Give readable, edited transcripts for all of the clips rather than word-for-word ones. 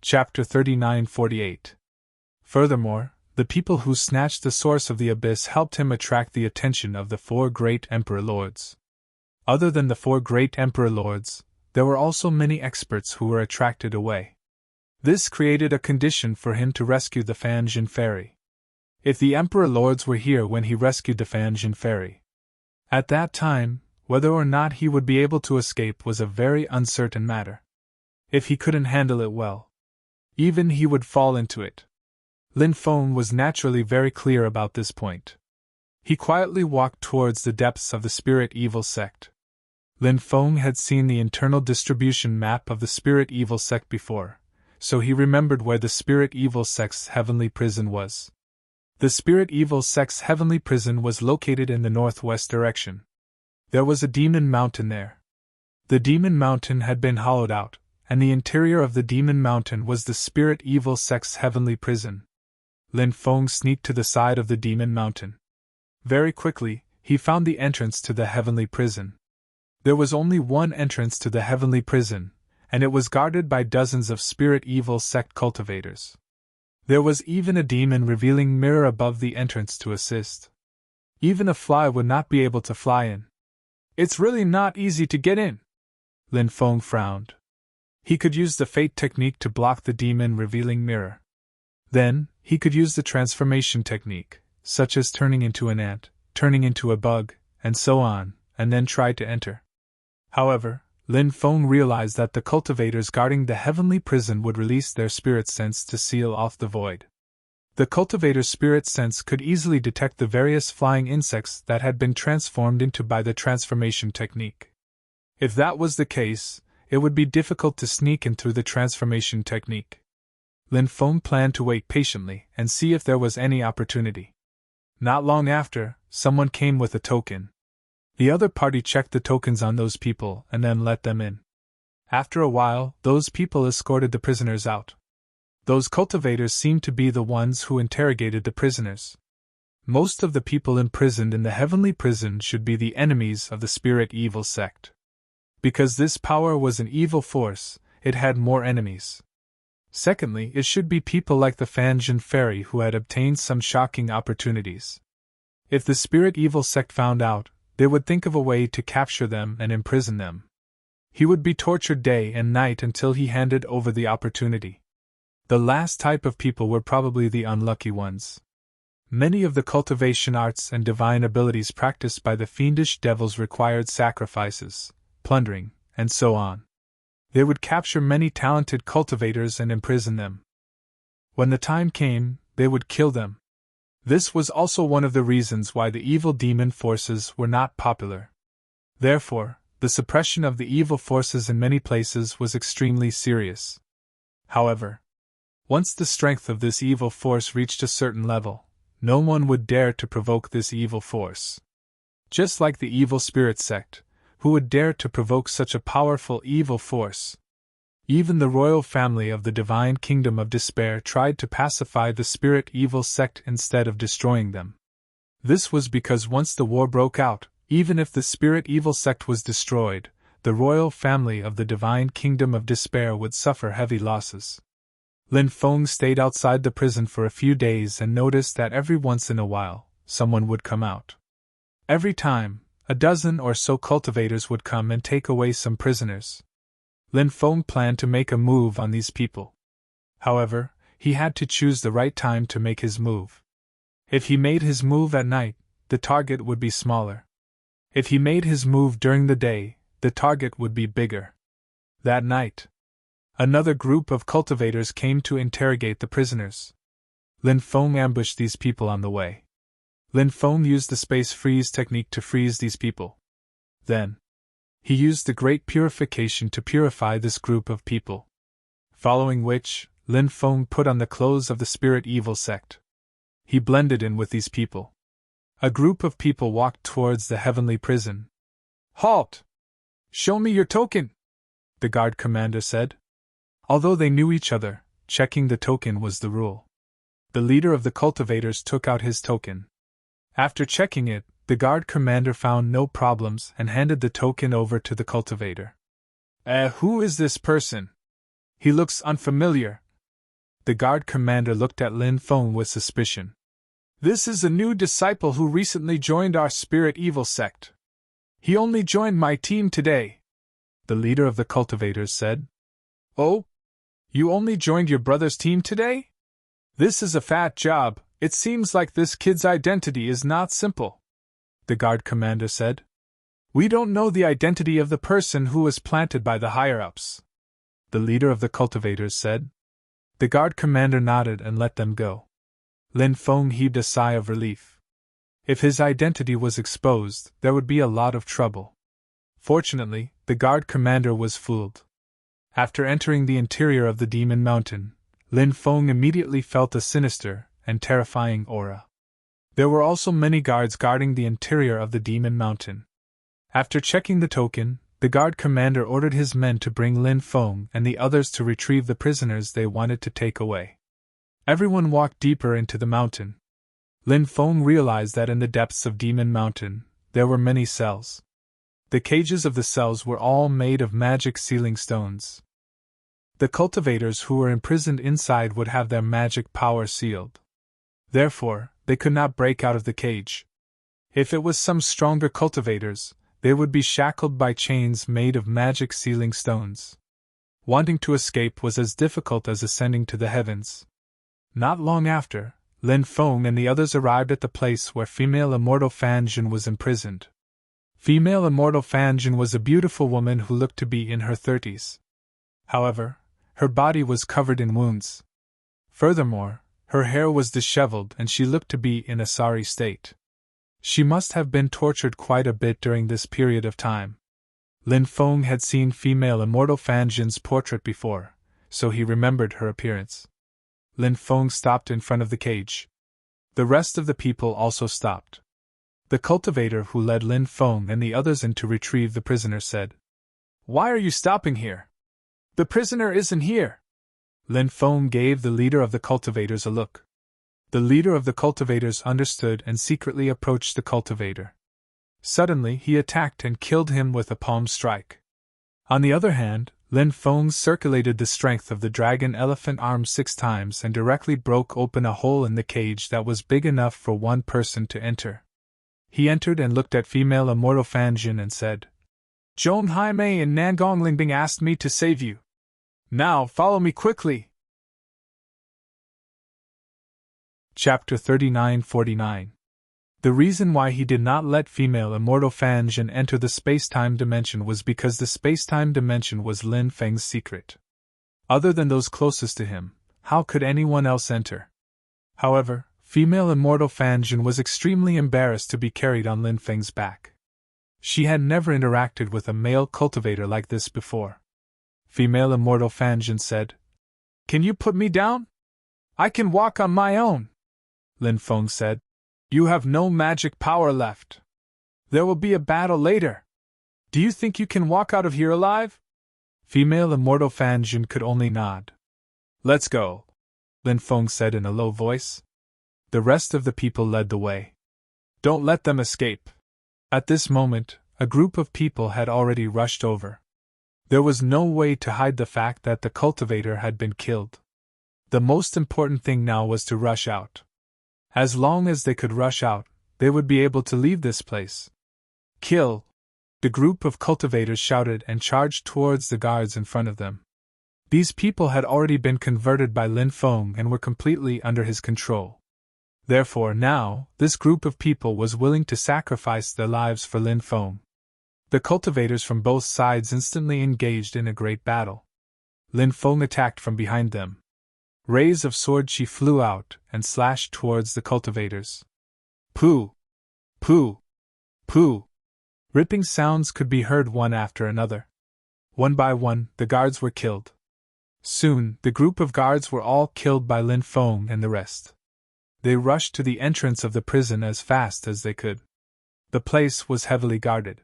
Chapter 39-48. Furthermore, the people who snatched the source of the abyss helped him attract the attention of the 4 great Emperor Lords. Other than the 4 great Emperor Lords, there were also many experts who were attracted away. This created a condition for him to rescue the Fanjin Fairy. If the Emperor Lords were here when he rescued the Fanjin Fairy, at that time, whether or not he would be able to escape was a very uncertain matter. If he couldn't handle it well, even he would fall into it. Lin Feng was naturally very clear about this point. He quietly walked towards the depths of the Spirit Evil sect. Lin Feng had seen the internal distribution map of the Spirit Evil sect before, so he remembered where the Spirit Evil sect's heavenly prison was. The Spirit Evil sect's heavenly prison was located in the northwest direction. There was a demon mountain there. The demon mountain had been hollowed out, and the interior of the demon mountain was the Spirit Evil sect's heavenly prison. Lin Feng sneaked to the side of the demon mountain. Very quickly, he found the entrance to the heavenly prison. There was only one entrance to the heavenly prison, and it was guarded by dozens of Spirit Evil sect cultivators. There was even a demon revealing mirror above the entrance to assist. Even a fly would not be able to fly in. It's really not easy to get in. Lin Feng frowned. He could use the fate technique to block the demon revealing mirror. Then, he could use the transformation technique, such as turning into an ant, turning into a bug, and so on, and then try to enter. However, Lin Feng realized that the cultivators guarding the heavenly prison would release their spirit sense to seal off the void. The cultivator's spirit sense could easily detect the various flying insects that had been transformed into by the transformation technique. If that was the case, it would be difficult to sneak in through the transformation technique. Lin Feng planned to wait patiently and see if there was any opportunity. Not long after, someone came with a token. The other party checked the tokens on those people and then let them in. After a while, those people escorted the prisoners out. Those cultivators seemed to be the ones who interrogated the prisoners. Most of the people imprisoned in the heavenly prison should be the enemies of the Spirit Evil sect. Because this power was an evil force, it had more enemies. Secondly, it should be people like the Fanjin Fairy who had obtained some shocking opportunities. If the Spirit Evil sect found out, they would think of a way to capture them and imprison them. He would be tortured day and night until he handed over the opportunity. The last type of people were probably the unlucky ones. Many of the cultivation arts and divine abilities practiced by the fiendish devils required sacrifices, plundering, and so on. They would capture many talented cultivators and imprison them. When the time came, they would kill them. This was also one of the reasons why the evil demon forces were not popular. Therefore, the suppression of the evil forces in many places was extremely serious. However, once the strength of this evil force reached a certain level, no one would dare to provoke this evil force. Just like the evil spirit sect, who would dare to provoke such a powerful evil force? Even the royal family of the divine kingdom of despair tried to pacify the Spirit Evil sect instead of destroying them. This was because once the war broke out, even if the Spirit Evil sect was destroyed, the royal family of the divine kingdom of despair would suffer heavy losses. Lin Feng stayed outside the prison for a few days and noticed that every once in a while, someone would come out. Every time, a dozen or so cultivators would come and take away some prisoners. Lin Feng planned to make a move on these people. However, he had to choose the right time to make his move. If he made his move at night, the target would be smaller. If he made his move during the day, the target would be bigger. That night, another group of cultivators came to interrogate the prisoners. Lin Feng ambushed these people on the way. Lin Feng used the space freeze technique to freeze these people. Then, he used the Great Purification to purify this group of people. Following which, Lin Feng put on the clothes of the Spirit Evil sect. He blended in with these people. A group of people walked towards the heavenly prison. "Halt! Show me your token!" the guard commander said. Although they knew each other, checking the token was the rule. The leader of the cultivators took out his token. After checking it, the guard commander found no problems and handed the token over to the cultivator. Who is this person? He looks unfamiliar, The guard commander looked at Lin Feng with suspicion. This is a new disciple who recently joined our spirit evil sect. He only joined my team today, the leader of the cultivators said. Oh? You only joined your brother's team today? This is a fat job. It seems like this kid's identity is not simple, the guard commander said. We don't know the identity of the person who was planted by the higher-ups, the leader of the cultivators said. The guard commander nodded and let them go. Lin Feng heaved a sigh of relief. If his identity was exposed, there would be a lot of trouble. Fortunately, the guard commander was fooled. After entering the interior of the Demon Mountain, Lin Feng immediately felt a sinister and terrifying aura. There were also many guards guarding the interior of the Demon Mountain. After checking the token, the guard commander ordered his men to bring Lin Feng and the others to retrieve the prisoners they wanted to take away. Everyone walked deeper into the mountain. Lin Feng realized that in the depths of Demon Mountain, there were many cells. The cages of the cells were all made of magic sealing stones. The cultivators who were imprisoned inside would have their magic power sealed. Therefore, they could not break out of the cage. If it was some stronger cultivators, they would be shackled by chains made of magic sealing stones. Wanting to escape was as difficult as ascending to the heavens. Not long after, Lin Feng and the others arrived at the place where female immortal Fan Jin was imprisoned. Female immortal Fan Jin was a beautiful woman who looked to be in her 30s. However, her body was covered in wounds. Furthermore, her hair was disheveled and she looked to be in a sorry state. She must have been tortured quite a bit during this period of time. Lin Feng had seen female immortal Fan Jin's portrait before, so he remembered her appearance. Lin Feng stopped in front of the cage. The rest of the people also stopped. The cultivator who led Lin Feng and the others in to retrieve the prisoner said, "Why are you stopping here? The prisoner isn't here." Lin Feng gave the leader of the cultivators a look. The leader of the cultivators understood and secretly approached the cultivator. Suddenly he attacked and killed him with a palm strike. On the other hand, Lin Feng circulated the strength of the dragon elephant arm 6 times and directly broke open a hole in the cage that was big enough for one person to enter. He entered and looked at female immortal Fan Jin and said, "Zhong Haimei and Nangong Lingbing asked me to save you. Now follow me quickly." Chapter 39-49. The reason why he did not let female immortal Fan Jin enter the space-time dimension was because the space-time dimension was Lin Feng's secret. Other than those closest to him, how could anyone else enter? However, female immortal Fan Jin was extremely embarrassed to be carried on Lin Feng's back. She had never interacted with a male cultivator like this before. Female immortal Fan Jin said, "Can you put me down? I can walk on my own." Lin Feng said, "You have no magic power left. There will be a battle later. Do you think you can walk out of here alive?" Female immortal Fan Jin could only nod. "Let's go," Lin Feng said in a low voice. The rest of the people led the way. "Don't let them escape." At this moment, a group of people had already rushed over. There was no way to hide the fact that the cultivator had been killed. The most important thing now was to rush out. As long as they could rush out, they would be able to leave this place. "Kill!" The group of cultivators shouted and charged towards the guards in front of them. These people had already been converted by Lin Feng and were completely under his control. Therefore now, this group of people was willing to sacrifice their lives for Lin Feng. The cultivators from both sides instantly engaged in a great battle. Lin Feng attacked from behind them. Rays of sword chi flew out and slashed towards the cultivators. Pooh! Pooh! Pooh! Ripping sounds could be heard one after another. One by one, the guards were killed. Soon, the group of guards were all killed by Lin Feng and the rest. They rushed to the entrance of the prison as fast as they could. The place was heavily guarded.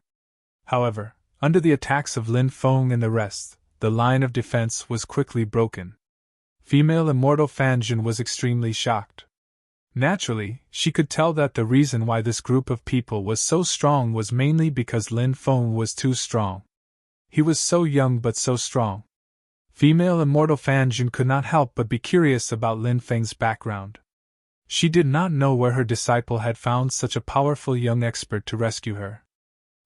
However, under the attacks of Lin Feng and the rest, the line of defense was quickly broken. Female immortal Fan Jin was extremely shocked. Naturally, she could tell that the reason why this group of people was so strong was mainly because Lin Feng was too strong. He was so young but so strong. Female immortal Fan Jun could not help but be curious about Lin Feng's background. She did not know where her disciple had found such a powerful young expert to rescue her.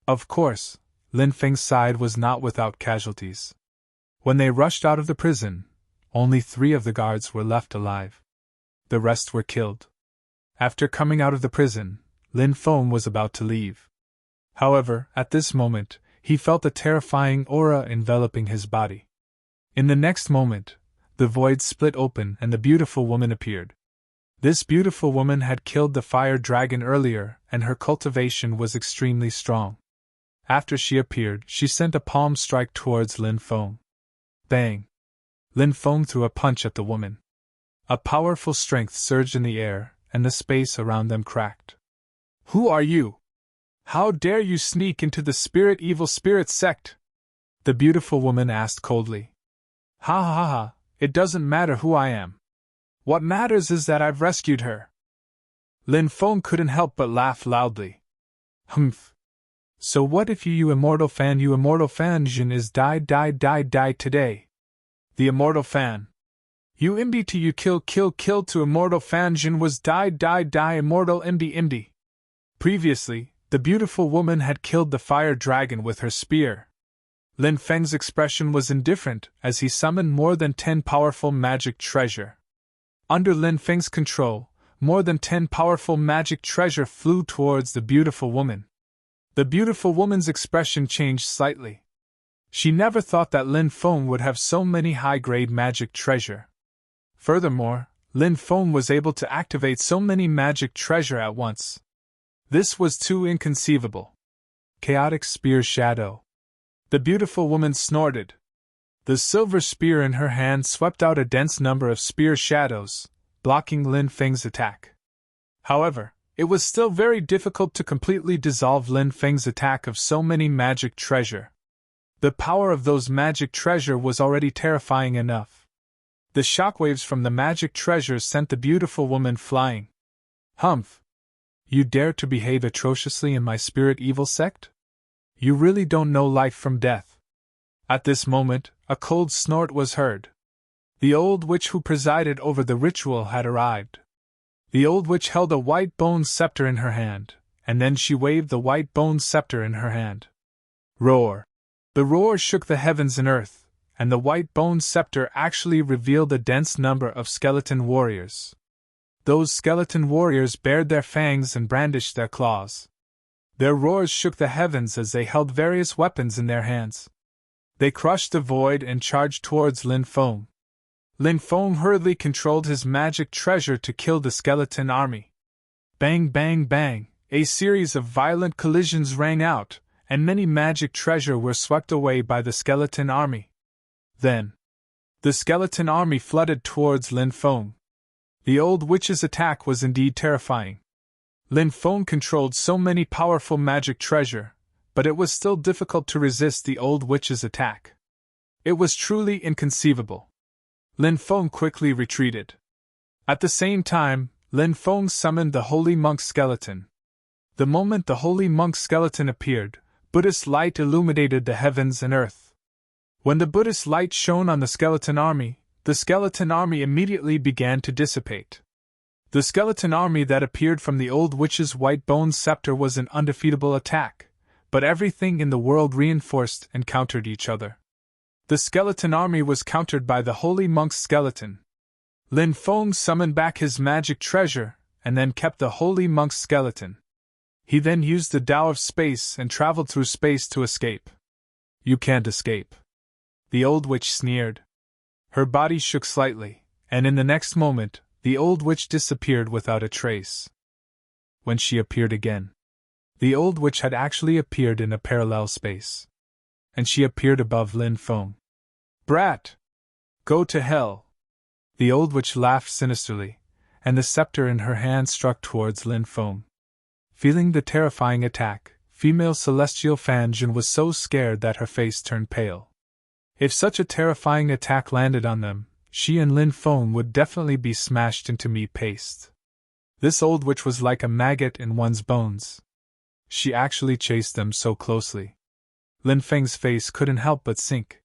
Of course, Lin Feng's side was not without casualties. When they rushed out of the prison, only 3 of the guards were left alive. The rest were killed. After coming out of the prison, Lin Feng was about to leave. However, at this moment, he felt a terrifying aura enveloping his body. In the next moment, the void split open and the beautiful woman appeared. This beautiful woman had killed the fire dragon earlier, and her cultivation was extremely strong. After she appeared, she sent a palm strike towards Lin Feng. Bang! Lin Feng threw a punch at the woman. A powerful strength surged in the air, and the space around them cracked. "Who are you? How dare you sneak into the evil spirit sect?" the beautiful woman asked coldly. "Ha ha ha, it doesn't matter who I am. What matters is that I've rescued her." Lin Feng couldn't help but laugh loudly. "Humph. So what if you immortal fan Jin is die today? The immortal fan. You imbi to you kill to immortal fan Jin was die immortal imbi. Previously, the beautiful woman had killed the fire dragon with her spear. Lin Feng's expression was indifferent as he summoned more than 10 powerful magic treasure. Under Lin Feng's control, more than 10 powerful magic treasure flew towards the beautiful woman. The beautiful woman's expression changed slightly. She never thought that Lin Feng would have so many high-grade magic treasure. Furthermore, Lin Feng was able to activate so many magic treasure at once. This was too inconceivable. Chaotic spear shadow. The beautiful woman snorted. The silver spear in her hand swept out a dense number of spear shadows, blocking Lin Feng's attack. However, it was still very difficult to completely dissolve Lin Feng's attack of so many magic treasure. The power of those magic treasure was already terrifying enough. The shockwaves from the magic treasures sent the beautiful woman flying. "Humph! You dare to behave atrociously in my spirit evil sect? You really don't know life from death." At this moment, a cold snort was heard. The old witch who presided over the ritual had arrived. The old witch held a white bone scepter in her hand, and then she waved the white bone scepter in her hand. Roar! The roar shook the heavens and earth, and the white bone scepter actually revealed a dense number of skeleton warriors. Those skeleton warriors bared their fangs and brandished their claws. Their roars shook the heavens as they held various weapons in their hands. They crushed the void and charged towards Lin Feng. Lin Feng hurriedly controlled his magic treasure to kill the skeleton army. Bang bang bang, a series of violent collisions rang out, and many magic treasure were swept away by the skeleton army. Then, the skeleton army flooded towards Lin Feng. The old witch's attack was indeed terrifying. Lin Feng controlled so many powerful magic treasure, but it was still difficult to resist the old witch's attack. It was truly inconceivable. Lin Feng quickly retreated. At the same time, Lin Feng summoned the holy monk skeleton. The moment the holy monk skeleton appeared, Buddhist light illuminated the heavens and earth. When the Buddhist light shone on the skeleton army immediately began to dissipate. The skeleton army that appeared from the old witch's white bone scepter was an undefeatable attack, but everything in the world reinforced and countered each other. The skeleton army was countered by the holy monk's skeleton. Lin Feng summoned back his magic treasure, and then kept the holy monk's skeleton. He then used the Tao of space and traveled through space to escape. "You can't escape," the old witch sneered. Her body shook slightly, and in the next moment, the old witch disappeared without a trace. When she appeared again, the old witch had actually appeared in a parallel space. And she appeared above Lin Feng. "Brat! Go to hell!" The old witch laughed sinisterly, and the scepter in her hand struck towards Lin Feng. Feeling the terrifying attack, female celestial Fan Jun was so scared that her face turned pale. If such a terrifying attack landed on them, she and Lin Feng would definitely be smashed into meat paste. This old witch was like a maggot in one's bones. She actually chased them so closely. Lin Feng's face couldn't help but sink.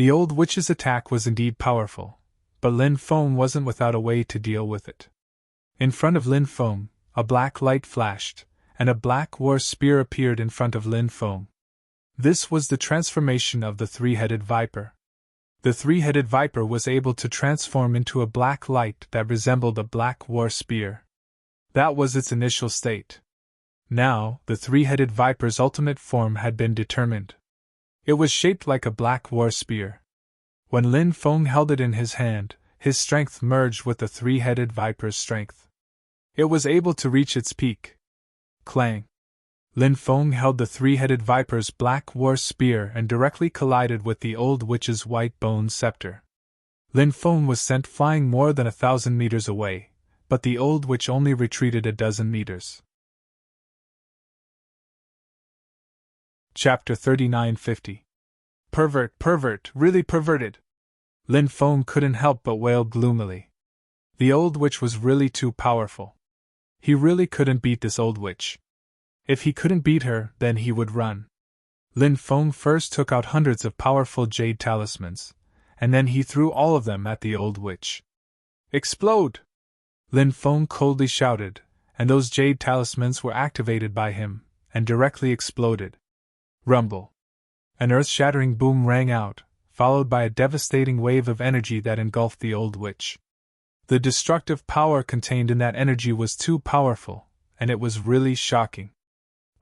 The old witch's attack was indeed powerful, but Lin Feng wasn't without a way to deal with it. In front of Lin Feng, a black light flashed, and a black war spear appeared in front of Lin Feng. This was the transformation of the three-headed viper. The three-headed viper was able to transform into a black light that resembled a black war spear. That was its initial state. Now, the three-headed viper's ultimate form had been determined. It was shaped like a black war spear. When Lin Feng held it in his hand, his strength merged with the three-headed viper's strength. It was able to reach its peak. Clang! Lin Feng held the three-headed viper's black war spear and directly collided with the old witch's white bone scepter. Lin Feng was sent flying more than 1,000 meters away, but the old witch only retreated a dozen meters. Chapter 3950. Pervert, really perverted. Lin Feng couldn't help but wail gloomily. The old witch was really too powerful. He really couldn't beat this old witch. If he couldn't beat her, then he would run. Lin Feng first took out hundreds of powerful jade talismans, and then he threw all of them at the old witch. Explode! Lin Feng coldly shouted, and those jade talismans were activated by him, and directly exploded. Rumble! An earth-shattering boom rang out, followed by a devastating wave of energy that engulfed the old witch. The destructive power contained in that energy was too powerful, and it was really shocking.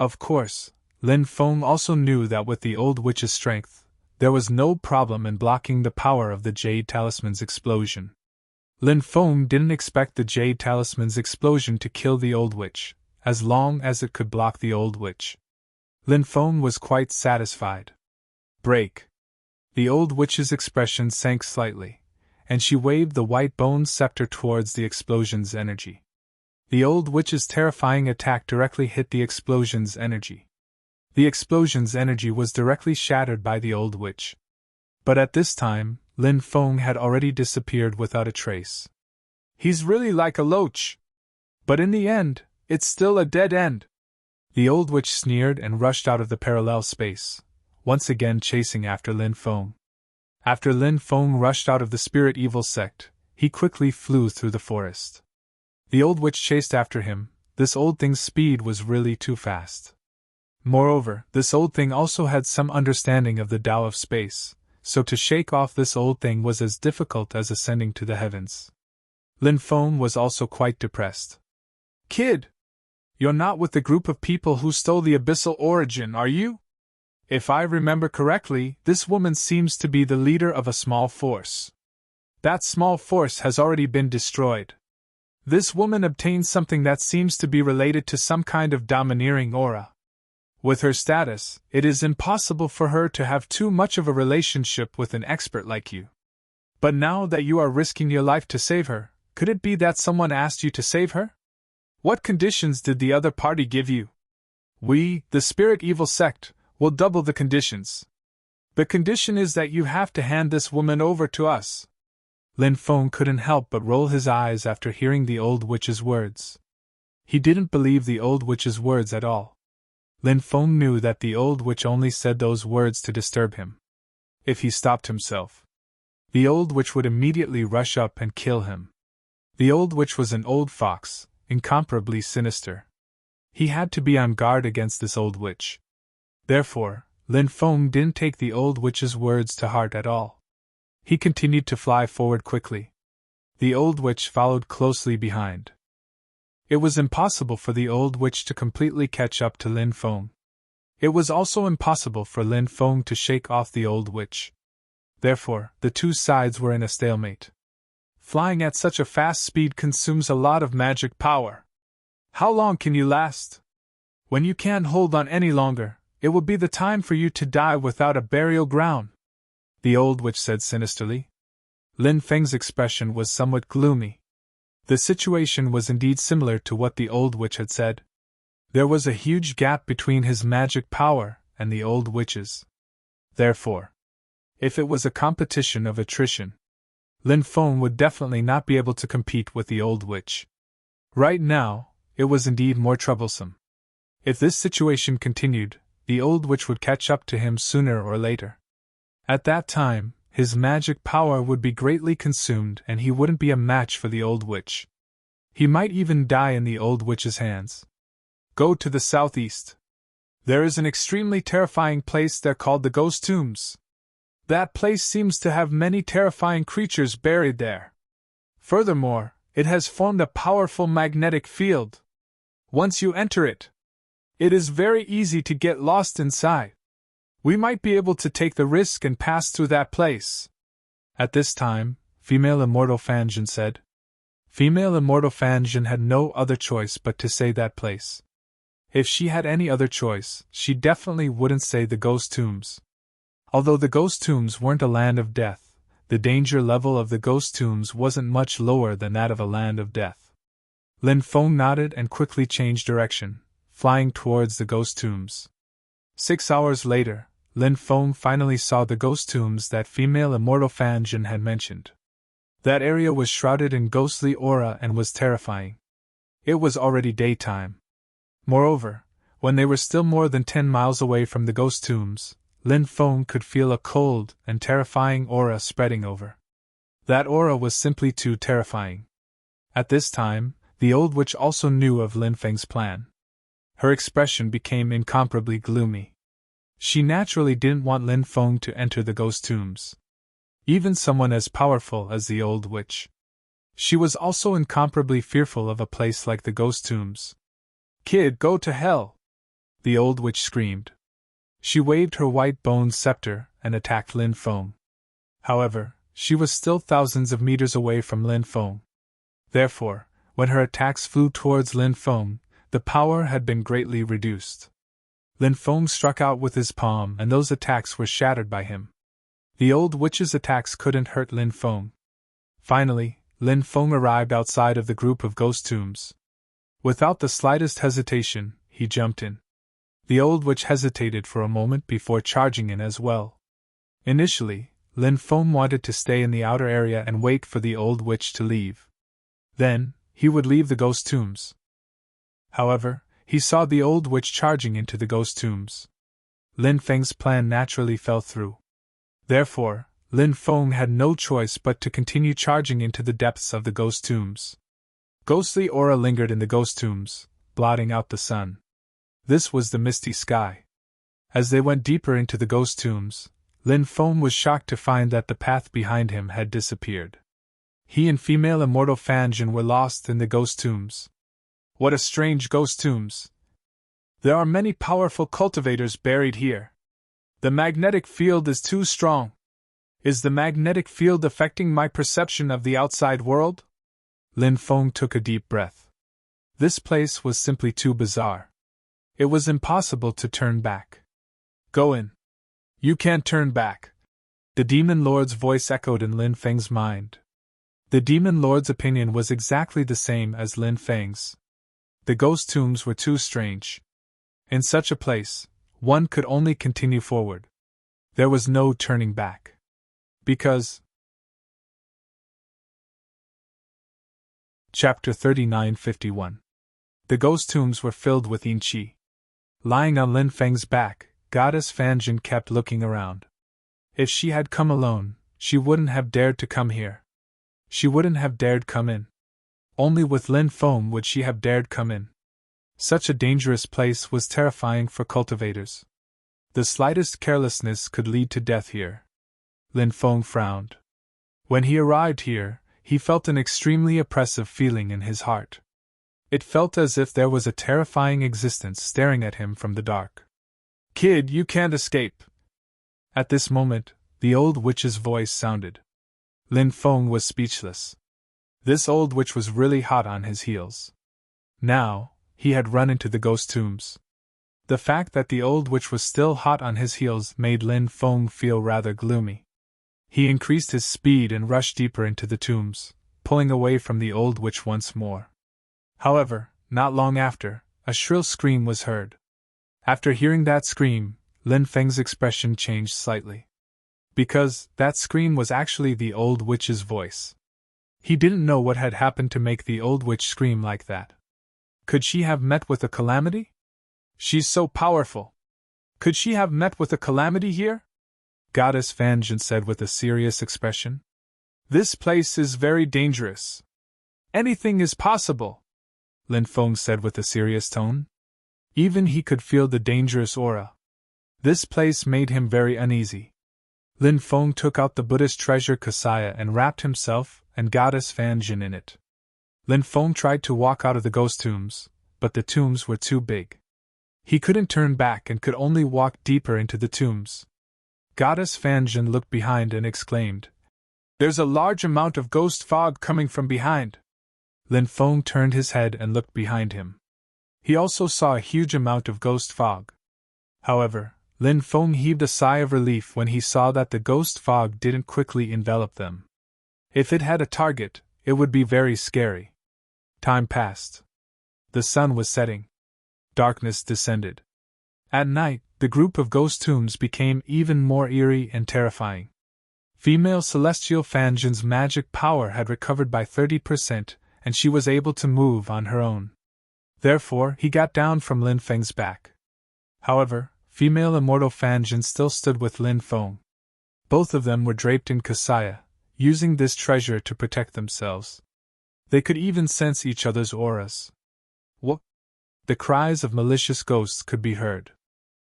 Of course, Lin Feng also knew that with the old witch's strength, there was no problem in blocking the power of the jade talisman's explosion. Lin Feng didn't expect the jade talisman's explosion to kill the old witch, as long as it could block the old witch. Lin Feng was quite satisfied. Break! The old witch's expression sank slightly, and she waved the white bone scepter towards the explosion's energy. The old witch's terrifying attack directly hit the explosion's energy. The explosion's energy was directly shattered by the old witch. But at this time, Lin Feng had already disappeared without a trace. He's really like a loach. But in the end, it's still a dead end. The old witch sneered and rushed out of the parallel space, once again chasing after Lin Feng. After Lin Feng rushed out of the spirit evil sect, he quickly flew through the forest. The old witch chased after him. This old thing's speed was really too fast. Moreover, this old thing also had some understanding of the Tao of space, so to shake off this old thing was as difficult as ascending to the heavens. Lin Feng was also quite depressed. Kid! You're not with the group of people who stole the abyssal origin, are you? If I remember correctly, this woman seems to be the leader of a small force. That small force has already been destroyed. This woman obtained something that seems to be related to some kind of domineering aura. With her status, it is impossible for her to have too much of a relationship with an expert like you. But now that you are risking your life to save her, could it be that someone asked you to save her? What conditions did the other party give you? We, the Spirit Evil Sect, will double the conditions. The condition is that you have to hand this woman over to us. Lin Feng couldn't help but roll his eyes after hearing the old witch's words. He didn't believe the old witch's words at all. Lin Feng knew that the old witch only said those words to disturb him. If he stopped himself, the old witch would immediately rush up and kill him. The old witch was an old fox, incomparably sinister. He had to be on guard against this old witch. Therefore, Lin Feng didn't take the old witch's words to heart at all. He continued to fly forward quickly. The old witch followed closely behind. It was impossible for the old witch to completely catch up to Lin Feng. It was also impossible for Lin Feng to shake off the old witch. Therefore, the two sides were in a stalemate. Flying at such a fast speed consumes a lot of magic power. How long can you last? When you can't hold on any longer, it will be the time for you to die without a burial ground, the old witch said sinisterly. Lin Feng's expression was somewhat gloomy. The situation was indeed similar to what the old witch had said. There was a huge gap between his magic power and the old witch's. Therefore, if it was a competition of attrition, Lin Feng would definitely not be able to compete with the old witch. Right now, it was indeed more troublesome. If this situation continued, the old witch would catch up to him sooner or later. At that time, his magic power would be greatly consumed and he wouldn't be a match for the old witch. He might even die in the old witch's hands. Go to the southeast. There is an extremely terrifying place there called the Ghost Tombs. That place seems to have many terrifying creatures buried there. Furthermore, it has formed a powerful magnetic field. Once you enter it, it is very easy to get lost inside. We might be able to take the risk and pass through that place. At this time, female Immortal Fangen said. Female Immortal Fangen had no other choice but to say that place. If she had any other choice, she definitely wouldn't say the Ghost Tombs. Although the Ghost Tombs weren't a land of death, the danger level of the Ghost Tombs wasn't much lower than that of a land of death. Lin Feng nodded and quickly changed direction, flying towards the Ghost Tombs. 6 hours later, Lin Feng finally saw the Ghost Tombs that female Immortal Fangen had mentioned. That area was shrouded in ghostly aura and was terrifying. It was already daytime. Moreover, when they were still more than 10 miles away from the Ghost Tombs, Lin Feng could feel a cold and terrifying aura spreading over. That aura was simply too terrifying. At this time, the old witch also knew of Lin Feng's plan. Her expression became incomparably gloomy. She naturally didn't want Lin Feng to enter the Ghost Tombs. Even someone as powerful as the old witch. She was also incomparably fearful of a place like the Ghost Tombs. "Kid, go to hell!" the old witch screamed. She waved her white-boned scepter and attacked Lin Feng. However, she was still thousands of meters away from Lin Feng. Therefore, when her attacks flew towards Lin Feng, the power had been greatly reduced. Lin Feng struck out with his palm and those attacks were shattered by him. The old witch's attacks couldn't hurt Lin Feng. Finally, Lin Feng arrived outside of the group of Ghost Tombs. Without the slightest hesitation, he jumped in. The old witch hesitated for a moment before charging in as well. Initially, Lin Feng wanted to stay in the outer area and wait for the old witch to leave. Then, he would leave the Ghost Tombs. However, he saw the old witch charging into the Ghost Tombs. Lin Feng's plan naturally fell through. Therefore, Lin Feng had no choice but to continue charging into the depths of the Ghost Tombs. Ghostly aura lingered in the Ghost Tombs, blotting out the sun. This was the misty sky. As they went deeper into the Ghost Tombs, Lin Feng was shocked to find that the path behind him had disappeared. He and female Immortal Fangen were lost in the Ghost Tombs. What a strange Ghost Tombs! There are many powerful cultivators buried here. The magnetic field is too strong. Is the magnetic field affecting my perception of the outside world? Lin Feng took a deep breath. This place was simply too bizarre. It was impossible to turn back. Go in. You can't turn back. The Demon Lord's voice echoed in Lin Feng's mind. The Demon Lord's opinion was exactly the same as Lin Feng's. The Ghost Tombs were too strange. In such a place, one could only continue forward. There was no turning back. Because... Chapter 39:51. The Ghost Tombs were filled with yin qi. Lying on Lin Feng's back, Goddess Fangen kept looking around. If she had come alone, she wouldn't have dared to come here. She wouldn't have dared come in. Only with Lin Feng would she have dared come in. Such a dangerous place was terrifying for cultivators. The slightest carelessness could lead to death here. Lin Feng frowned. When he arrived here, he felt an extremely oppressive feeling in his heart. It felt as if there was a terrifying existence staring at him from the dark. "Kid, you can't escape." At this moment, the old witch's voice sounded. Lin Feng was speechless. This old witch was really hot on his heels. Now, he had run into the Ghost Tombs. The fact that the old witch was still hot on his heels made Lin Feng feel rather gloomy. He increased his speed and rushed deeper into the tombs, pulling away from the old witch once more. However, not long after, a shrill scream was heard. After hearing that scream, Lin Feng's expression changed slightly. Because that scream was actually the old witch's voice. He didn't know what had happened to make the old witch scream like that. Could she have met with a calamity? She's so powerful. Could she have met with a calamity here? Goddess Fan Jin said with a serious expression. This place is very dangerous. Anything is possible, Lin Feng said with a serious tone. Even he could feel the dangerous aura. This place made him very uneasy. Lin Feng took out the Buddhist treasure Kasaya and wrapped himself and Goddess Fan Jin in it. Lin Feng tried to walk out of the ghost tombs, but the tombs were too big. He couldn't turn back and could only walk deeper into the tombs. Goddess Fan Jin looked behind and exclaimed, There's a large amount of ghost fog coming from behind. Lin Feng turned his head and looked behind him. He also saw a huge amount of ghost fog. However, Lin Feng heaved a sigh of relief when he saw that the ghost fog didn't quickly envelop them. If it had a target, it would be very scary. Time passed. The sun was setting. Darkness descended. At night, the group of ghost tombs became even more eerie and terrifying. Female Celestial Fan Jin's magic power had recovered by 30%, and she was able to move on her own. Therefore, he got down from Lin Feng's back. However, Female Immortal Fan Jin still stood with Lin Feng. Both of them were draped in Kasaya, using this treasure to protect themselves. They could even sense each other's auras. What? The cries of malicious ghosts could be heard.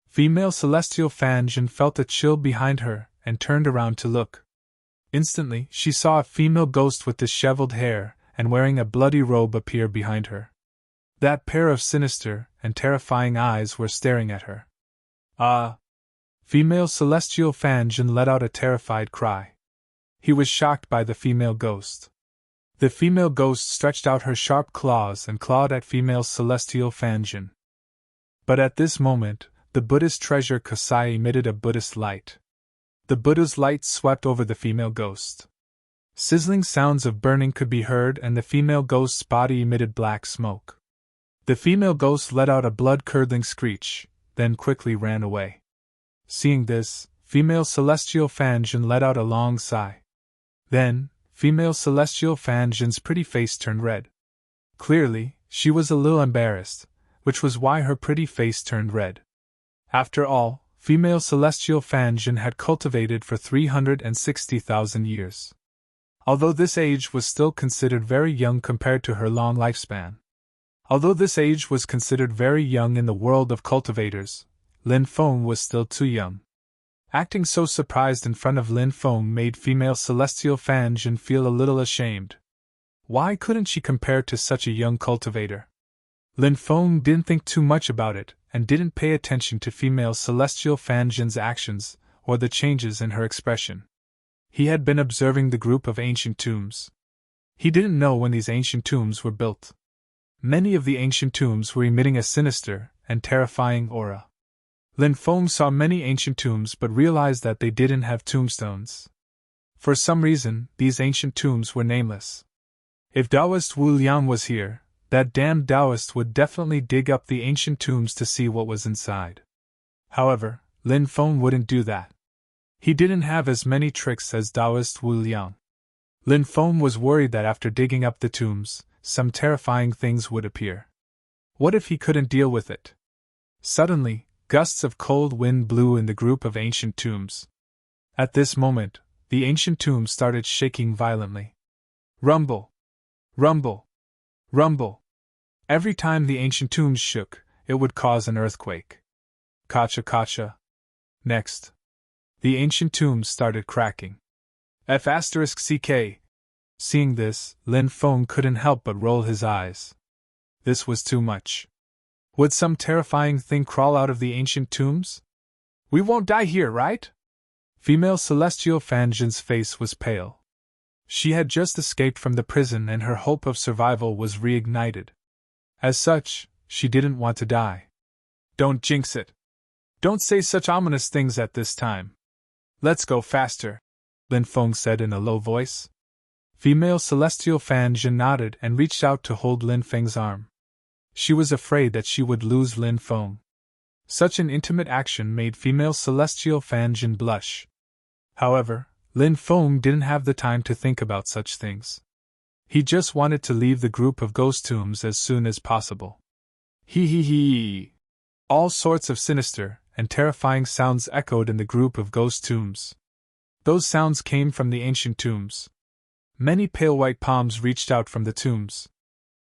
Female Celestial Fan Jin felt a chill behind her and turned around to look. Instantly, she saw a female ghost with disheveled hair and wearing a bloody robe appear behind her. That pair of sinister and terrifying eyes were staring at her. Ah! Female Celestial Fan Jin let out a terrified cry. He was shocked by the female ghost. The female ghost stretched out her sharp claws and clawed at Female Celestial Fan Jin. But at this moment, the Buddhist treasure Kasai emitted a Buddhist light. The Buddha's light swept over the female ghost. Sizzling sounds of burning could be heard, and the female ghost's body emitted black smoke. The female ghost let out a blood-curdling screech, then quickly ran away. Seeing this, Female Celestial Fan Jin let out a long sigh. Then, Female Celestial Fan Jin's pretty face turned red. Clearly, she was a little embarrassed, which was why her pretty face turned red. After all, Female Celestial Fan Jin had cultivated for 360,000 years. Although this age was still considered very young compared to her long lifespan. Although this age was considered very young in the world of cultivators, Lin Feng was still too young. Acting so surprised in front of Lin Feng made Female Celestial Fan Jin feel a little ashamed. Why couldn't she compare to such a young cultivator? Lin Feng didn't think too much about it, and didn't pay attention to Female Celestial Fan Jin's actions, or the changes in her expression. He had been observing the group of ancient tombs. He didn't know when these ancient tombs were built. Many of the ancient tombs were emitting a sinister and terrifying aura. Lin Feng saw many ancient tombs but realized that they didn't have tombstones. For some reason, these ancient tombs were nameless. If Taoist Wu Liang was here, that damned Taoist would definitely dig up the ancient tombs to see what was inside. However, Lin Feng wouldn't do that. He didn't have as many tricks as Taoist Wu Liang. Lin Feng was worried that after digging up the tombs, some terrifying things would appear. What if he couldn't deal with it? Suddenly, gusts of cold wind blew in the group of ancient tombs. At this moment, the ancient tombs started shaking violently. Rumble! Rumble! Rumble! Every time the ancient tombs shook, it would cause an earthquake. Kacha kacha. Next, the ancient tombs started cracking. F***ck. Seeing this, Lin Feng couldn't help but roll his eyes. This was too much. Would some terrifying thing crawl out of the ancient tombs? We won't die here, right? Female Celestial Fan Jin's face was pale. She had just escaped from the prison and her hope of survival was reignited. As such, she didn't want to die. Don't jinx it. Don't say such ominous things at this time. Let's go faster, Lin Feng said in a low voice. Female Celestial Fan Jin nodded and reached out to hold Lin Feng's arm. She was afraid that she would lose Lin Feng. Such an intimate action made Female Celestial Fan Jin blush. However, Lin Feng didn't have the time to think about such things. He just wanted to leave the group of ghost tombs as soon as possible. He. All sorts of sinister and terrifying sounds echoed in the group of ghost tombs. Those sounds came from the ancient tombs. Many pale white palms reached out from the tombs.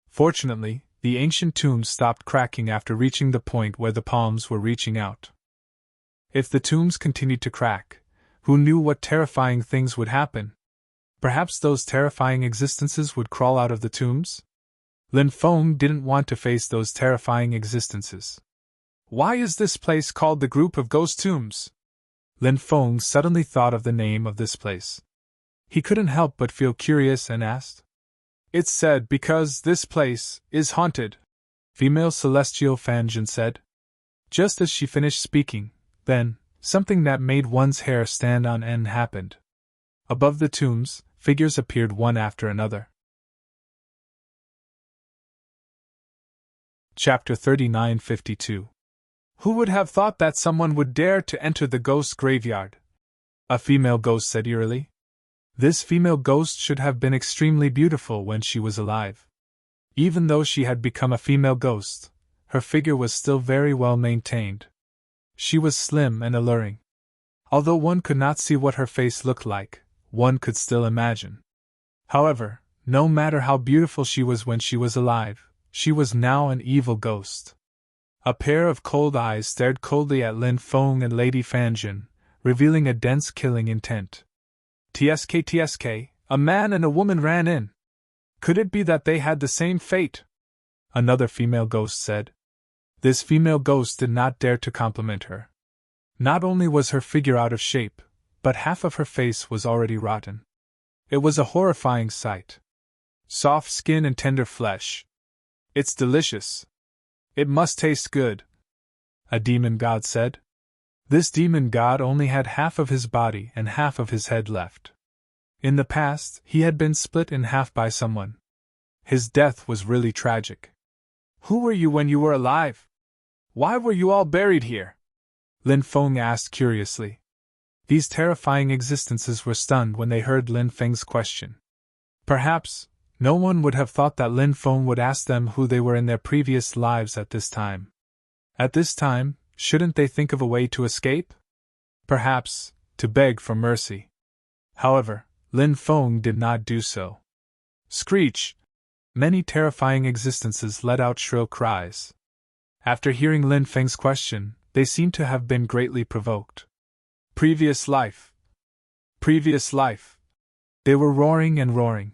Fortunately, the ancient tombs stopped cracking after reaching the point where the palms were reaching out. If the tombs continued to crack, who knew what terrifying things would happen? Perhaps those terrifying existences would crawl out of the tombs? Lin Feng didn't want to face those terrifying existences. Why is this place called the Group of Ghost Tombs? Lin Feng suddenly thought of the name of this place. He couldn't help but feel curious and asked. It's said because this place is haunted, female celestial Fanjin said. Just as she finished speaking, then, something that made one's hair stand on end happened. Above the tombs, figures appeared one after another. Chapter 3952. Who would have thought that someone would dare to enter the ghost graveyard? A female ghost said eerily. This female ghost should have been extremely beautiful when she was alive. Even though she had become a female ghost, her figure was still very well maintained. She was slim and alluring. Although one could not see what her face looked like, one could still imagine. However, no matter how beautiful she was when she was alive, she was now an evil ghost. A pair of cold eyes stared coldly at Lin Feng and Lady Fanjin, revealing a dense killing intent. TSK, a man and a woman ran in. Could it be that they had the same fate? Another female ghost said. This female ghost did not dare to compliment her. Not only was her figure out of shape, but half of her face was already rotten. It was a horrifying sight. Soft skin and tender flesh. It's delicious. It must taste good, a demon god said. This demon god only had half of his body and half of his head left. In the past, he had been split in half by someone. His death was really tragic. Who were you when you were alive? Why were you all buried here? Lin Feng asked curiously. These terrifying existences were stunned when they heard Lin Feng's question. Perhaps, no one would have thought that Lin Feng would ask them who they were in their previous lives at this time. At this time, shouldn't they think of a way to escape? Perhaps, to beg for mercy. However, Lin Feng did not do so. Screech! Many terrifying existences let out shrill cries. After hearing Lin Feng's question, they seemed to have been greatly provoked. Previous life! Previous life! They were roaring and roaring.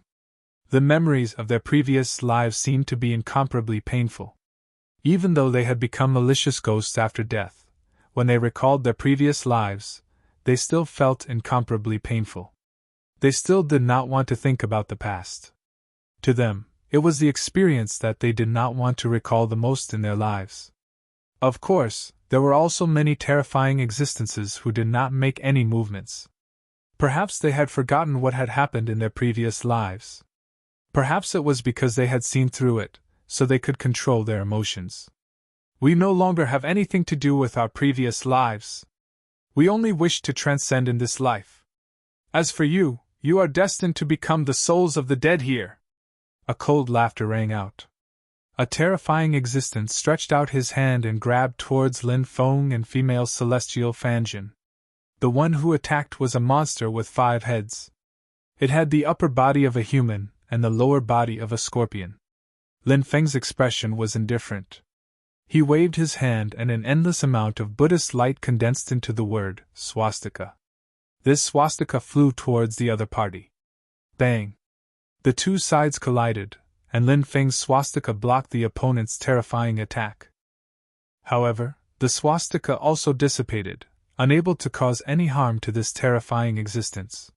The memories of their previous lives seemed to be incomparably painful. Even though they had become malicious ghosts after death, when they recalled their previous lives, they still felt incomparably painful. They still did not want to think about the past. To them, it was the experience that they did not want to recall the most in their lives. Of course, there were also many terrifying existences who did not make any movements. Perhaps they had forgotten what had happened in their previous lives. Perhaps it was because they had seen through it, so they could control their emotions. We no longer have anything to do with our previous lives. We only wish to transcend in this life. As for you, you are destined to become the souls of the dead here. A cold laughter rang out. A terrifying existence stretched out his hand and grabbed towards Lin Feng and female celestial Fanjin. The one who attacked was a monster with 5 heads. It had the upper body of a human and the lower body of a scorpion. Lin Feng's expression was indifferent. He waved his hand and an endless amount of Buddhist light condensed into the word, swastika. This swastika flew towards the other party. Bang! The two sides collided, and Lin Feng's swastika blocked the opponent's terrifying attack. However, the swastika also dissipated, unable to cause any harm to this terrifying existence.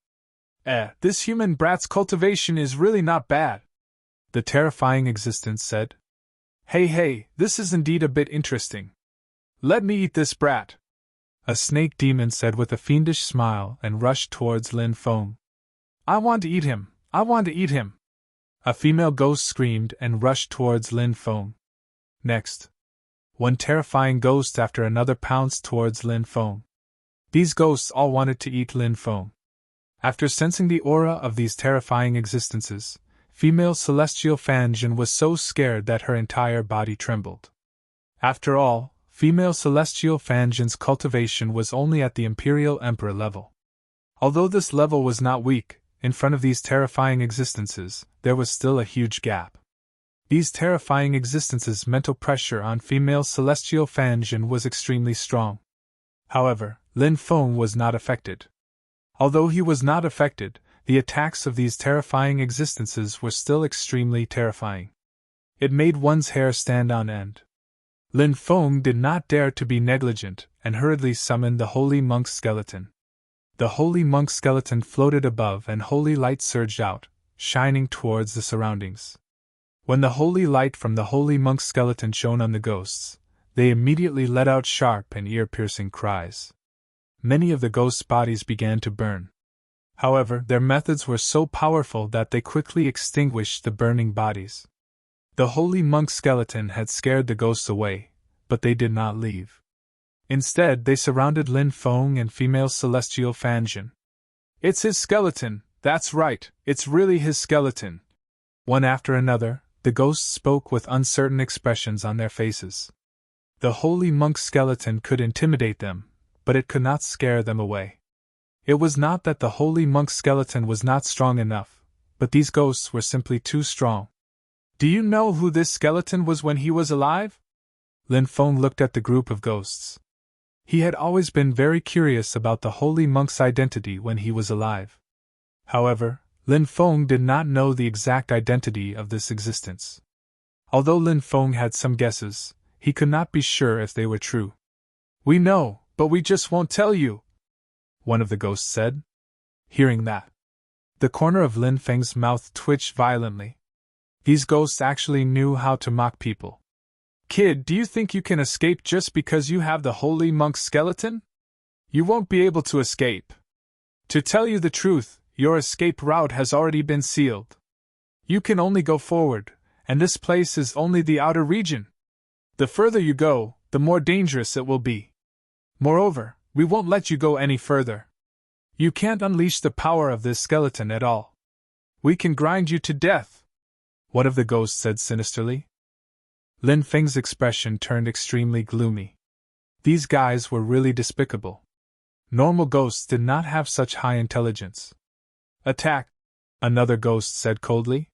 This human brat's cultivation is really not bad, the terrifying existence said. Hey, this is indeed a bit interesting. Let me eat this brat, a snake demon said with a fiendish smile and rushed towards Lin Feng. I want to eat him, I want to eat him. A female ghost screamed and rushed towards Lin Feng. Next, one terrifying ghost after another pounced towards Lin Feng. These ghosts all wanted to eat Lin Feng. After sensing the aura of these terrifying existences, female celestial Fanjin was so scared that her entire body trembled. After all, female celestial Fanjin's cultivation was only at the Imperial Emperor level. Although this level was not weak, in front of these terrifying existences, there was still a huge gap. These terrifying existences' mental pressure on female celestial Fanjin was extremely strong. However, Lin Feng was not affected. Although he was not affected, the attacks of these terrifying existences were still extremely terrifying. It made one's hair stand on end. Lin Feng did not dare to be negligent and hurriedly summoned the holy monk's skeleton. The holy monk's skeleton floated above and holy light surged out, shining towards the surroundings. When the holy light from the holy monk's skeleton shone on the ghosts, they immediately let out sharp and ear-piercing cries. Many of the ghosts' bodies began to burn. However, their methods were so powerful that they quickly extinguished the burning bodies. The holy monk's skeleton had scared the ghosts away, but they did not leave. Instead, they surrounded Lin Feng and female celestial Fanjin. "It's his skeleton, that's right, it's really his skeleton." One after another, the ghosts spoke with uncertain expressions on their faces. The holy monk's skeleton could intimidate them, but it could not scare them away. It was not that the holy monk's skeleton was not strong enough, but these ghosts were simply too strong. "Do you know who this skeleton was when he was alive?" Lin Feng looked at the group of ghosts. He had always been very curious about the holy monk's identity when he was alive. However, Lin Feng did not know the exact identity of this existence. Although Lin Feng had some guesses, he could not be sure if they were true. "We know, but we just won't tell you," one of the ghosts said. Hearing that, the corner of Lin Feng's mouth twitched violently. These ghosts actually knew how to mock people. "Kid, do you think you can escape just because you have the holy monk's skeleton? You won't be able to escape. To tell you the truth, your escape route has already been sealed. You can only go forward, and this place is only the outer region. The further you go, the more dangerous it will be. Moreover, we won't let you go any further. You can't unleash the power of this skeleton at all. We can grind you to death," one of the ghosts said sinisterly. Lin Feng's expression turned extremely gloomy. These guys were really despicable. Normal ghosts did not have such high intelligence. "Attack," another ghost said coldly.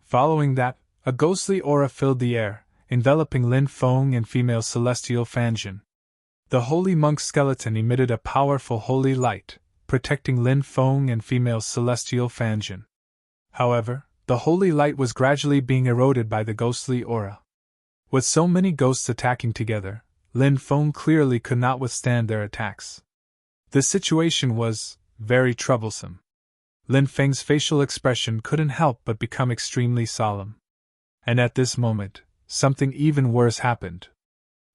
Following that, a ghostly aura filled the air, enveloping Lin Feng and female celestial Fanjin. The holy monk's skeleton emitted a powerful holy light, protecting Lin Feng and female celestial Fanjin. However, the holy light was gradually being eroded by the ghostly aura. With so many ghosts attacking together, Lin Feng clearly could not withstand their attacks. The situation was very troublesome. Lin Feng's facial expression couldn't help but become extremely solemn. And at this moment, something even worse happened.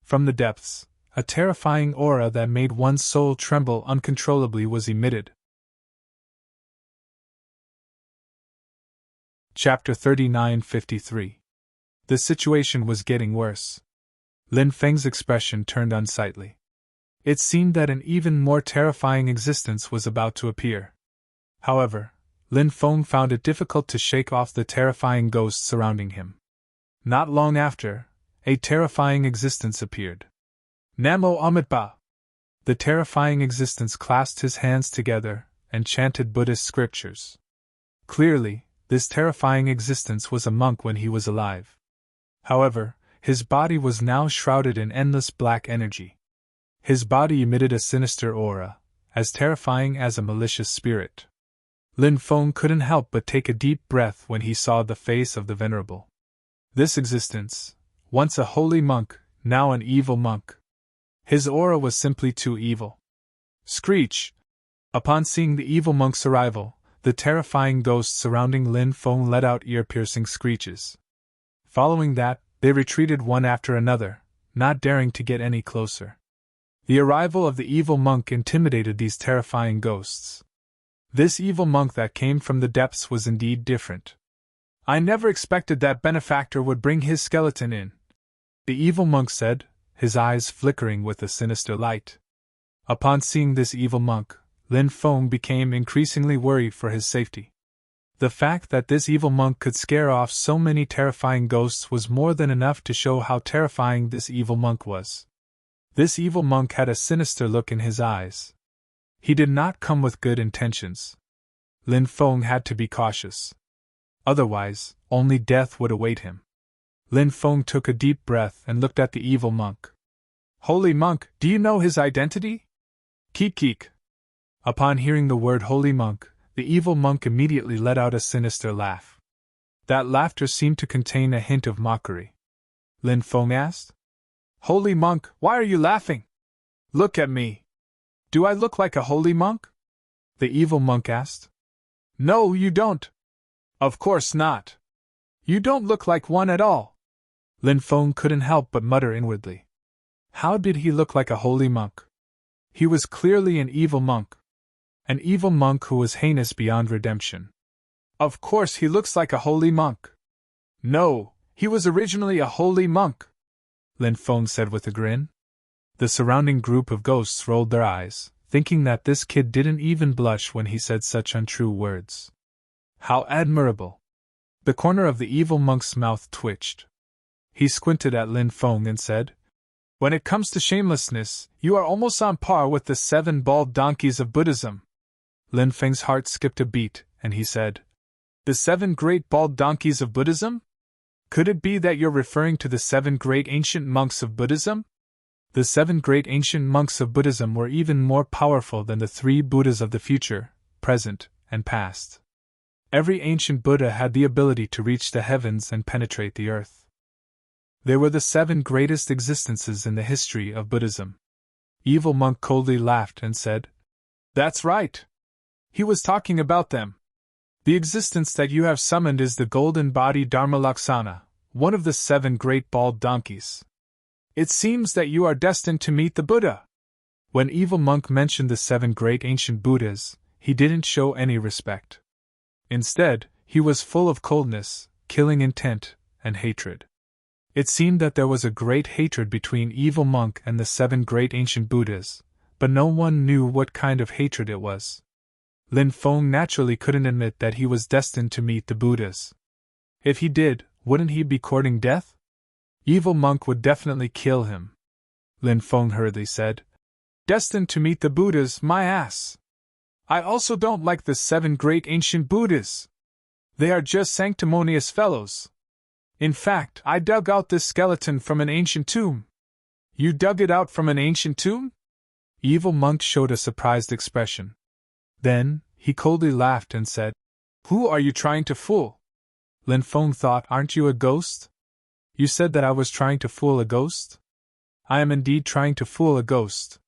From the depths, a terrifying aura that made one's soul tremble uncontrollably was emitted. Chapter 3953. The situation was getting worse. Lin Feng's expression turned unsightly. It seemed that an even more terrifying existence was about to appear. However, Lin Feng found it difficult to shake off the terrifying ghosts surrounding him. Not long after, a terrifying existence appeared. "Namo Amitabha!" The terrifying existence clasped his hands together and chanted Buddhist scriptures. Clearly, this terrifying existence was a monk when he was alive. However, his body was now shrouded in endless black energy. His body emitted a sinister aura, as terrifying as a malicious spirit. Lin Feng couldn't help but take a deep breath when he saw the face of the Venerable. This existence, once a holy monk, now an evil monk. His aura was simply too evil. Screech! Upon seeing the evil monk's arrival, the terrifying ghosts surrounding Lin Feng let out ear-piercing screeches. Following that, they retreated one after another, not daring to get any closer. The arrival of the evil monk intimidated these terrifying ghosts. This evil monk that came from the depths was indeed different. "I never expected that benefactor would bring his skeleton in," the evil monk said, his eyes flickering with a sinister light. Upon seeing this evil monk, Lin Feng became increasingly worried for his safety. The fact that this evil monk could scare off so many terrifying ghosts was more than enough to show how terrifying this evil monk was. This evil monk had a sinister look in his eyes. He did not come with good intentions. Lin Feng had to be cautious. Otherwise, only death would await him. Lin Feng took a deep breath and looked at the evil monk. Holy monk, do you know his identity? Keek keek. Upon hearing the word holy monk, the evil monk immediately let out a sinister laugh. That laughter seemed to contain a hint of mockery. Lin Feng asked. Holy monk, why are you laughing? Look at me. Do I look like a holy monk? The evil monk asked. No, you don't. Of course not. You don't look like one at all. Lin Feng couldn't help but mutter inwardly. How did he look like a holy monk? He was clearly an evil monk. An evil monk who was heinous beyond redemption. Of course he looks like a holy monk. No, he was originally a holy monk, Lin Feng said with a grin. The surrounding group of ghosts rolled their eyes, thinking that this kid didn't even blush when he said such untrue words. How admirable! The corner of the evil monk's mouth twitched. He squinted at Lin Feng and said, When it comes to shamelessness, you are almost on par with the 7 bald donkeys of Buddhism. Lin Feng's heart skipped a beat, and he said, The 7 great bald donkeys of Buddhism? Could it be that you're referring to the 7 great ancient monks of Buddhism? The 7 great ancient monks of Buddhism were even more powerful than the 3 Buddhas of the future, present, and past. Every ancient Buddha had the ability to reach the heavens and penetrate the earth. They were the 7 greatest existences in the history of Buddhism. Evil monk coldly laughed and said, That's right. He was talking about them. The existence that you have summoned is the golden body Dharmalaksana, one of the 7 great bald donkeys. It seems that you are destined to meet the Buddha. When evil monk mentioned the 7 great ancient Buddhas, he didn't show any respect. Instead, he was full of coldness, killing intent, and hatred. It seemed that there was a great hatred between evil monk and the 7 great ancient Buddhas, but no one knew what kind of hatred it was. Lin Feng naturally couldn't admit that he was destined to meet the Buddhas. If he did, wouldn't he be courting death? Evil monk would definitely kill him. Lin Feng hurriedly said, Destined to meet the Buddhas, my ass. I also don't like the 7 great ancient Buddhas. They are just sanctimonious fellows. In fact, I dug out this skeleton from an ancient tomb. You dug it out from an ancient tomb? Evil monk showed a surprised expression. Then, he coldly laughed and said, Who are you trying to fool? Lin Feng thought, Aren't you a ghost? You said that I was trying to fool a ghost? I am indeed trying to fool a ghost.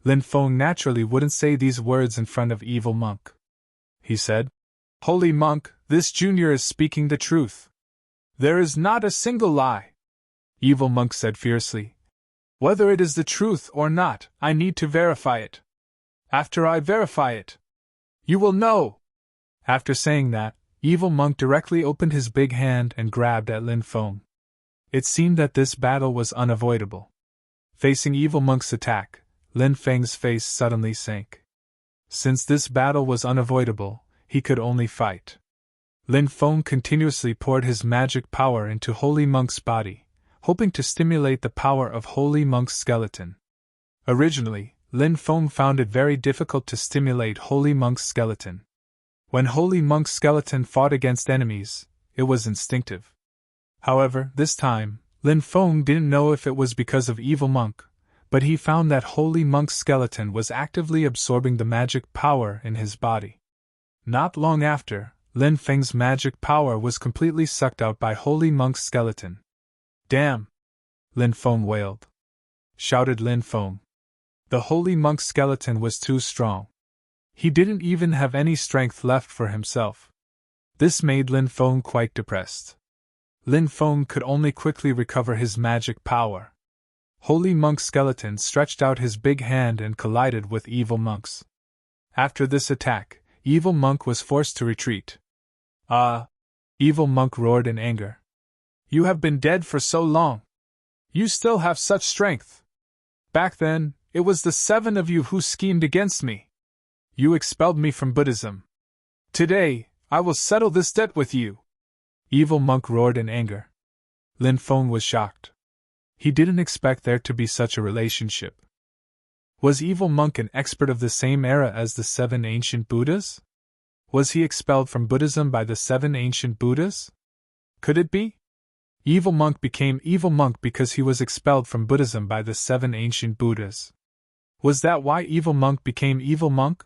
Lin Feng naturally wouldn't say these words in front of evil monk. He said, Holy monk, this junior is speaking the truth. There is not a single lie. Evil monk said fiercely, Whether it is the truth or not, I need to verify it. After I verify it, you will know. After saying that, evil monk directly opened his big hand and grabbed at Lin Feng. It seemed that this battle was unavoidable. Facing evil monk's attack, Lin Feng's face suddenly sank. Since this battle was unavoidable, he could only fight. Lin Feng continuously poured his magic power into Holy Monk's body, hoping to stimulate the power of Holy Monk's skeleton. Originally, Lin Feng found it very difficult to stimulate Holy Monk's skeleton. When Holy Monk's skeleton fought against enemies, it was instinctive. However, this time, Lin Feng didn't know if it was because of evil monk, but he found that Holy Monk's skeleton was actively absorbing the magic power in his body. Not long after, Lin Feng's magic power was completely sucked out by Holy Monk's skeleton. Damn! Lin Feng wailed. Shouted Lin Feng. The Holy Monk's skeleton was too strong. He didn't even have any strength left for himself. This made Lin Feng quite depressed. Lin Feng could only quickly recover his magic power. Holy Monk's skeleton stretched out his big hand and collided with evil monk's. After this attack, evil monk was forced to retreat. Evil monk roared in anger. You have been dead for so long. You still have such strength. Back then, it was the 7 of you who schemed against me. You expelled me from Buddhism. Today, I will settle this debt with you. Evil monk roared in anger. Lin Feng was shocked. He didn't expect there to be such a relationship. Was Evil Monk an expert of the same era as the 7 ancient Buddhas? Was he expelled from Buddhism by the 7 ancient Buddhas? Could it be? Evil Monk became Evil Monk because he was expelled from Buddhism by the 7 ancient Buddhas. Was that why Evil Monk became Evil Monk?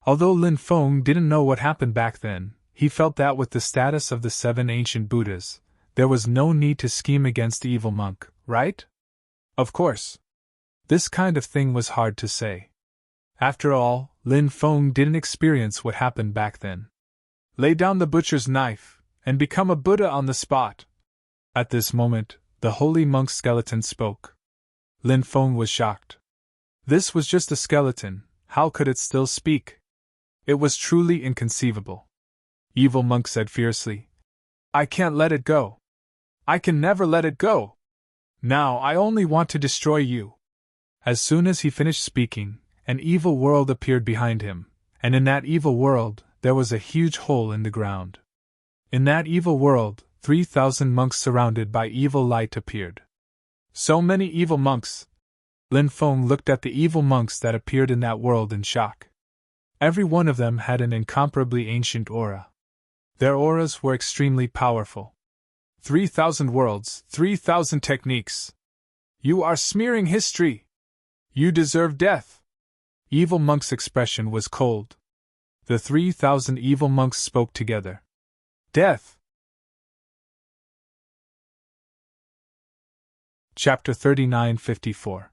Although Lin Feng didn't know what happened back then, he felt that with the status of the 7 ancient Buddhas, there was no need to scheme against Evil Monk, right? Of course. This kind of thing was hard to say. After all, Lin Feng didn't experience what happened back then. Lay down the butcher's knife, and become a Buddha on the spot. At this moment, the holy monk's skeleton spoke. Lin Feng was shocked. This was just a skeleton, how could it still speak? It was truly inconceivable. Evil Monk said fiercely, I can't let it go. I can never let it go. Now I only want to destroy you. As soon as he finished speaking, an evil world appeared behind him, and in that evil world, there was a huge hole in the ground. In that evil world, 3,000 monks surrounded by evil light appeared. So many evil monks! Lin Feng looked at the evil monks that appeared in that world in shock. Every one of them had an incomparably ancient aura. Their auras were extremely powerful. 3,000 worlds, 3,000 techniques. You are smearing history. You deserve death. Evil Monk's expression was cold. The 3,000 evil monks spoke together. Death. Chapter 39:54.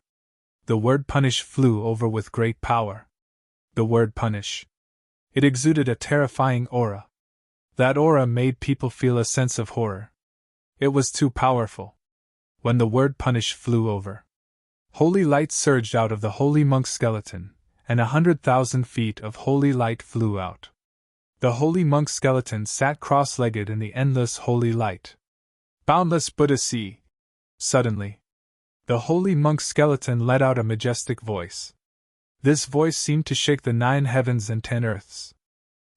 The word punish flew over with great power. The word punish. It exuded a terrifying aura. That aura made people feel a sense of horror. It was too powerful. When the word punish flew over, holy light surged out of the holy monk's skeleton, and 100,000 feet of holy light flew out. The holy monk's skeleton sat cross-legged in the endless holy light. Boundless Buddha see. Suddenly, the holy monk's skeleton let out a majestic voice. This voice seemed to shake the 9 heavens and 10 earths.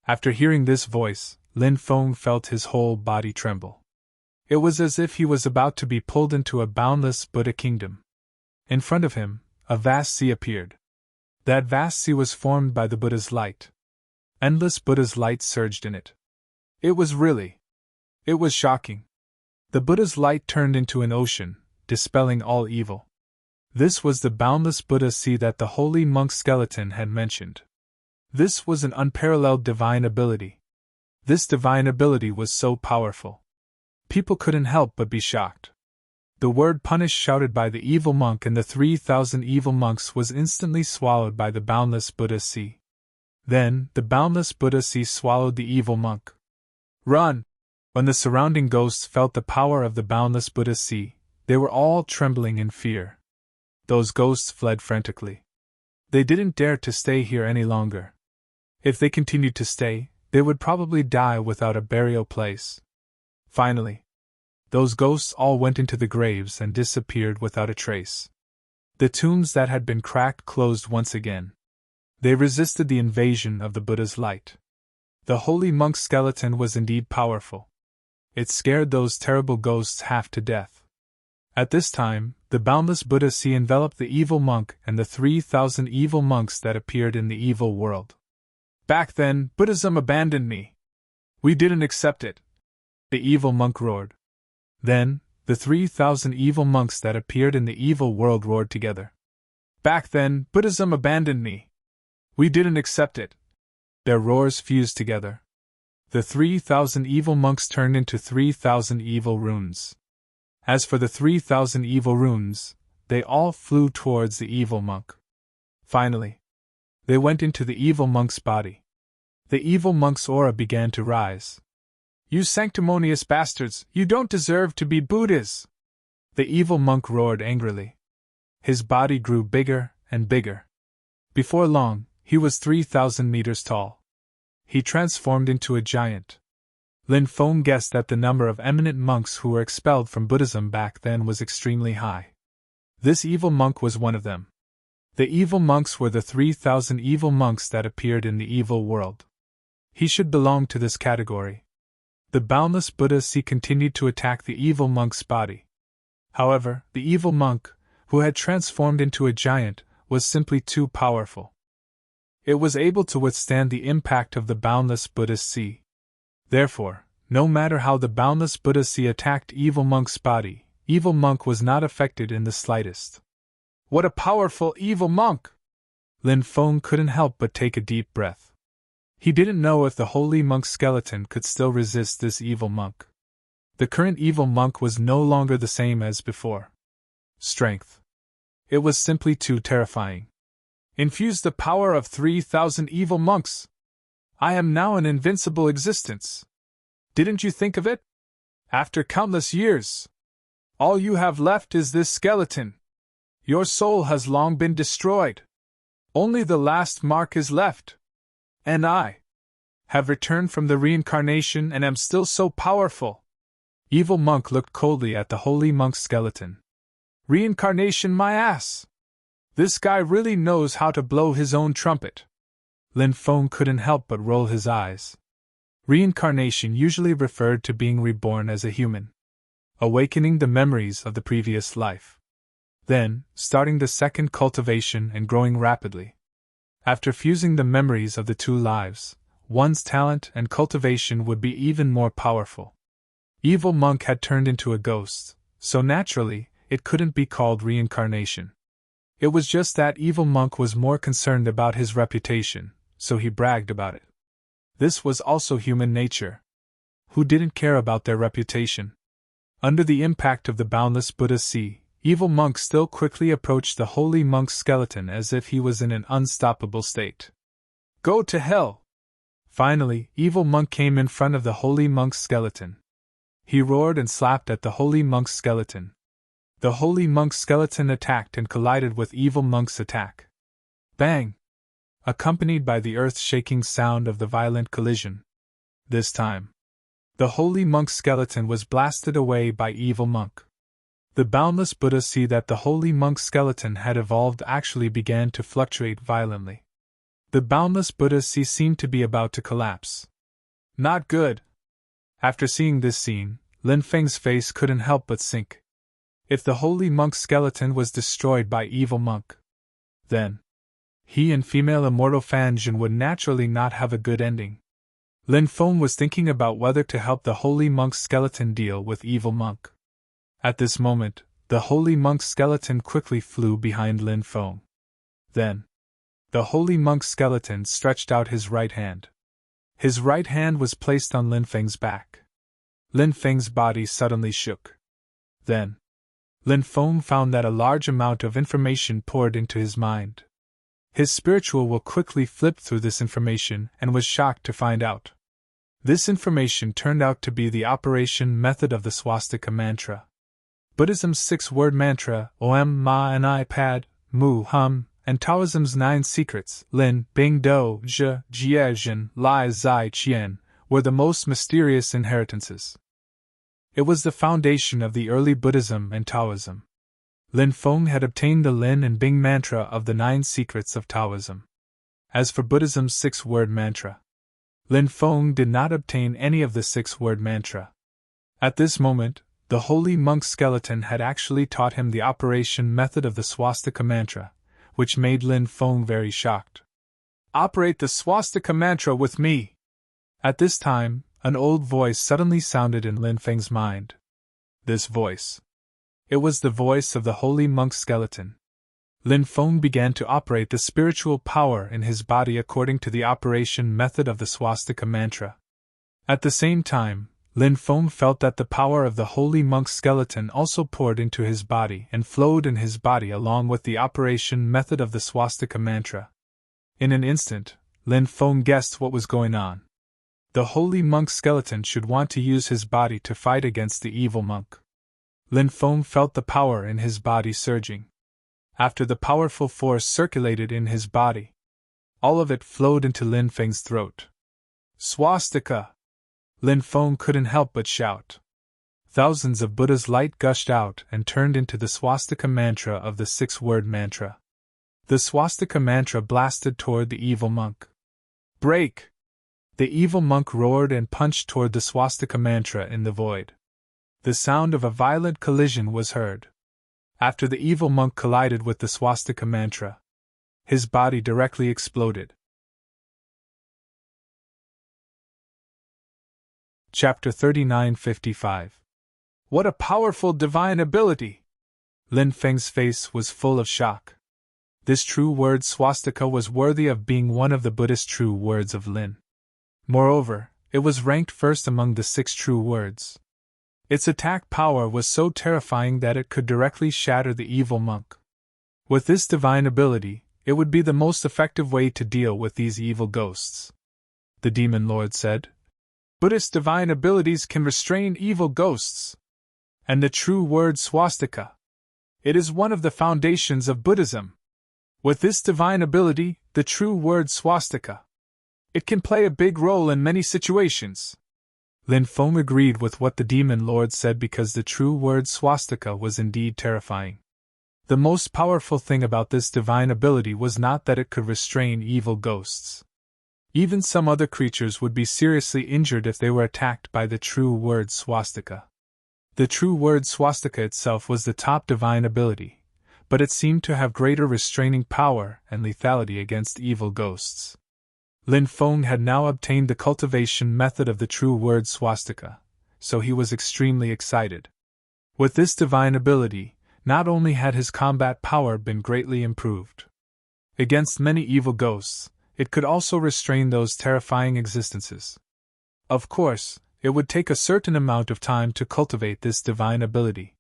After hearing this voice, Lin Feng felt his whole body tremble. It was as if he was about to be pulled into a boundless Buddha kingdom. In front of him, a vast sea appeared. That vast sea was formed by the Buddha's light. Endless Buddha's light surged in it. It was shocking. The Buddha's light turned into an ocean, dispelling all evil. This was the boundless Buddha sea that the holy monk's skeleton had mentioned. This was an unparalleled divine ability. This divine ability was so powerful. People couldn't help but be shocked. The word punish shouted by the evil monk and the 3,000 evil monks was instantly swallowed by the boundless Buddha sea. Then, the boundless Buddha sea swallowed the evil monk. Run! When the surrounding ghosts felt the power of the boundless Buddha sea, they were all trembling in fear. Those ghosts fled frantically. They didn't dare to stay here any longer. If they continued to stay, they would probably die without a burial place. Finally, those ghosts all went into the graves and disappeared without a trace. The tombs that had been cracked closed once again. They resisted the invasion of the Buddha's light. The holy monk's skeleton was indeed powerful. It scared those terrible ghosts half to death. At this time, the boundless Buddha sea enveloped the evil monk and the 3,000 evil monks that appeared in the evil world. Back then, Buddhism abandoned me. We didn't accept it. The evil monk roared. Then, the 3,000 evil monks that appeared in the evil world roared together. Back then, Buddhism abandoned me. We didn't accept it. Their roars fused together. The 3,000 evil monks turned into 3,000 evil runes. As for the 3,000 evil runes, they all flew towards the evil monk. Finally, they went into the evil monk's body. The evil monk's aura began to rise. You sanctimonious bastards, you don't deserve to be Buddhas! The evil monk roared angrily. His body grew bigger and bigger. Before long, he was 3,000 meters tall. He transformed into a giant. Lin Feng guessed that the number of eminent monks who were expelled from Buddhism back then was extremely high. This evil monk was one of them. The evil monks were the 3,000 evil monks that appeared in the evil world. He should belong to this category. The boundless Buddha sea continued to attack the evil monk's body. However, the evil monk, who had transformed into a giant, was simply too powerful. It was able to withstand the impact of the boundless Buddha's sea. Therefore, no matter how the boundless Buddha's sea attacked evil monk's body, evil monk was not affected in the slightest. What a powerful evil monk! Lin Feng couldn't help but take a deep breath. He didn't know if the holy monk's skeleton could still resist this evil monk. The current evil monk was no longer the same as before. Strength. It was simply too terrifying. Infuse the power of 3,000 evil monks. I am now an invincible existence. Didn't you think of it? After countless years, all you have left is this skeleton. Your soul has long been destroyed. Only the last mark is left. And I have returned from the reincarnation and am still so powerful. Evil monk looked coldly at the holy monk's skeleton. Reincarnation, my ass! This guy really knows how to blow his own trumpet. Lin Feng couldn't help but roll his eyes. Reincarnation usually referred to being reborn as a human, awakening the memories of the previous life. Then, starting the second cultivation and growing rapidly. After fusing the memories of the two lives, one's talent and cultivation would be even more powerful. Evil monk had turned into a ghost, so naturally, it couldn't be called reincarnation. It was just that evil monk was more concerned about his reputation, so he bragged about it. This was also human nature. Who didn't care about their reputation? Under the impact of the boundless Buddha's sea, evil monk still quickly approached the holy monk's skeleton as if he was in an unstoppable state. Go to hell! Finally, evil monk came in front of the holy monk's skeleton. He roared and slapped at the holy monk's skeleton. The holy monk's skeleton attacked and collided with evil monk's attack. Bang! Accompanied by the earth-shaking sound of the violent collision. This time, the holy monk's skeleton was blasted away by evil monk. The boundless Buddha see that the holy monk's skeleton had evolved actually began to fluctuate violently. The boundless Buddha see seemed to be about to collapse. Not good. After seeing this scene, Lin Feng's face couldn't help but sink. If the holy monk's skeleton was destroyed by evil monk, then he and female immortal Fan Jin would naturally not have a good ending. Lin Feng was thinking about whether to help the holy monk's skeleton deal with evil monk. At this moment, the holy monk's skeleton quickly flew behind Lin Feng. Then, the holy monk's skeleton stretched out his right hand. His right hand was placed on Lin Feng's back. Lin Feng's body suddenly shook. Then, Lin Feng found that a large amount of information poured into his mind. His spiritual will quickly flipped through this information and was shocked to find out. This information turned out to be the operation method of the swastika mantra. Buddhism's 6-word mantra, Om Ma and I Pad, Mu Hum, and Taoism's 9 secrets, Lin, Bing Do, Zhe, Jie Zhen, Lai Zai Qian, were the most mysterious inheritances. It was the foundation of the early Buddhism and Taoism. Lin Feng had obtained the Lin and Bing mantra of the 9 secrets of Taoism. As for Buddhism's 6-word mantra, Lin Feng did not obtain any of the 6-word mantra. At this moment, the holy monk's skeleton had actually taught him the operation method of the swastika mantra, which made Lin Feng very shocked. Operate the swastika mantra with me! At this time, an old voice suddenly sounded in Lin Feng's mind. This voice. It was the voice of the holy monk's skeleton. Lin Feng began to operate the spiritual power in his body according to the operation method of the swastika mantra. At the same time, Lin Feng felt that the power of the holy monk's skeleton also poured into his body and flowed in his body along with the operation method of the swastika mantra. In an instant, Lin Feng guessed what was going on. The holy monk's skeleton should want to use his body to fight against the evil monk. Lin Feng felt the power in his body surging. After the powerful force circulated in his body, all of it flowed into Lin Feng's throat. Swastika! Lin Feng couldn't help but shout. Thousands of Buddha's light gushed out and turned into the swastika mantra of the 6-word mantra. The swastika mantra blasted toward the evil monk. Break! The evil monk roared and punched toward the swastika mantra in the void. The sound of a violent collision was heard. After the evil monk collided with the swastika mantra, his body directly exploded. Chapter 39:55. What a powerful divine ability! Lin Feng's face was full of shock. This true word swastika was worthy of being one of the Buddhist true words of Lin. Moreover, it was ranked first among the 6 true words. Its attack power was so terrifying that it could directly shatter the evil monk. With this divine ability, it would be the most effective way to deal with these evil ghosts. The demon lord said, Buddhist divine abilities can restrain evil ghosts. And the true word swastika. It is one of the foundations of Buddhism. With this divine ability, the true word swastika, it can play a big role in many situations. Lin Feng agreed with what the demon lord said because the true word swastika was indeed terrifying. The most powerful thing about this divine ability was not that it could restrain evil ghosts. Even some other creatures would be seriously injured if they were attacked by the true word swastika. The true word swastika itself was the top divine ability, but it seemed to have greater restraining power and lethality against evil ghosts. Lin Feng had now obtained the cultivation method of the true word swastika, so he was extremely excited. With this divine ability, not only had his combat power been greatly improved against many evil ghosts, it could also restrain those terrifying existences. Of course, it would take a certain amount of time to cultivate this divine ability.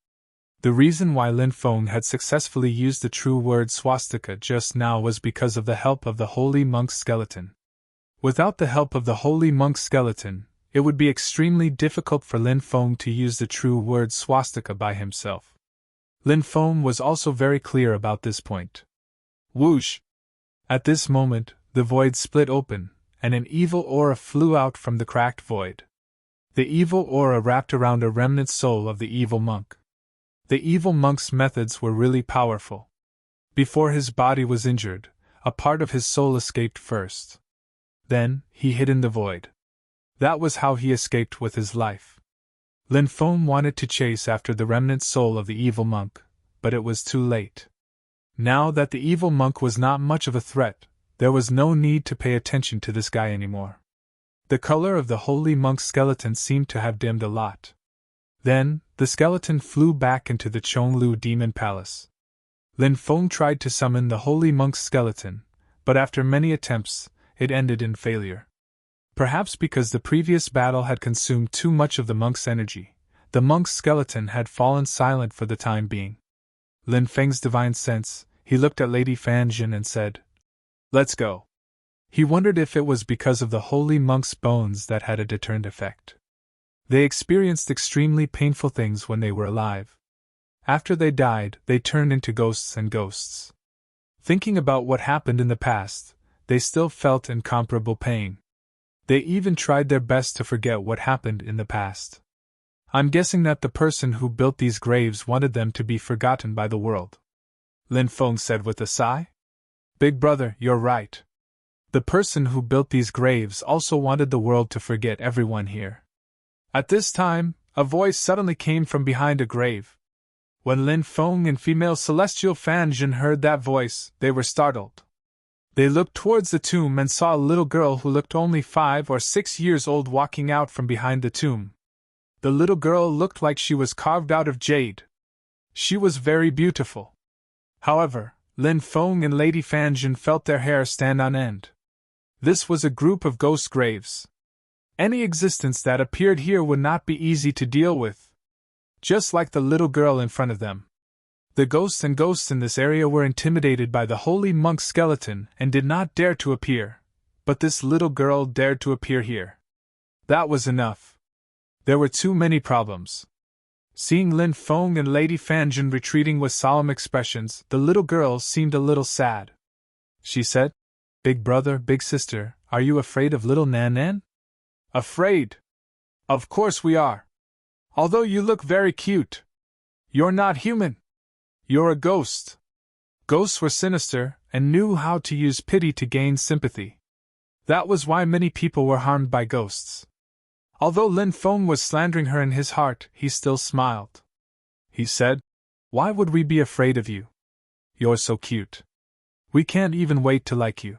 The reason why Lin Feng had successfully used the true word swastika just now was because of the help of the holy monk's skeleton. Without the help of the holy monk's skeleton, it would be extremely difficult for Lin Feng to use the true word swastika by himself. Lin Feng was also very clear about this point. Whoosh! At this moment, the void split open, and an evil aura flew out from the cracked void. The evil aura wrapped around a remnant soul of the evil monk. The evil monk's methods were really powerful. Before his body was injured, a part of his soul escaped first. Then, he hid in the void. That was how he escaped with his life. Lin Feng wanted to chase after the remnant soul of the evil monk, but it was too late. Now that the evil monk was not much of a threat, there was no need to pay attention to this guy anymore. The color of the holy monk's skeleton seemed to have dimmed a lot. Then, the skeleton flew back into the Chonglu Demon Palace. Lin Feng tried to summon the holy monk's skeleton, but after many attempts, it ended in failure. Perhaps because the previous battle had consumed too much of the monk's energy, the monk's skeleton had fallen silent for the time being. Lin Feng's divine sense, he looked at Lady Fanjin and said, Let's go. He wondered if it was because of the holy monk's bones that had a deterrent effect. They experienced extremely painful things when they were alive. After they died, they turned into ghosts and ghosts. Thinking about what happened in the past, they still felt incomparable pain. They even tried their best to forget what happened in the past. I'm guessing that the person who built these graves wanted them to be forgotten by the world. Lin Feng said with a sigh. Big brother, you're right. The person who built these graves also wanted the world to forget everyone here. At this time, a voice suddenly came from behind a grave. When Lin Feng and female celestial Fanjin heard that voice, they were startled. They looked towards the tomb and saw a little girl who looked only 5 or 6 years old walking out from behind the tomb. The little girl looked like she was carved out of jade. She was very beautiful. However, Lin Feng and Lady Fanjin felt their hair stand on end. This was a group of ghost graves. Any existence that appeared here would not be easy to deal with. Just like the little girl in front of them. The ghosts and ghosts in this area were intimidated by the holy monk's skeleton and did not dare to appear, but this little girl dared to appear here. That was enough. There were too many problems. Seeing Lin Feng and Lady Fanjin retreating with solemn expressions, the little girl seemed a little sad. She said, Big brother, big sister, are you afraid of little Nan Nan? Afraid? Of course we are. Although you look very cute. You're not human. You're a ghost. Ghosts were sinister and knew how to use pity to gain sympathy. That was why many people were harmed by ghosts. Although Lin Feng was slandering her in his heart, he still smiled. He said, "Why would we be afraid of you? You're so cute. We can't even wait to like you.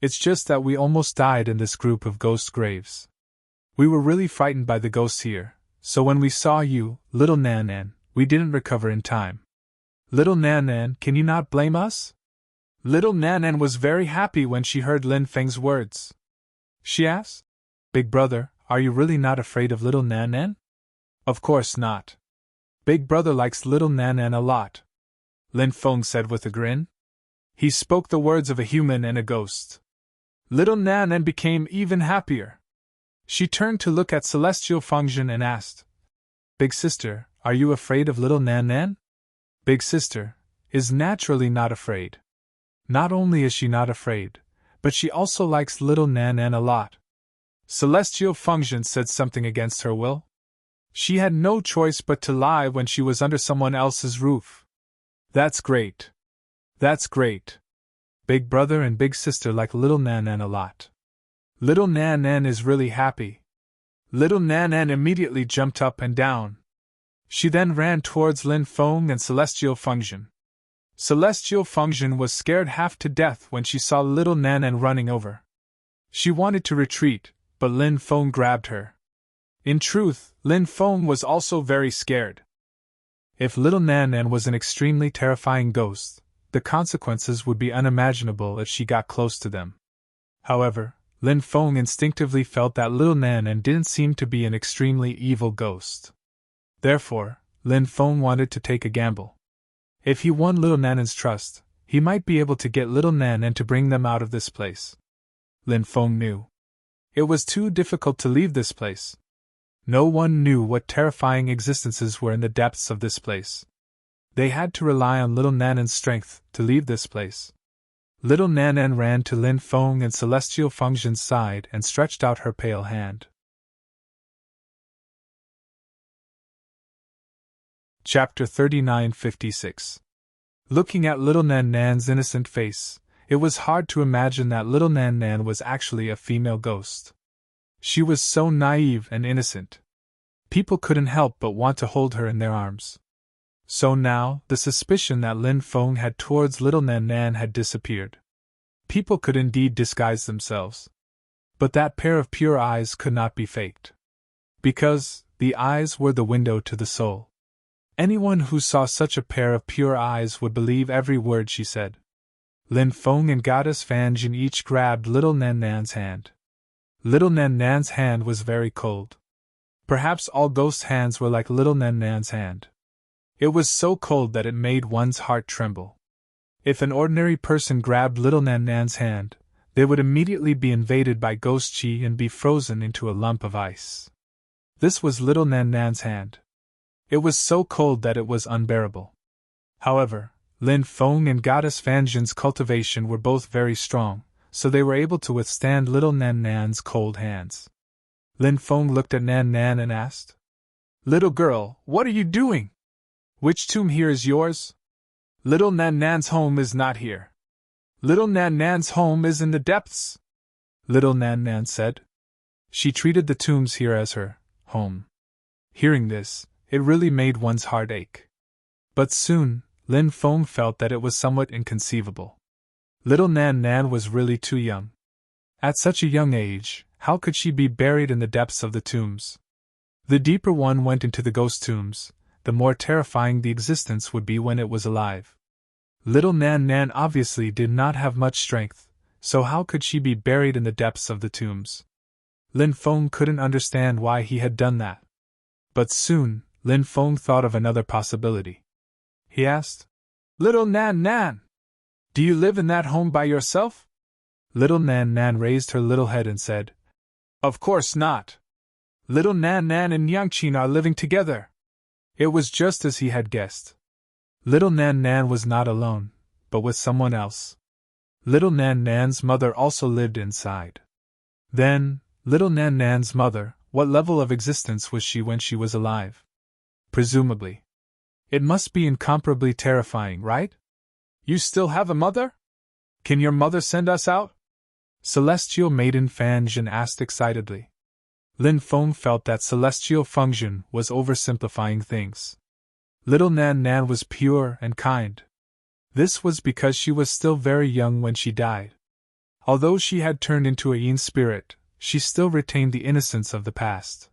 It's just that we almost died in this group of ghost graves. We were really frightened by the ghosts here, so when we saw you, little Nan Nan, we didn't recover in time. Little Nan Nan, can you not blame us?" Little Nan Nan was very happy when she heard Lin Feng's words. She asked, "Big brother, are you really not afraid of little Nan Nan?" "Of course not. Big brother likes little Nan Nan a lot," Lin Feng said with a grin. He spoke the words of a human and a ghost. Little Nan Nan became even happier. She turned to look at Celestial Function and asked, "Big sister, are you afraid of little Nan Nan?" Big sister is naturally not afraid. Not only is she not afraid, but she also likes little Nan Nan a lot. Celestial Function said something against her will. She had no choice but to lie when she was under someone else's roof. That's great. That's great. Big brother and big sister like little Nan Nan a lot. Little Nan Nan is really happy. Little Nan Nan immediately jumped up and down. She then ran towards Lin Feng and Celestial Function. Celestial Function was scared half to death when she saw little Nan Nan running over. She wanted to retreat, but Lin Feng grabbed her. In truth, Lin Feng was also very scared. If little Nan Nan was an extremely terrifying ghost, the consequences would be unimaginable if she got close to them. However, Lin Feng instinctively felt that little Nan Nan didn't seem to be an extremely evil ghost. Therefore, Lin Feng wanted to take a gamble. If he won little Nan Nan's trust, he might be able to get little Nan Nan to bring them out of this place. Lin Feng knew it was too difficult to leave this place. No one knew what terrifying existences were in the depths of this place. They had to rely on little Nan Nan's strength to leave this place. Little Nan Nan ran to Lin Feng and Celestial Function's side and stretched out her pale hand. Chapter 3956. Looking at little Nan Nan's innocent face, it was hard to imagine that little Nan Nan was actually a female ghost. She was so naive and innocent. People couldn't help but want to hold her in their arms. So now, the suspicion that Lin Feng had towards little Nan Nan had disappeared. People could indeed disguise themselves. But that pair of pure eyes could not be faked. Because the eyes were the window to the soul. Anyone who saw such a pair of pure eyes would believe every word she said. Lin Feng and Goddess Fanjin each grabbed little Nan Nan's hand. Little Nan Nan's hand was very cold. Perhaps all ghosts' hands were like little Nan Nan's hand. It was so cold that it made one's heart tremble. If an ordinary person grabbed little Nan Nan's hand, they would immediately be invaded by ghost chi and be frozen into a lump of ice. This was little Nan Nan's hand. It was so cold that it was unbearable. However, Lin Feng and Goddess Fanjin's cultivation were both very strong, so they were able to withstand little Nan Nan's cold hands. Lin Feng looked at Nan Nan and asked, "Little girl, what are you doing? Which tomb here is yours?" "Little Nan Nan's home is not here. Little Nan Nan's home is in the depths," little Nan Nan said. She treated the tombs here as her home. Hearing this, it really made one's heart ache. But soon, Lin Feng felt that it was somewhat inconceivable. Little Nan Nan was really too young. At such a young age, how could she be buried in the depths of the tombs? The deeper one went into the ghost tombs, the more terrifying the existence would be when it was alive. Little Nan Nan obviously did not have much strength, so how could she be buried in the depths of the tombs? Lin Feng couldn't understand why he had done that. But soon, Lin Feng thought of another possibility. He asked, "Little Nan Nan, do you live in that home by yourself?" Little Nan Nan raised her little head and said, "Of course not. Little Nan Nan and Yangqin are living together." It was just as he had guessed. Little Nan Nan was not alone, but with someone else. Little Nan Nan's mother also lived inside. Then, little Nan Nan's mother, what level of existence was she when she was alive? Presumably. It must be incomparably terrifying, right? "You still have a mother? Can your mother send us out?" Celestial Maiden Fanjin asked excitedly. Lin Feng felt that celestial function was oversimplifying things. Little Nan Nan was pure and kind. This was because she was still very young when she died. Although she had turned into a yin spirit, she still retained the innocence of the past.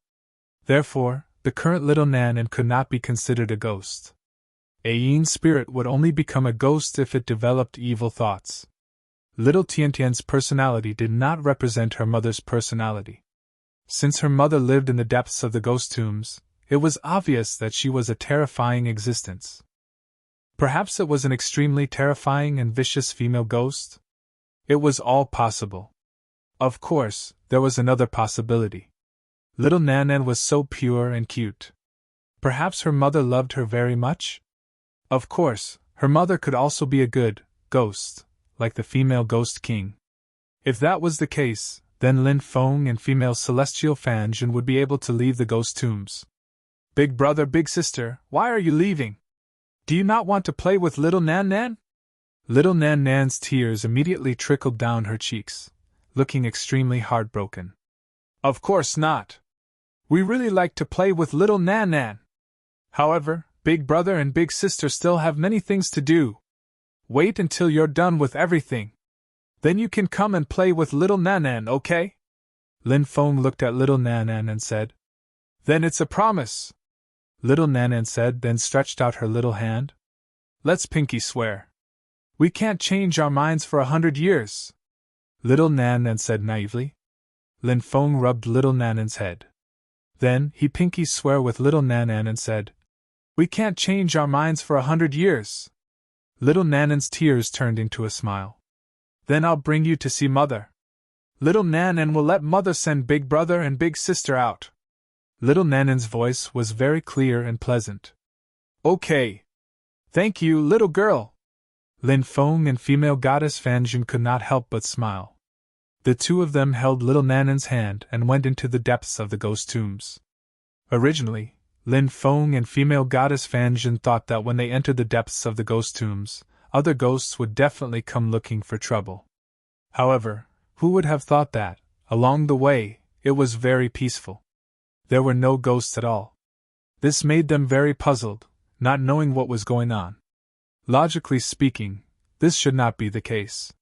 Therefore, the current little Nan Nan could not be considered a ghost. A yin spirit would only become a ghost if it developed evil thoughts. Little Tian Tian's personality did not represent her mother's personality. Since her mother lived in the depths of the ghost tombs, it was obvious that she was a terrifying existence. Perhaps it was an extremely terrifying and vicious female ghost? It was all possible. Of course, there was another possibility. Little Nan Nan was so pure and cute. Perhaps her mother loved her very much? Of course, her mother could also be a good ghost, like the female ghost king. If that was the case, then Lin Feng and female celestial Fan Jun would be able to leave the ghost tombs. Big brother, big sister, why are you leaving? Do you not want to play with little Nan Nan? Little Nan Nan's tears immediately trickled down her cheeks, looking extremely heartbroken. Of course not. We really like to play with little Nan Nan. However, big brother and big sister still have many things to do. Wait until you're done with everything. Then you can come and play with little Nan Nan, okay? Lin Feng looked at little Nan Nan and said, Then it's a promise. Little Nan Nan said, then stretched out her little hand. Let's pinky swear. We can't change our minds for 100 years. Little Nan Nan said naively. Lin Feng rubbed little Nan Nan's head. Then he pinky swear with little Nan Nan and said, We can't change our minds for 100 years. Little Nan Nan's tears turned into a smile. Then I'll bring you to see Mother. Little Nan Nan will let Mother send big brother and big sister out. Little Nan Nan's voice was very clear and pleasant. Okay. Thank you, little girl. Lin Feng and female goddess Fan Jun could not help but smile. The two of them held little Nan Nan's hand and went into the depths of the ghost tombs. Originally, Lin Feng and female goddess Fan Jun thought that when they entered the depths of the ghost tombs, other ghosts would definitely come looking for trouble. However, who would have thought that, along the way, it was very peaceful? There were no ghosts at all. This made them very puzzled, not knowing what was going on. Logically speaking, this should not be the case.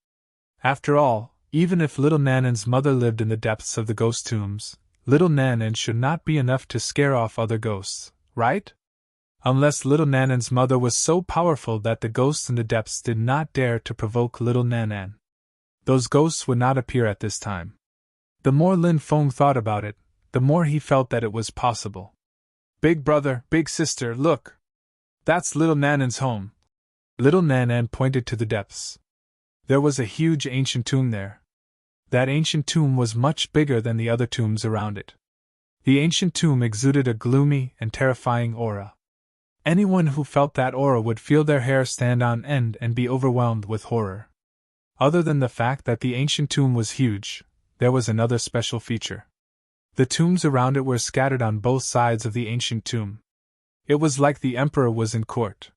After all, even if little Nan Nan's mother lived in the depths of the ghost tombs, little Nan Nan should not be enough to scare off other ghosts, right? Unless little Nan Nan's mother was so powerful that the ghosts in the depths did not dare to provoke little Nan Nan. Those ghosts would not appear at this time. The more Lin Feng thought about it, the more he felt that it was possible. Big brother, big sister, look! That's little Nan Nan's home. Little Nan Nan pointed to the depths. There was a huge ancient tomb there. That ancient tomb was much bigger than the other tombs around it. The ancient tomb exuded a gloomy and terrifying aura. Anyone who felt that aura would feel their hair stand on end and be overwhelmed with horror. Other than the fact that the ancient tomb was huge, there was another special feature. The tombs around it were scattered on both sides of the ancient tomb. It was like the emperor was in court.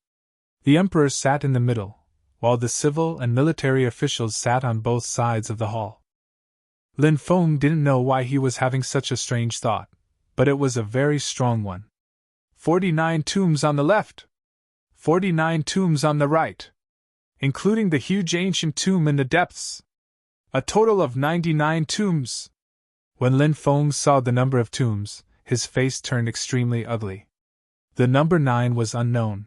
The emperor sat in the middle, while the civil and military officials sat on both sides of the hall. Lin Feng didn't know why he was having such a strange thought, but it was a very strong one. 49 tombs on the left. 49 tombs on the right. Including the huge ancient tomb in the depths. A total of 99 tombs. When Lin Feng saw the number of tombs, his face turned extremely ugly. The number 9 was unknown.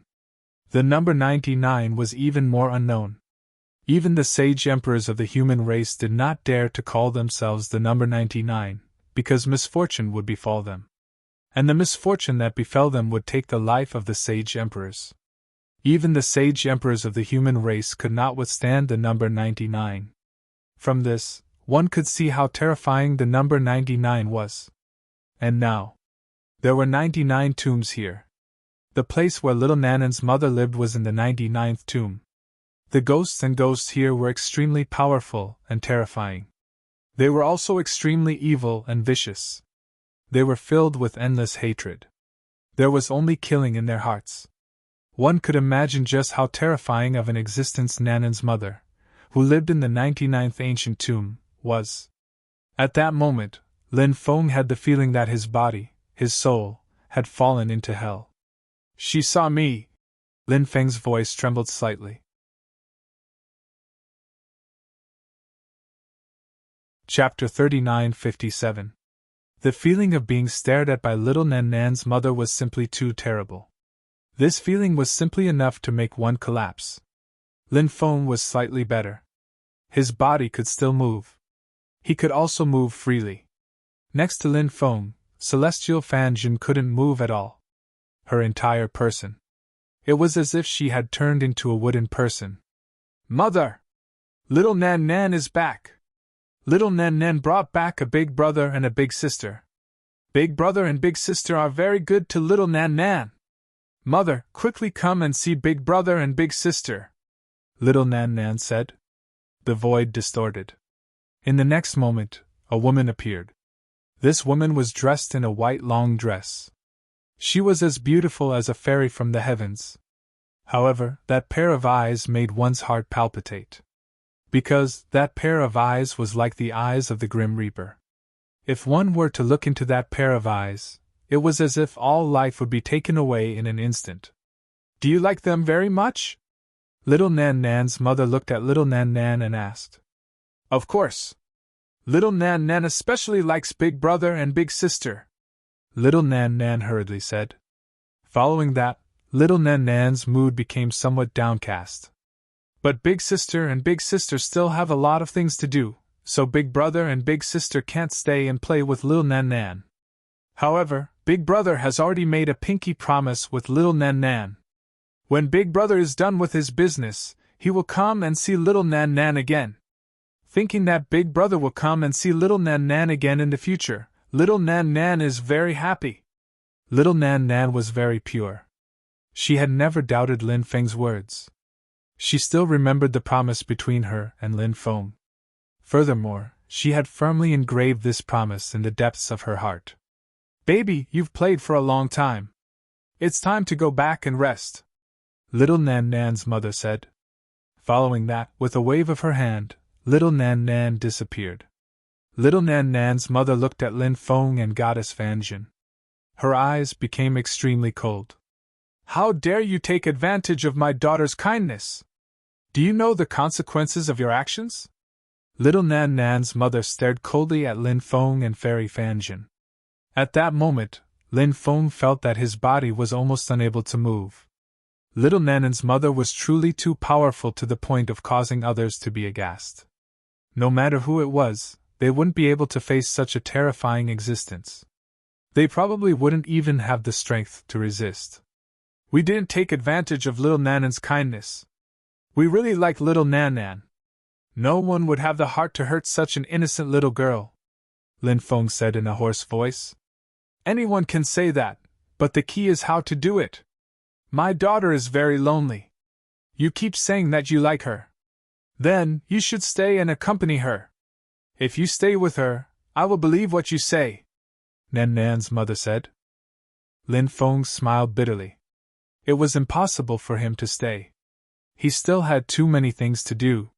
The number 99 was even more unknown. Even the sage emperors of the human race did not dare to call themselves the number 99, because misfortune would befall them. And the misfortune that befell them would take the life of the sage emperors. Even the sage emperors of the human race could not withstand the number 99. From this, one could see how terrifying the number 99 was. And now, there were 99 tombs here. The place where little Nan Nan's mother lived was in the 99th tomb. The ghosts here were extremely powerful and terrifying. They were also extremely evil and vicious. They were filled with endless hatred. There was only killing in their hearts. One could imagine just how terrifying of an existence Nan Nan's mother, who lived in the 99th ancient tomb, was. At that moment, Lin Feng had the feeling that his body, his soul, had fallen into hell. She saw me. Lin Feng's voice trembled slightly. Chapter 39:57. The feeling of being stared at by little Nan Nan's mother was simply too terrible. This feeling was simply enough to make one collapse. Lin Feng was slightly better. His body could still move. He could also move freely. Next to Lin Feng, Celestial Fan Jin couldn't move at all. Her entire person. It was as if she had turned into a wooden person. Mother! Little Nan Nan is back! Little Nan Nan brought back a big brother and a big sister. Big brother and big sister are very good to little Nan Nan. Mother, quickly come and see big brother and big sister. Little Nan Nan said. The void distorted. In the next moment, a woman appeared. This woman was dressed in a white long dress. She was as beautiful as a fairy from the heavens. However, that pair of eyes made one's heart palpitate. Because that pair of eyes was like the eyes of the Grim Reaper. If one were to look into that pair of eyes, it was as if all life would be taken away in an instant. Do you like them very much? Little Nan Nan's mother looked at little Nan Nan and asked. Of course. Little Nan Nan especially likes big brother and big sister. Little Nan Nan hurriedly said. Following that, little Nan Nan's mood became somewhat downcast. But big sister and big sister still have a lot of things to do, so big brother and big sister can't stay and play with little Nan Nan. However, big brother has already made a pinky promise with little Nan Nan. When big brother is done with his business, he will come and see little Nan Nan again. Thinking that big brother will come and see little Nan Nan again in the future, little Nan Nan is very happy. Little Nan Nan was very pure. She had never doubted Lin Feng's words. She still remembered the promise between her and Lin Feng. Furthermore, she had firmly engraved this promise in the depths of her heart. Baby, you've played for a long time. It's time to go back and rest. Little Nan Nan's mother said. Following that, with a wave of her hand, little Nan Nan disappeared. Little Nan Nan's mother looked at Lin Feng and Goddess Fan Jin. Her eyes became extremely cold. How dare you take advantage of my daughter's kindness? Do you know the consequences of your actions? Little Nan Nan's mother stared coldly at Lin Feng and Fairy Fan Jin. At that moment, Lin Feng felt that his body was almost unable to move. Little Nan Nan's mother was truly too powerful to the point of causing others to be aghast. No matter who it was, they wouldn't be able to face such a terrifying existence. They probably wouldn't even have the strength to resist. We didn't take advantage of little Nan Nan's kindness. We really like little Nan Nan. No one would have the heart to hurt such an innocent little girl, Lin Feng said in a hoarse voice. Anyone can say that, but the key is how to do it. My daughter is very lonely. You keep saying that you like her. Then, you should stay and accompany her. If you stay with her, I will believe what you say, Nan Nan's mother said. Lin Feng smiled bitterly. It was impossible for him to stay. He still had too many things to do.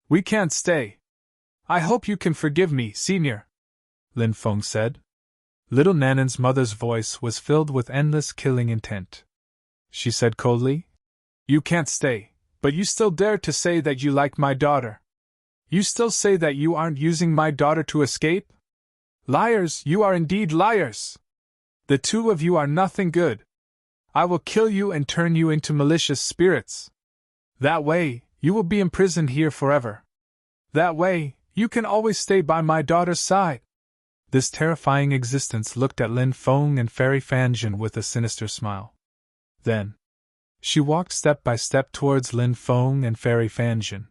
We can't stay. I hope you can forgive me, senior, Lin Feng said. Little Nan Nan's mother's voice was filled with endless killing intent. She said coldly, You can't stay, but you still dare to say that you like my daughter. You still say that you aren't using my daughter to escape? Liars, you are indeed liars. The two of you are nothing good. I will kill you and turn you into malicious spirits. That way, you will be imprisoned here forever. That way, you can always stay by my daughter's side. This terrifying existence looked at Lin Feng and Fairy Fan Jin with a sinister smile. Then, she walked step by step towards Lin Feng and Fairy Fan Jin.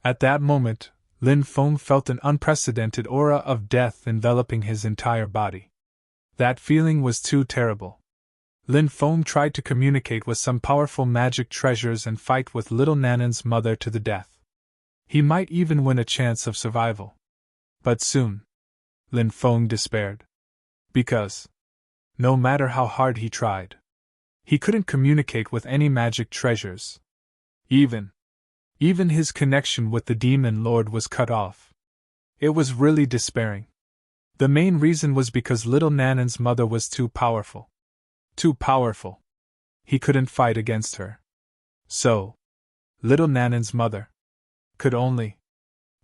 At that moment, Lin Feng felt an unprecedented aura of death enveloping his entire body. That feeling was too terrible. Lin Feng tried to communicate with some powerful magic treasures and fight with little Nan Nan's mother to the death. He might even win a chance of survival. But soon, Lin Feng despaired. Because, no matter how hard he tried, he couldn't communicate with any magic treasures. Even his connection with the Demon Lord was cut off. It was really despairing. The main reason was because little Nanan's mother was too powerful. Too powerful. He couldn't fight against her. So, little Nanan's mother could only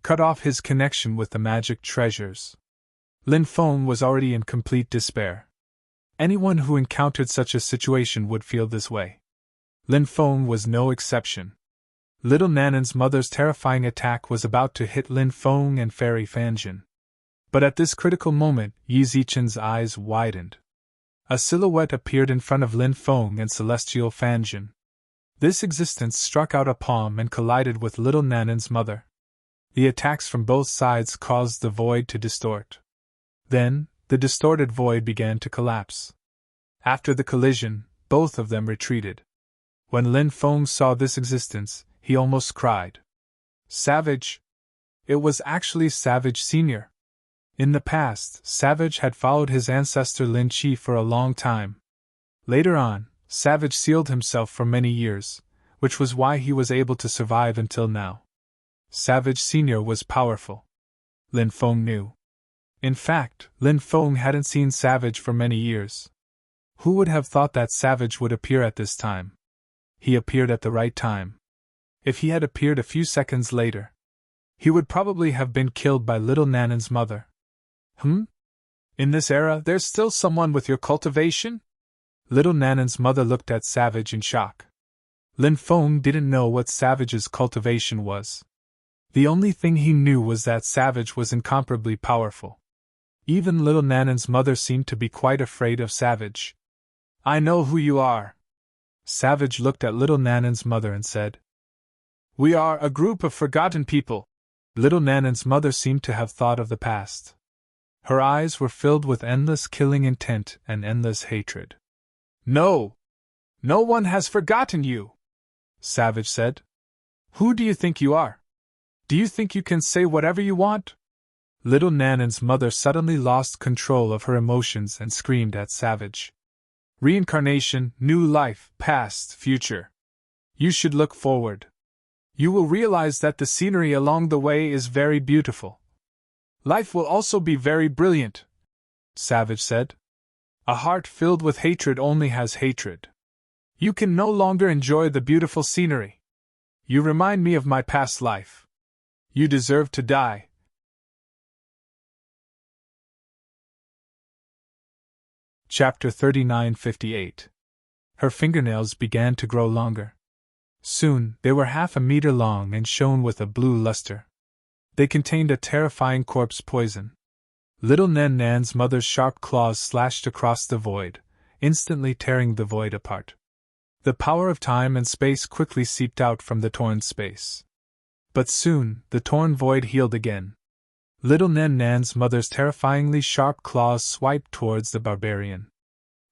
cut off his connection with the magic treasures. Lin Feng was already in complete despair. Anyone who encountered such a situation would feel this way. Lin Feng was no exception. Little Nanan's mother's terrifying attack was about to hit Lin Feng and Fairy Fanjin. But at this critical moment, Yi Zichen's eyes widened. A silhouette appeared in front of Lin Feng and Celestial Fanjin. This existence struck out a palm and collided with little Nanan's mother. The attacks from both sides caused the void to distort. Then, the distorted void began to collapse. After the collision, both of them retreated. When Lin Feng saw this existence, he almost cried. Savage! It was actually Savage Sr. In the past, Savage had followed his ancestor Lin Qi for a long time. Later on, Savage sealed himself for many years, which was why he was able to survive until now. Savage Sr. was powerful. Lin Feng knew. In fact, Lin Feng hadn't seen Savage for many years. Who would have thought that Savage would appear at this time? He appeared at the right time. If he had appeared a few seconds later, he would probably have been killed by little Nanan's mother. In this era, there's still someone with your cultivation? Little Nanan's mother looked at Savage in shock. Lin Feng didn't know what Savage's cultivation was. The only thing he knew was that Savage was incomparably powerful. Even little Nanan's mother seemed to be quite afraid of Savage. I know who you are. Savage looked at little Nanan's mother and said, We are a group of forgotten people. Little Nanan's mother seemed to have thought of the past. Her eyes were filled with endless killing intent and endless hatred. No! No one has forgotten you! Savage said. Who do you think you are? Do you think you can say whatever you want? Little Nanan's mother suddenly lost control of her emotions and screamed at Savage. Reincarnation, new life, past, future. You should look forward. You will realize that the scenery along the way is very beautiful. Life will also be very brilliant, Savage said. A heart filled with hatred only has hatred. You can no longer enjoy the beautiful scenery. You remind me of my past life. You deserve to die. Chapter 3958. Her fingernails began to grow longer. Soon, they were 1/2 meter long and shone with a blue luster. They contained a terrifying corpse poison. Little Nan's mother's sharp claws slashed across the void, instantly tearing the void apart. The power of time and space quickly seeped out from the torn space. But soon, the torn void healed again. Little Nan's mother's terrifyingly sharp claws swiped towards the barbarian.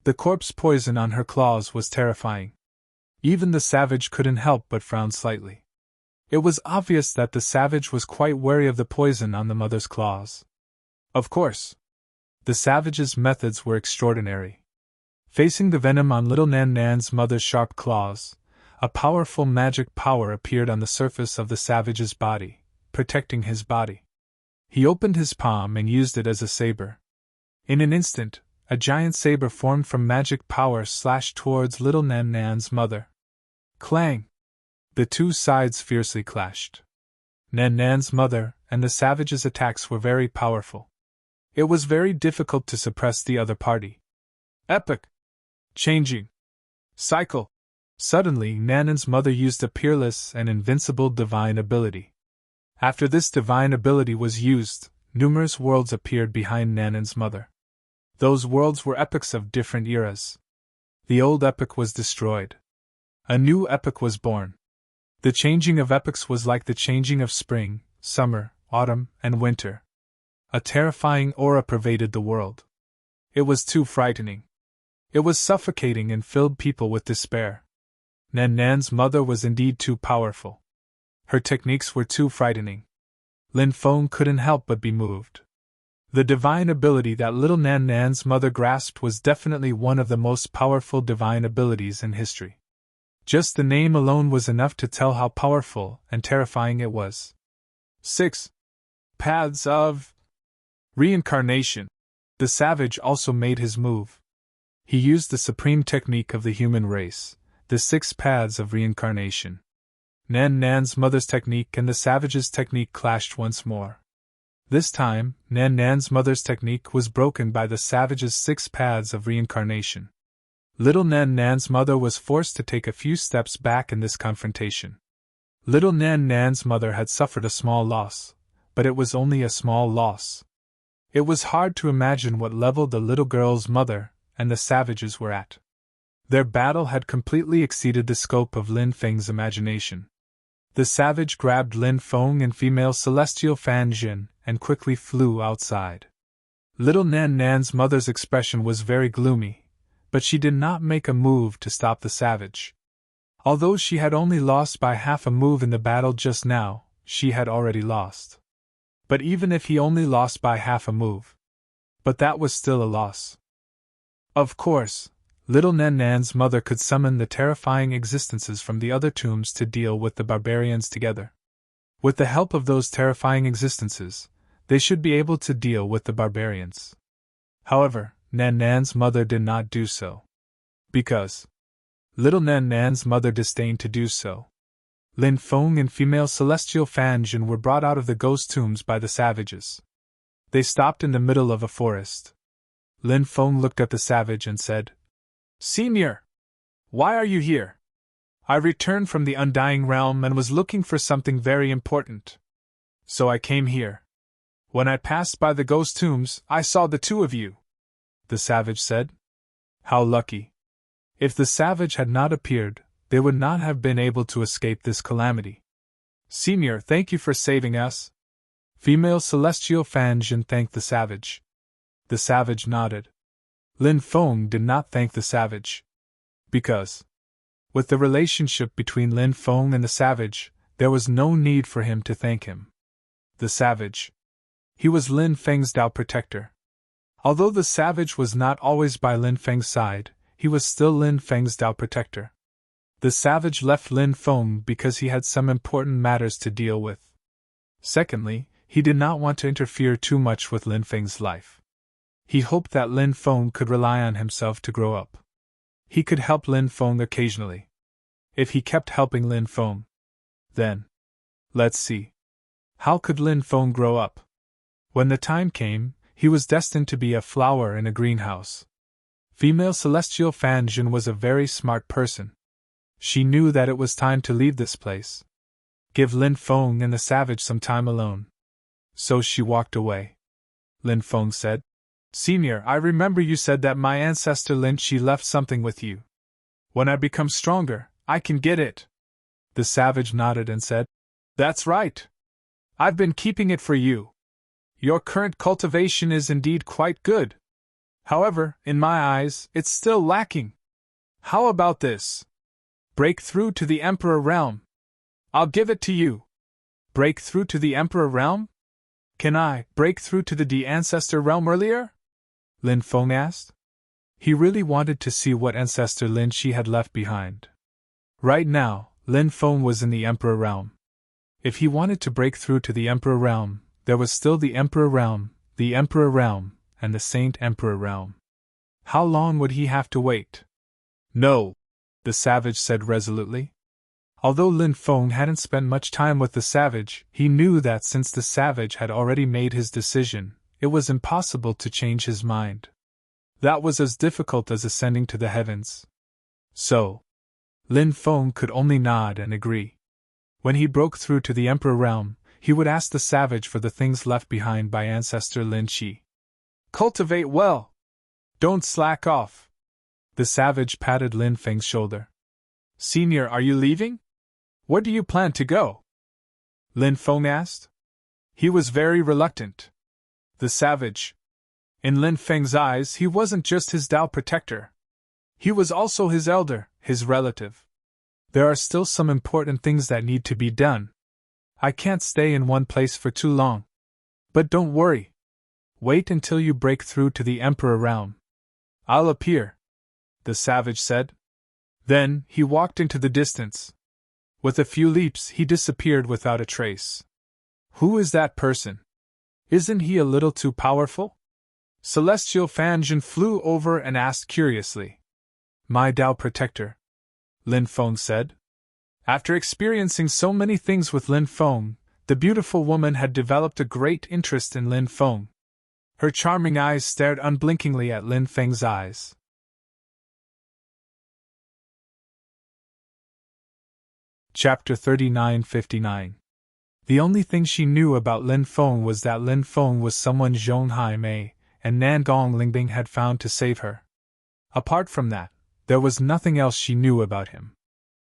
The corpse poison on her claws was terrifying. Even the Savage couldn't help but frown slightly. It was obvious that the Savage was quite wary of the poison on the mother's claws. Of course, the Savage's methods were extraordinary. Facing the venom on little Nan's mother's sharp claws, a powerful magic power appeared on the surface of the Savage's body, protecting his body. He opened his palm and used it as a saber. In an instant, a giant saber formed from magic power slashed towards little Nan's mother. Clang! The two sides fiercely clashed. Nan's mother and the Savage's attacks were very powerful. It was very difficult to suppress the other party. Epic! Changing! Cycle! Suddenly, Nanan's mother used a peerless and invincible divine ability. After this divine ability was used, numerous worlds appeared behind Nanan's mother. Those worlds were epochs of different eras. The old epoch was destroyed. A new epoch was born. The changing of epochs was like the changing of spring, summer, autumn, and winter. A terrifying aura pervaded the world. It was too frightening. It was suffocating and filled people with despair. Nan's mother was indeed too powerful. Her techniques were too frightening. Lin Feng couldn't help but be moved. The divine ability that little Nan's mother grasped was definitely one of the most powerful divine abilities in history. Just the name alone was enough to tell how powerful and terrifying it was. 6. Paths of Reincarnation. The savage also made his move. He used the supreme technique of the human race, the 6 paths of reincarnation. Nan Nan's mother's technique and the savage's technique clashed once more. This time, Nan Nan's mother's technique was broken by the savage's 6 paths of reincarnation. Little Nan Nan's mother was forced to take a few steps back in this confrontation. Little Nan Nan's mother had suffered a small loss, but it was only a small loss. It was hard to imagine what level the little girl's mother and the savages were at. Their battle had completely exceeded the scope of Lin Feng's imagination. The savage grabbed Lin Feng and female celestial Fan Jin and quickly flew outside. Little Nan Nan's mother's expression was very gloomy, but she did not make a move to stop the savage. Although she had only lost by half a move in the battle just now, she had already lost. But even if he only lost by half a move, but that was still a loss. Of course, little Nan Nan's mother could summon the terrifying existences from the other tombs to deal with the barbarians together. With the help of those terrifying existences, they should be able to deal with the barbarians. However, Nan Nan's mother did not do so. Because little Nan Nan's mother disdained to do so. Lin Feng and female celestial Fan Jin were brought out of the ghost tombs by the savages. They stopped in the middle of a forest. Lin Feng looked at the savage and said, "Senior! Why are you here? I returned from the Undying Realm and was looking for something very important. So I came here. When I passed by the ghost tombs, I saw the 2 of you," the savage said. How lucky. If the savage had not appeared, they would not have been able to escape this calamity. "Senior, thank you for saving us." Female celestial Fan Jin thanked the savage. The savage nodded. Lin Feng did not thank the savage. Because, with the relationship between Lin Feng and the savage, there was no need for him to thank him. The savage. He was Lin Feng's Tao protector. Although the savage was not always by Lin Feng's side, he was still Lin Feng's Tao protector. The savage left Lin Feng because he had some important matters to deal with. Secondly, he did not want to interfere too much with Lin Feng's life. He hoped that Lin Feng could rely on himself to grow up. He could help Lin Feng occasionally. If he kept helping Lin Feng, then, let's see. How could Lin Feng grow up? When the time came, he was destined to be a flower in a greenhouse. Female celestial Fan Jin was a very smart person. She knew that it was time to leave this place. Give Lin Feng and the savage some time alone. So she walked away. Lin Feng said, "Senior, I remember you said that my ancestor Lin Qi left something with you. When I become stronger, I can get it." The savage nodded and said, "That's right. I've been keeping it for you. Your current cultivation is indeed quite good. However, in my eyes, it's still lacking. How about this? Break through to the Emperor Realm. I'll give it to you." Break through to the Emperor Realm? Can I break through to the Ancestor Realm earlier? Lin Feng asked. He really wanted to see what ancestor Lin Qi had left behind. Right now, Lin Feng was in the Emperor Realm. If he wanted to break through to the Emperor Realm, there was still the Emperor Realm, and the Saint Emperor Realm. How long would he have to wait? "No," the savage said resolutely. Although Lin Feng hadn't spent much time with the savage, he knew that since the savage had already made his decision, it was impossible to change his mind. That was as difficult as ascending to the heavens. So, Lin Feng could only nod and agree. When he broke through to the Emperor Realm, he would ask the savage for the things left behind by ancestor Lin Qi. "Cultivate well. Don't slack off." The savage patted Lin Feng's shoulder. "Senior, are you leaving? Where do you plan to go?" Lin Feng asked. He was very reluctant. The savage. In Lin Feng's eyes, he wasn't just his Tao protector. He was also his elder, his relative. "There are still some important things that need to be done. I can't stay in one place for too long. But don't worry. Wait until you break through to the Emperor Realm. I'll appear," the savage said. Then, he walked into the distance. With a few leaps, he disappeared without a trace. Who is that person? Isn't he a little too powerful? Celestial Fanjin flew over and asked curiously. My Tao protector, Lin Feng said. After experiencing so many things with Lin Feng, the beautiful woman had developed a great interest in Lin Feng. Her charming eyes stared unblinkingly at Lin Feng's eyes. Chapter 3959. The only thing she knew about Lin Feng was that Lin Feng was someone Zhong Hai Mei and Nan Gong Lingbing had found to save her. Apart from that, there was nothing else she knew about him.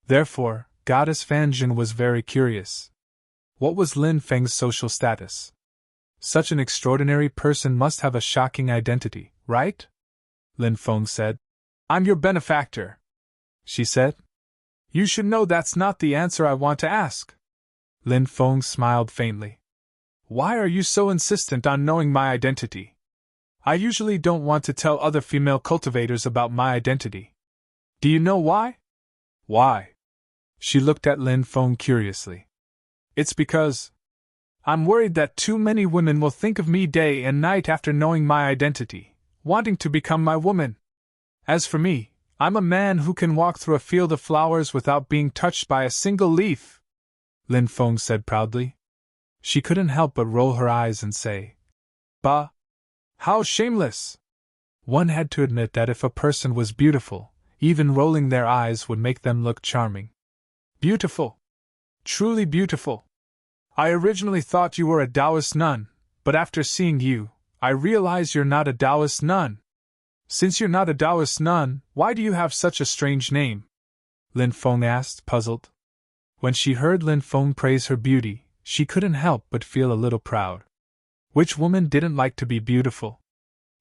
Therefore, Goddess Fanjin was very curious. What was Lin Feng's social status? Such an extraordinary person must have a shocking identity, right? Lin Feng said. I'm your benefactor, she said. You should know that's not the answer I want to ask. Lin Feng smiled faintly. Why are you so insistent on knowing my identity? I usually don't want to tell other female cultivators about my identity. Do you know why? Why? She looked at Lin Feng curiously. It's because I'm worried that too many women will think of me day and night after knowing my identity, wanting to become my woman. As for me, I'm a man who can walk through a field of flowers without being touched by a single leaf, Lin Feng said proudly. She couldn't help but roll her eyes and say, Bah! How shameless! One had to admit that if a person was beautiful, even rolling their eyes would make them look charming. Beautiful! Truly beautiful! I originally thought you were a Taoist nun, but after seeing you, I realize you're not a Taoist nun. Since you're not a Taoist nun, why do you have such a strange name? Lin Feng asked, puzzled. When she heard Lin Feng praise her beauty, she couldn't help but feel a little proud. Which woman didn't like to be beautiful?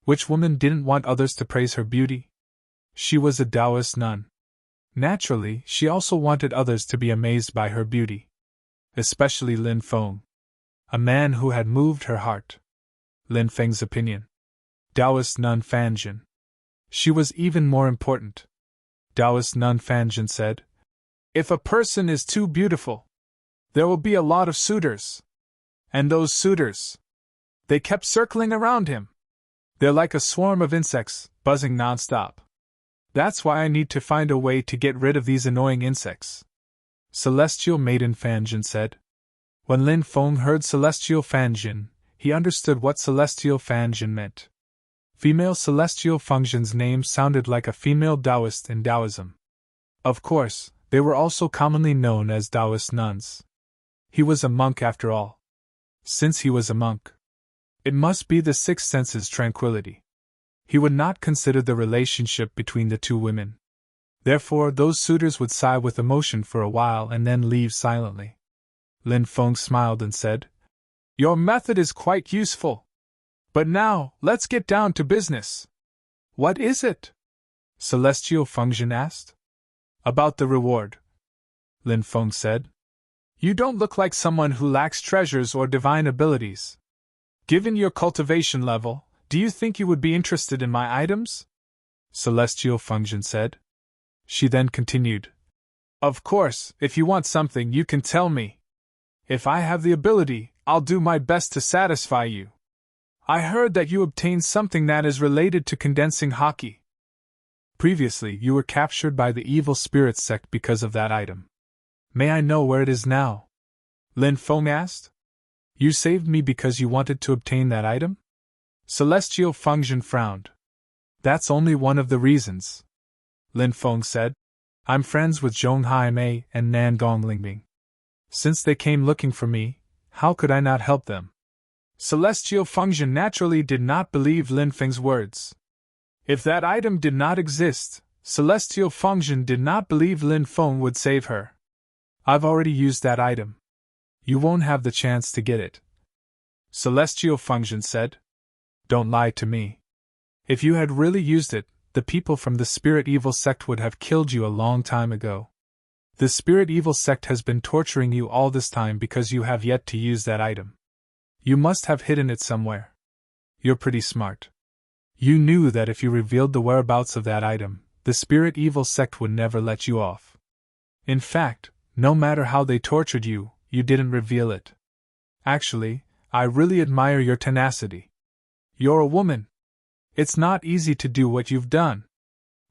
Which woman didn't want others to praise her beauty? She was a Taoist nun. Naturally, she also wanted others to be amazed by her beauty. Especially Lin Feng, a man who had moved her heart. Lin Feng's opinion. Taoist nun Fanjin. She was even more important. Taoist nun Fanjin said, If a person is too beautiful, there will be a lot of suitors. And those suitors, they kept circling around him. They're like a swarm of insects, buzzing nonstop. That's why I need to find a way to get rid of these annoying insects. Celestial Maiden Fanjin said. When Lin Feng heard Celestial Fanjin, he understood what Celestial Fanjin meant. Female Celestial Fanjin's name sounded like a female Taoist in Taoism. Of course, they were also commonly known as Taoist nuns. He was a monk after all. Since he was a monk, it must be the sixth sense's tranquility. He would not consider the relationship between the two women. Therefore, those suitors would sigh with emotion for a while and then leave silently. Lin Feng smiled and said, Your method is quite useful. But now, let's get down to business. What is it? Celestial Fanjin asked. About the reward, Lin Feng said. You don't look like someone who lacks treasures or divine abilities. Given your cultivation level, do you think you would be interested in my items? Celestial Fanjin said. She then continued. Of course, if you want something, you can tell me. If I have the ability, I'll do my best to satisfy you. I heard that you obtained something that is related to condensing hockey. Previously, you were captured by the evil spirit sect because of that item. May I know where it is now? Lin Feng asked. You saved me because you wanted to obtain that item? Celestial Fanjin frowned. That's only one of the reasons, Lin Feng said. I'm friends with Zhong Hai Mei and Nan Gong Lingbing. Since they came looking for me, how could I not help them? Celestial Fanjin naturally did not believe Lin Feng's words. If that item did not exist, Celestial Fanjin did not believe Lin Feng would save her. I've already used that item. You won't have the chance to get it, Celestial Fanjin said. Don't lie to me. If you had really used it, the people from the Spirit Evil sect would have killed you a long time ago. The Spirit Evil sect has been torturing you all this time because you have yet to use that item. You must have hidden it somewhere. You're pretty smart. You knew that if you revealed the whereabouts of that item, the Spirit Evil sect would never let you off. In fact, no matter how they tortured you, you didn't reveal it. Actually, I really admire your tenacity. You're a woman. It's not easy to do what you've done,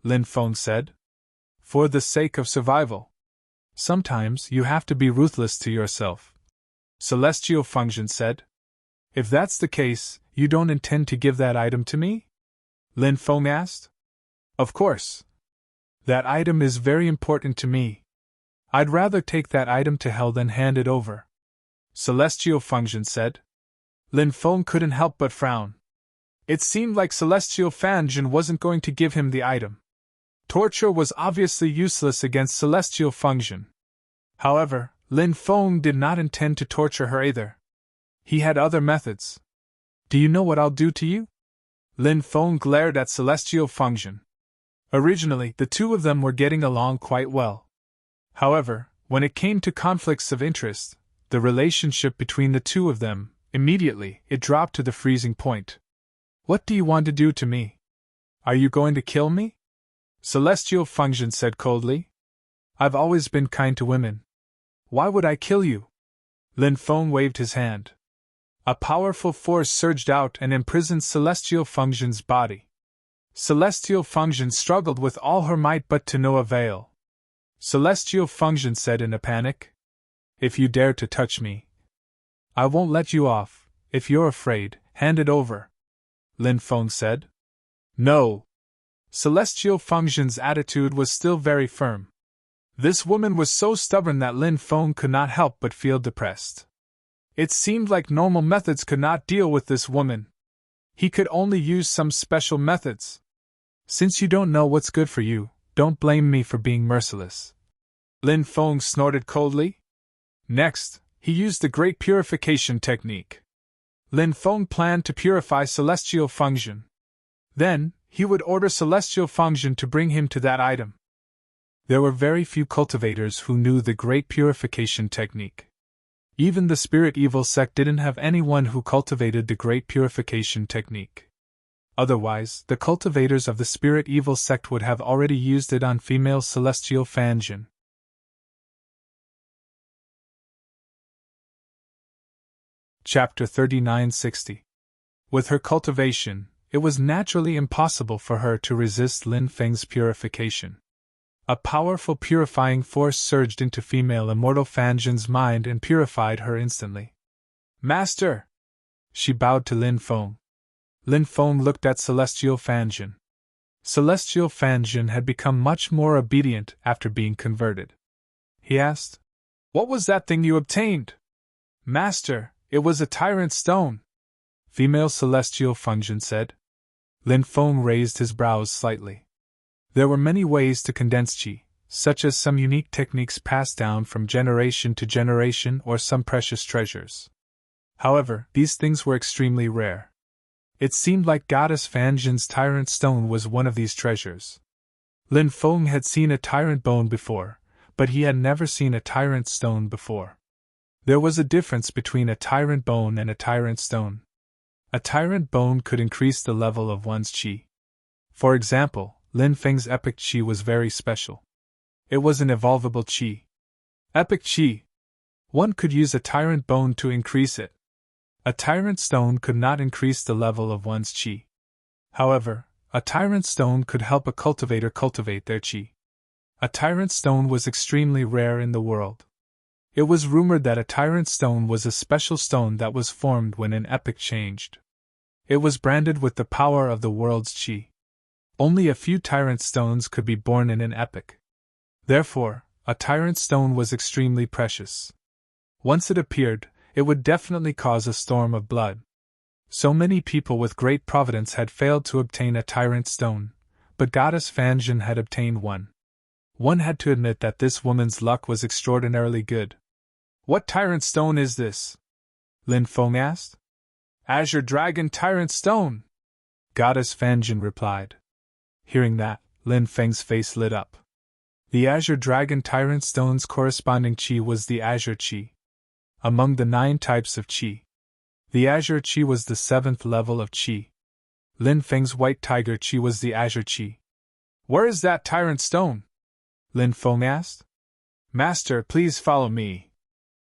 Lin Feng said. For the sake of survival. Sometimes you have to be ruthless to yourself, Celestial Function said. If that's the case, you don't intend to give that item to me? Lin Feng asked. Of course. That item is very important to me. I'd rather take that item to hell than hand it over, Celestial Function said. Lin Feng couldn't help but frown. It seemed like Celestial Function wasn't going to give him the item. Torture was obviously useless against Celestial Function. However, Lin Feng did not intend to torture her either. He had other methods. Do you know what I'll do to you? Lin Feng glared at Celestial Function. Originally, the two of them were getting along quite well. However, when it came to conflicts of interest, the relationship between the two of them, immediately, it dropped to the freezing point. What do you want to do to me? Are you going to kill me? Celestial Function said coldly. I've always been kind to women. Why would I kill you? Lin Feng waved his hand. A powerful force surged out and imprisoned Celestial Function's body. Celestial Function struggled with all her might but to no avail. Celestial Function said in a panic, If you dare to touch me, I won't let you off. If you're afraid, hand it over, Lin Feng said. No. Celestial Function's attitude was still very firm. This woman was so stubborn that Lin Feng could not help but feel depressed. It seemed like normal methods could not deal with this woman. He could only use some special methods. Since you don't know what's good for you, don't blame me for being merciless, Lin Feng snorted coldly. Next, he used the Great Purification technique. Lin Feng planned to purify Celestial Function. Then, he would order Celestial Function to bring him to that item. There were very few cultivators who knew the Great Purification technique. Even the Spirit Evil sect didn't have anyone who cultivated the Great Purification technique. Otherwise, the cultivators of the Spirit Evil sect would have already used it on female Celestial Function. Chapter 3960. With her cultivation, it was naturally impossible for her to resist Lin Feng's purification. A powerful purifying force surged into female immortal Fanjin's mind and purified her instantly. Master! She bowed to Lin Feng. Lin Feng looked at Celestial Fanjin. Celestial Fanjin had become much more obedient after being converted. He asked, What was that thing you obtained? Master, it was a tyrant stone, female Celestial Function said. Lin Feng raised his brows slightly. There were many ways to condense qi, such as some unique techniques passed down from generation to generation or some precious treasures. However, these things were extremely rare. It seemed like Goddess Fanjin's tyrant stone was one of these treasures. Lin Feng had seen a tyrant bone before, but he had never seen a tyrant stone before. There was a difference between a tyrant bone and a tyrant stone. A tyrant bone could increase the level of one's qi. For example, Lin Feng's epic qi was very special. It was an evolvable qi. Epic qi. One could use a tyrant bone to increase it. A tyrant stone could not increase the level of one's qi. However, a tyrant stone could help a cultivator cultivate their qi. A tyrant stone was extremely rare in the world. It was rumored that a tyrant stone was a special stone that was formed when an epic changed. It was branded with the power of the world's qi. Only a few tyrant stones could be born in an epic. Therefore, a tyrant stone was extremely precious. Once it appeared, it would definitely cause a storm of blood. So many people with great providence had failed to obtain a tyrant stone, but Goddess Fanjin had obtained one. One had to admit that this woman's luck was extraordinarily good. What tyrant stone is this? Lin Feng asked. Azure Dragon Tyrant Stone, Goddess Fanjin replied. Hearing that, Lin Feng's face lit up. The Azure Dragon Tyrant Stone's corresponding qi was the Azure Qi. Among the 9 types of qi, the Azure Qi was the 7th level of qi. Lin Feng's White Tiger Qi was the Azure Qi. Where is that tyrant stone? Lin Feng asked. Master, please follow me,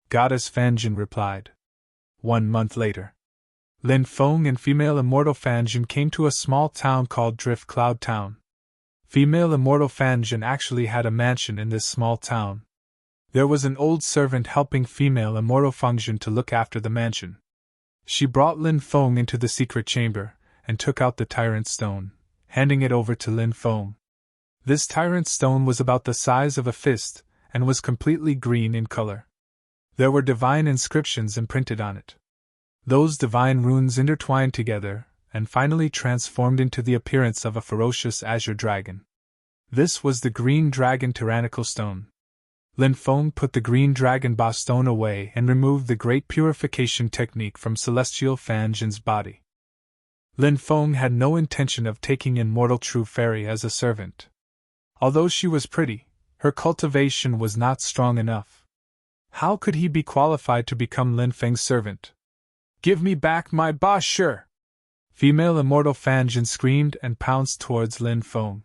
Goddess Fanjin replied. 1 month later. Lin Feng and female immortal Fanjin came to a small town called Drift Cloud Town. Female immortal Fanjin actually had a mansion in this small town. There was an old servant helping female immortal Fanjin to look after the mansion. She brought Lin Feng into the secret chamber, and took out the tyrant stone, handing it over to Lin Feng. This tyrant stone was about the size of a fist, and was completely green in color. There were divine inscriptions imprinted on it. Those divine runes intertwined together, and finally transformed into the appearance of a ferocious azure dragon. This was the green dragon tyrannical stone. Lin Feng put the green dragon ba stone away and removed the great purification technique from celestial Fanjin's body. Lin Feng had no intention of taking in mortal true fairy as a servant. Although she was pretty, her cultivation was not strong enough. How could he be qualified to become Lin Feng's servant? "Give me back my ba shi!" Female immortal Fanjin screamed and pounced towards Lin Feng.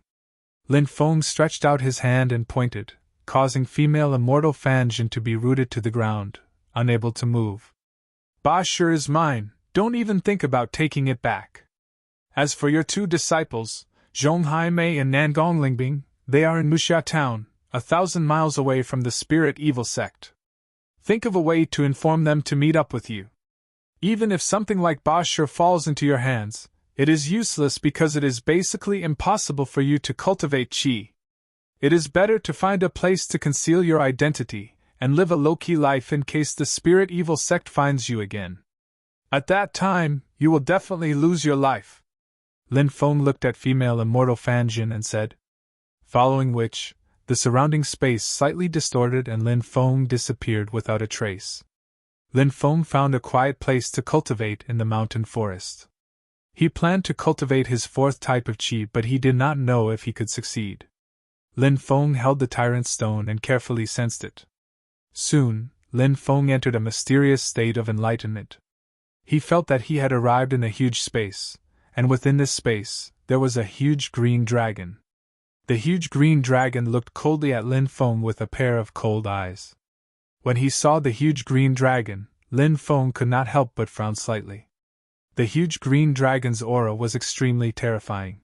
Lin Feng stretched out his hand and pointed, causing female immortal Fanjin to be rooted to the ground, unable to move. "Ba shi is mine, don't even think about taking it back. As for your two disciples, Zhonghai Mei and Nangong Lingbing, they are in Muxia Town, 1,000 miles away from the spirit evil sect. Think of a way to inform them to meet up with you. Even if something like Ba Shi falls into your hands, it is useless because it is basically impossible for you to cultivate qi. It is better to find a place to conceal your identity, and live a low-key life in case the spirit evil sect finds you again. At that time, you will definitely lose your life." Lin Feng looked at female immortal Fanjin and said. Following which, the surrounding space slightly distorted and Lin Feng disappeared without a trace. Lin Feng found a quiet place to cultivate in the mountain forest. He planned to cultivate his fourth type of qi, but he did not know if he could succeed. Lin Feng held the tyrant stone and carefully sensed it. Soon, Lin Feng entered a mysterious state of enlightenment. He felt that he had arrived in a huge space, and within this space, there was a huge green dragon. The huge green dragon looked coldly at Lin Feng with a pair of cold eyes. When he saw the huge green dragon, Lin Feng could not help but frown slightly. The huge green dragon's aura was extremely terrifying.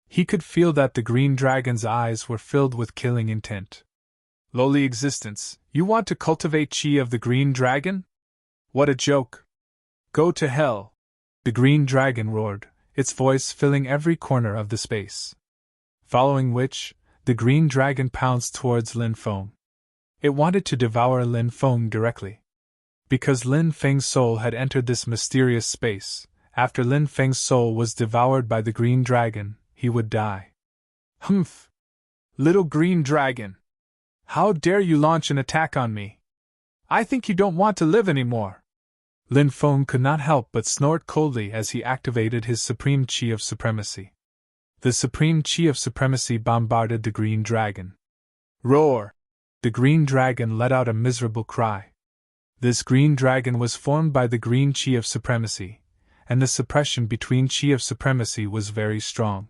He could feel that the green dragon's eyes were filled with killing intent. "Lowly existence, you want to cultivate qi of the green dragon? What a joke! Go to hell!" The green dragon roared, its voice filling every corner of the space. Following which, the green dragon pounced towards Lin Feng. It wanted to devour Lin Feng directly. Because Lin Feng's soul had entered this mysterious space, after Lin Feng's soul was devoured by the green dragon, he would die. "Humph! Little green dragon! How dare you launch an attack on me? I think you don't want to live anymore!" Lin Feng could not help but snort coldly as he activated his supreme qi of supremacy. The supreme qi of supremacy bombarded the green dragon. Roar! The green dragon let out a miserable cry. This green dragon was formed by the green qi of supremacy, and the suppression between qi of supremacy was very strong.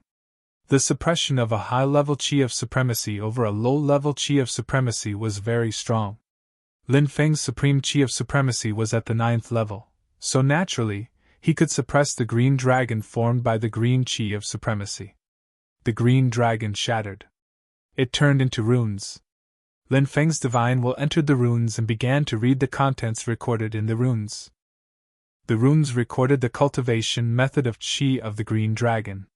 The suppression of a high-level qi of supremacy over a low-level qi of supremacy was very strong. Lin Feng's supreme qi of supremacy was at the 9th level, so naturally, he could suppress the green dragon formed by the green qi of supremacy. The green dragon shattered. It turned into runes. Lin Feng's divine will entered the runes and began to read the contents recorded in the runes. The runes recorded the cultivation method of qi of the green dragon.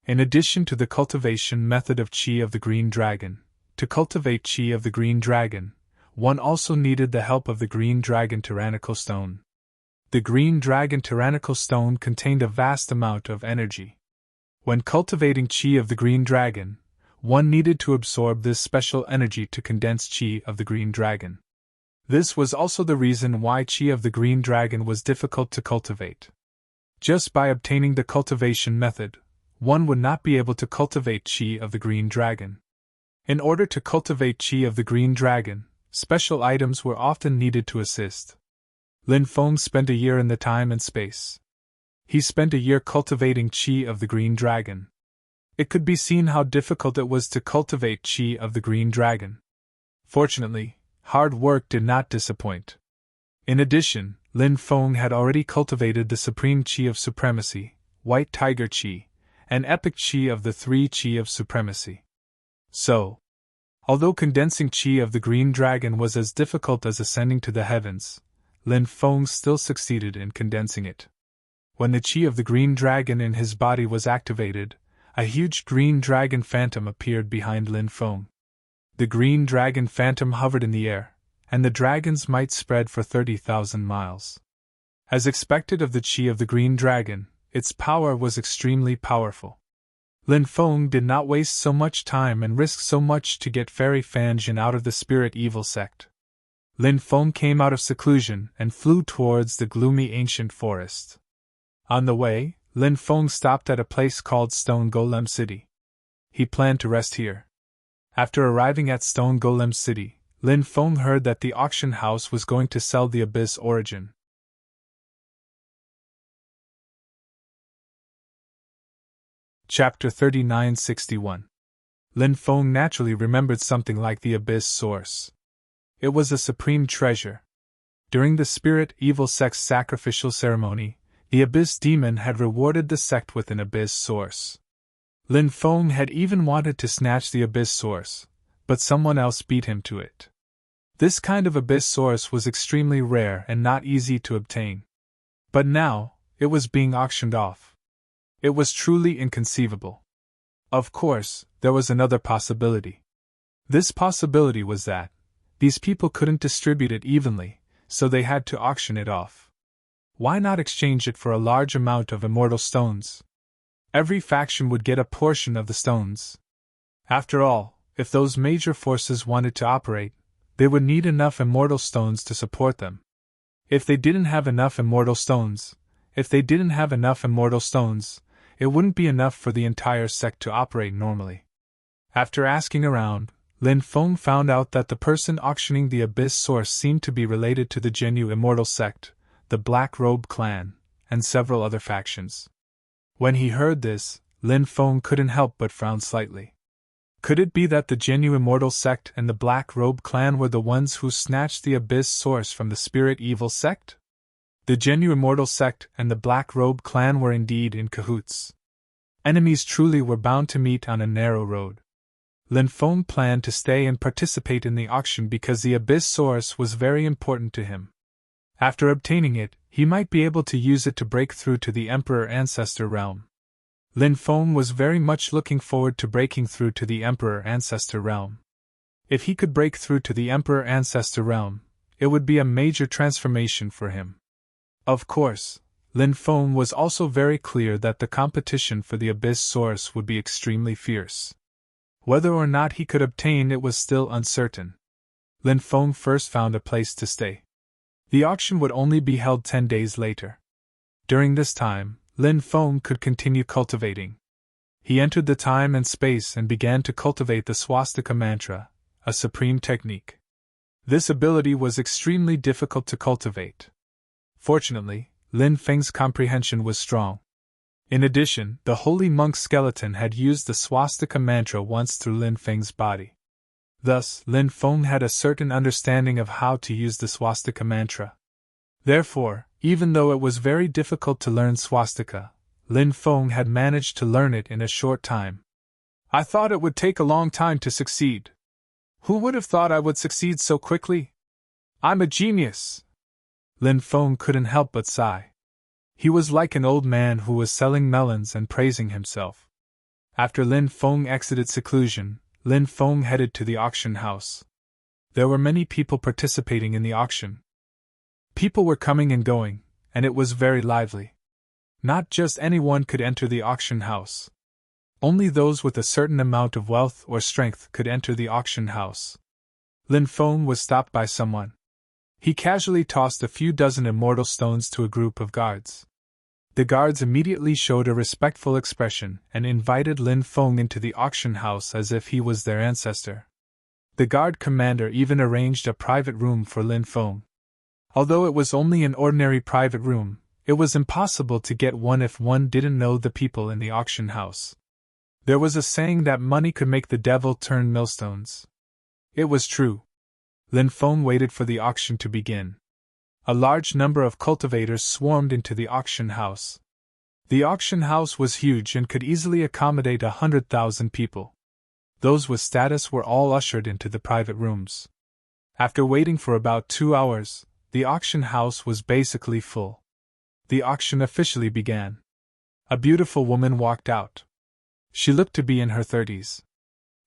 In addition to the cultivation method of qi of the green dragon, to cultivate qi of the green dragon, one also needed the help of the green dragon tyrannical stone. The green dragon tyrannical stone contained a vast amount of energy. When cultivating qi of the green dragon, one needed to absorb this special energy to condense qi of the green dragon. This was also the reason why qi of the green dragon was difficult to cultivate. Just by obtaining the cultivation method, one would not be able to cultivate qi of the green dragon. In order to cultivate qi of the green dragon, special items were often needed to assist. Lin Feng spent a year in the time and space. He spent a year cultivating qi of the green dragon. It could be seen how difficult it was to cultivate qi of the green dragon. Fortunately, hard work did not disappoint. In addition, Lin Feng had already cultivated the supreme qi of supremacy, white tiger qi, and epic qi of the three qi of supremacy. So, although condensing qi of the green dragon was as difficult as ascending to the heavens, Lin Feng still succeeded in condensing it. When the qi of the green dragon in his body was activated, a huge green dragon phantom appeared behind Lin Feng. The green dragon phantom hovered in the air, and the dragon's might spread for 30,000 miles. As expected of the qi of the green dragon, its power was extremely powerful. Lin Feng did not waste so much time and risk so much to get Fairy Fanjin out of the spirit evil sect. Lin Feng came out of seclusion and flew towards the gloomy ancient forest. On the way, Lin Feng stopped at a place called Stone Golem City. He planned to rest here. After arriving at Stone Golem City, Lin Feng heard that the auction house was going to sell the Abyss Origin. Chapter 3961. Lin Feng naturally remembered something like the Abyss Source. It was a supreme treasure. During the Spirit Evil Sect's sacrificial ceremony, the Abyss Demon had rewarded the sect with an Abyss Source. Lin Feng had even wanted to snatch the Abyss Source, but someone else beat him to it. This kind of Abyss Source was extremely rare and not easy to obtain. But now, it was being auctioned off. It was truly inconceivable. Of course, there was another possibility. This possibility was that these people couldn't distribute it evenly, so they had to auction it off. Why not exchange it for a large amount of immortal stones? Every faction would get a portion of the stones. After all, if those major forces wanted to operate, they would need enough immortal stones to support them. If they didn't have enough immortal stones, it wouldn't be enough for the entire sect to operate normally. After asking around, Lin Feng found out that the person auctioning the Abyss Source seemed to be related to the Genu Immortal Sect, the Black Robe Clan, and several other factions. When he heard this, Lin Feng couldn't help but frown slightly. Could it be that the Genu Immortal Sect and the Black Robe Clan were the ones who snatched the Abyss Source from the Spirit Evil Sect? The Genu Immortal Sect and the Black Robe Clan were indeed in cahoots. Enemies truly were bound to meet on a narrow road. Lin Feng planned to stay and participate in the auction because the Abyss Source was very important to him. After obtaining it, he might be able to use it to break through to the Emperor Ancestor realm. Lin Feng was very much looking forward to breaking through to the Emperor Ancestor realm. If he could break through to the Emperor Ancestor realm, it would be a major transformation for him. Of course, Lin Feng was also very clear that the competition for the Abyss Source would be extremely fierce. Whether or not he could obtain it was still uncertain. Lin Feng first found a place to stay. The auction would only be held 10 days later. During this time, Lin Feng could continue cultivating. He entered the time and space and began to cultivate the swastika mantra, a supreme technique. This ability was extremely difficult to cultivate. Fortunately, Lin Feng's comprehension was strong. In addition, the holy monk skeleton had used the swastika mantra once through Lin Feng's body. Thus, Lin Feng had a certain understanding of how to use the swastika mantra. Therefore, even though it was very difficult to learn swastika, Lin Feng had managed to learn it in a short time. I thought it would take a long time to succeed. Who would have thought I would succeed so quickly? I'm a genius! Lin Feng couldn't help but sigh. He was like an old man who was selling melons and praising himself. After Lin Feng exited seclusion, Lin Feng headed to the auction house. There were many people participating in the auction. People were coming and going, and it was very lively. Not just anyone could enter the auction house. Only those with a certain amount of wealth or strength could enter the auction house. Lin Feng was stopped by someone. He casually tossed a few dozen immortal stones to a group of guards. The guards immediately showed a respectful expression and invited Lin Feng into the auction house as if he was their ancestor. The guard commander even arranged a private room for Lin Feng. Although it was only an ordinary private room, it was impossible to get one if one didn't know the people in the auction house. There was a saying that money could make the devil turn millstones. It was true. Lin Feng waited for the auction to begin. A large number of cultivators swarmed into the auction house. The auction house was huge and could easily accommodate 100,000 people. Those with status were all ushered into the private rooms. After waiting for about 2 hours, the auction house was basically full. The auction officially began. A beautiful woman walked out. She looked to be in her 30s.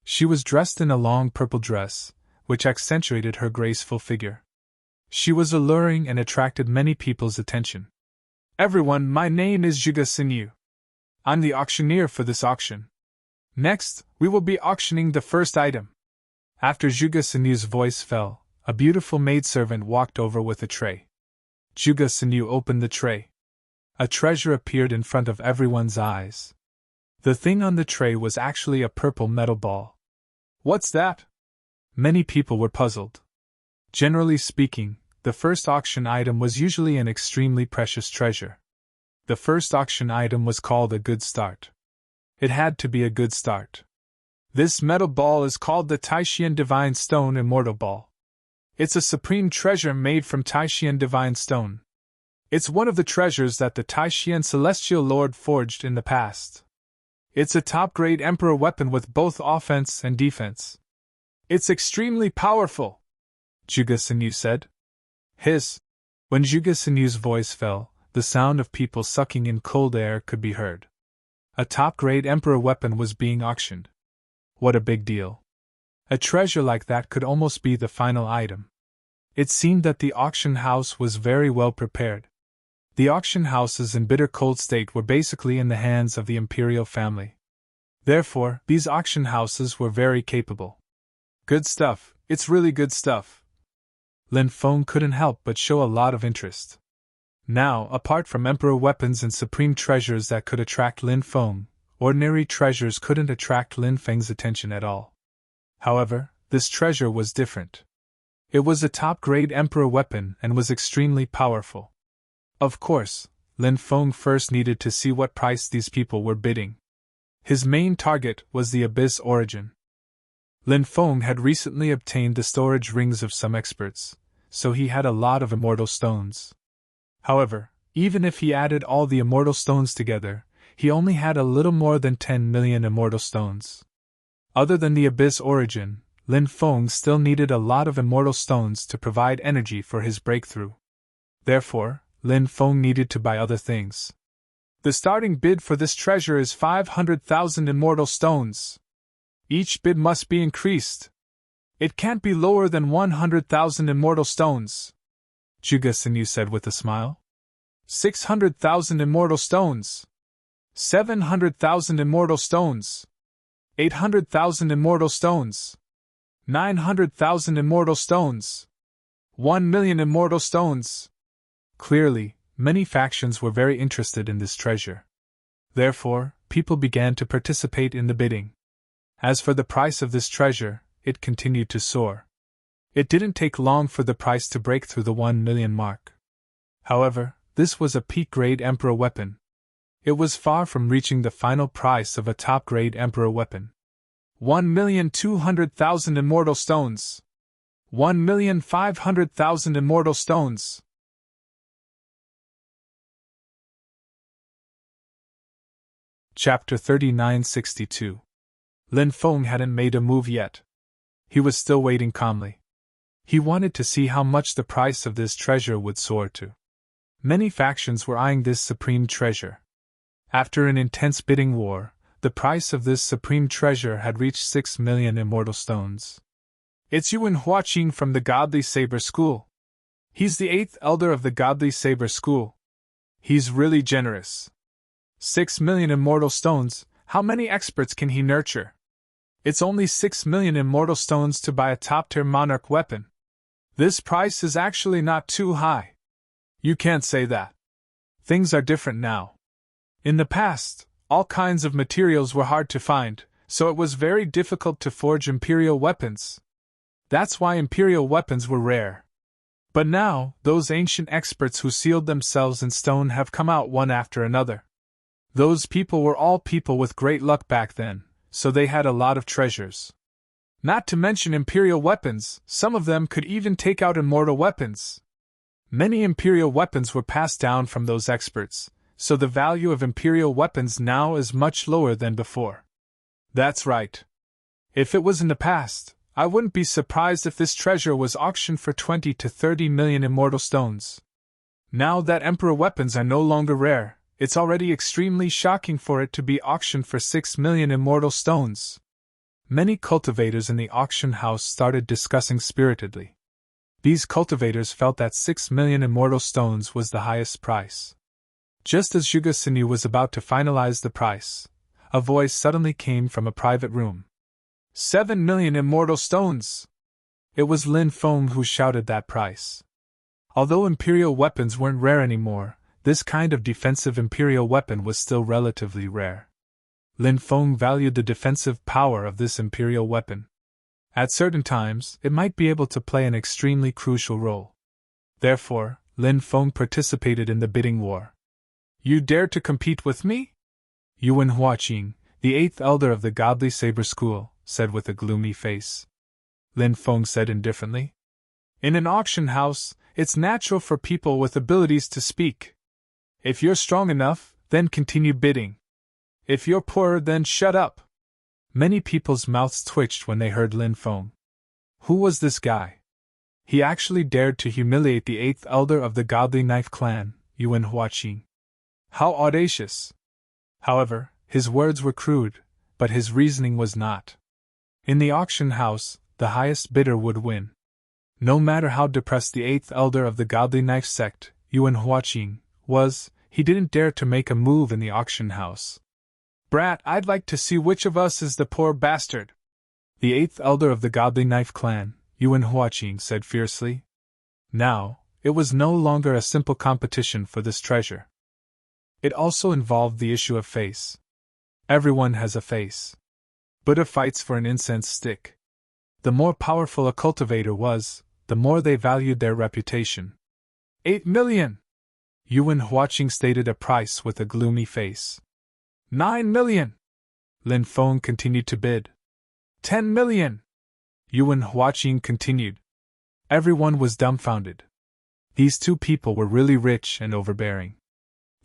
She was dressed in a long purple dress, which accentuated her graceful figure. She was alluring and attracted many people's attention. "Everyone, my name is Juga Sinyu. I'm the auctioneer for this auction. Next, we will be auctioning the first item." After Juga Sinyu's voice fell, a beautiful maidservant walked over with a tray. Juga Sinyu opened the tray. A treasure appeared in front of everyone's eyes. The thing on the tray was actually a purple metal ball. "What's that?" Many people were puzzled. Generally speaking, the first auction item was usually an extremely precious treasure. The first auction item was called a good start. It had to be a good start. This metal ball is called the Taishian Divine Stone Immortal Ball. It's a supreme treasure made from Taishian Divine Stone. It's one of the treasures that the Taishian Celestial Lord forged in the past. It's a top-grade Emperor weapon with both offense and defense. It's extremely powerful, Juga Sinyu said. Hiss. When Juga Sinyu's voice fell, the sound of people sucking in cold air could be heard. A top-grade Emperor weapon was being auctioned. What a big deal. A treasure like that could almost be the final item. It seemed that the auction house was very well prepared. The auction houses in bitter cold state were basically in the hands of the imperial family. Therefore, these auction houses were very capable. Good stuff, it's really good stuff. Lin Feng couldn't help but show a lot of interest. Now, apart from emperor weapons and supreme treasures that could attract Lin Feng, ordinary treasures couldn't attract Lin Feng's attention at all. However, this treasure was different. It was a top-grade emperor weapon and was extremely powerful. Of course, Lin Feng first needed to see what price these people were bidding. His main target was the Abyss Origin. Lin Feng had recently obtained the storage rings of some experts, so he had a lot of immortal stones. However, even if he added all the immortal stones together, he only had a little more than 10 million immortal stones. Other than the Abyss Origin, Lin Feng still needed a lot of immortal stones to provide energy for his breakthrough. Therefore, Lin Feng needed to buy other things. The starting bid for this treasure is 500,000 immortal stones. Each bid must be increased. It can't be lower than 100,000 immortal stones, Juga Sinyu said with a smile. 600,000 immortal stones. 700,000 immortal stones. 800,000 immortal stones. 900,000 immortal stones. 1,000,000 immortal stones. Clearly, many factions were very interested in this treasure. Therefore, people began to participate in the bidding. As for the price of this treasure, it continued to soar. It didn't take long for the price to break through the 1 million mark. However, this was a peak-grade Emperor weapon. It was far from reaching the final price of a top-grade Emperor weapon. 1,200,000 immortal stones. 1,500,000 immortal stones. Chapter 3962. Lin Feng hadn't made a move yet. He was still waiting calmly. He wanted to see how much the price of this treasure would soar to. Many factions were eyeing this supreme treasure. After an intense bidding war, the price of this supreme treasure had reached 6 million immortal stones. It's Yuan Huaqing from the Godly Saber School. He's the 8th elder of the Godly Saber School. He's really generous. 6 million immortal stones, how many experts can he nurture? It's only 6 million immortal stones to buy a top-tier monarch weapon. This price is actually not too high. You can't say that. Things are different now. In the past, all kinds of materials were hard to find, so it was very difficult to forge imperial weapons. That's why imperial weapons were rare. But now, those ancient experts who sealed themselves in stone have come out one after another. Those people were all people with great luck back then, so they had a lot of treasures. Not to mention imperial weapons, some of them could even take out immortal weapons. Many imperial weapons were passed down from those experts, so the value of imperial weapons now is much lower than before. That's right. If it was in the past, I wouldn't be surprised if this treasure was auctioned for 20 to 30 million immortal stones. Now that Emperor weapons are no longer rare, it's already extremely shocking for it to be auctioned for 6 million immortal stones. Many cultivators in the auction house started discussing spiritedly. These cultivators felt that 6 million immortal stones was the highest price. Just as Zhuge Xinyu was about to finalize the price, a voice suddenly came from a private room. 7 million immortal stones! It was Lin Feng who shouted that price. Although imperial weapons weren't rare anymore, this kind of defensive imperial weapon was still relatively rare. Lin Feng valued the defensive power of this imperial weapon. At certain times, it might be able to play an extremely crucial role. Therefore, Lin Feng participated in the bidding war. You dare to compete with me? Yuan Huaqing, the 8th elder of the Godly Saber School, said with a gloomy face. Lin Feng said indifferently. In an auction house, it's natural for people with abilities to speak. If you're strong enough, then continue bidding. If you're poorer, then shut up. Many people's mouths twitched when they heard Lin Feng. Who was this guy? He actually dared to humiliate the 8th elder of the Godly Knife clan, Yuan Huaqing. How audacious! However, his words were crude, but his reasoning was not. In the auction house, the highest bidder would win. No matter how depressed the 8th elder of the Godly Knife sect, Yuan Huaqing, was, he didn't dare to make a move in the auction house. Brat, I'd like to see which of us is the poor bastard. The 8th elder of the Godly Knife clan, Yuan Huaqing, said fiercely. Now, it was no longer a simple competition for this treasure. It also involved the issue of face. Everyone has a face. Buddha fights for an incense stick. The more powerful a cultivator was, the more they valued their reputation. 8 million! Yuan Huaqing stated a price with a gloomy face. 9 million! Lin Feng continued to bid. 10 million! Yuan Huaqing continued. Everyone was dumbfounded. These two people were really rich and overbearing.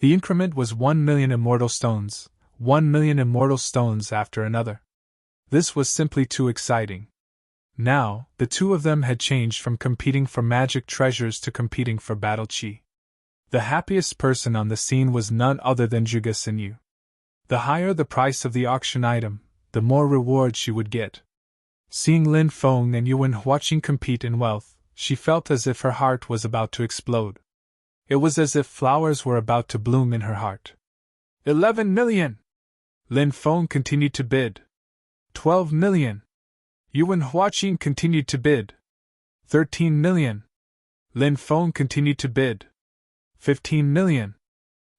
The increment was 1 million immortal stones, 1 million immortal stones after another. This was simply too exciting. Now, the two of them had changed from competing for magic treasures to competing for battle chi. The happiest person on the scene was none other than Zhuge Xinyu. The higher the price of the auction item, the more reward she would get. Seeing Lin Feng and Yuan Huaqing compete in wealth, she felt as if her heart was about to explode. It was as if flowers were about to bloom in her heart. 11 million! Lin Feng continued to bid. 12 million! Yuan Huaqing continued to bid. 13 million! Lin Feng continued to bid. 15 million!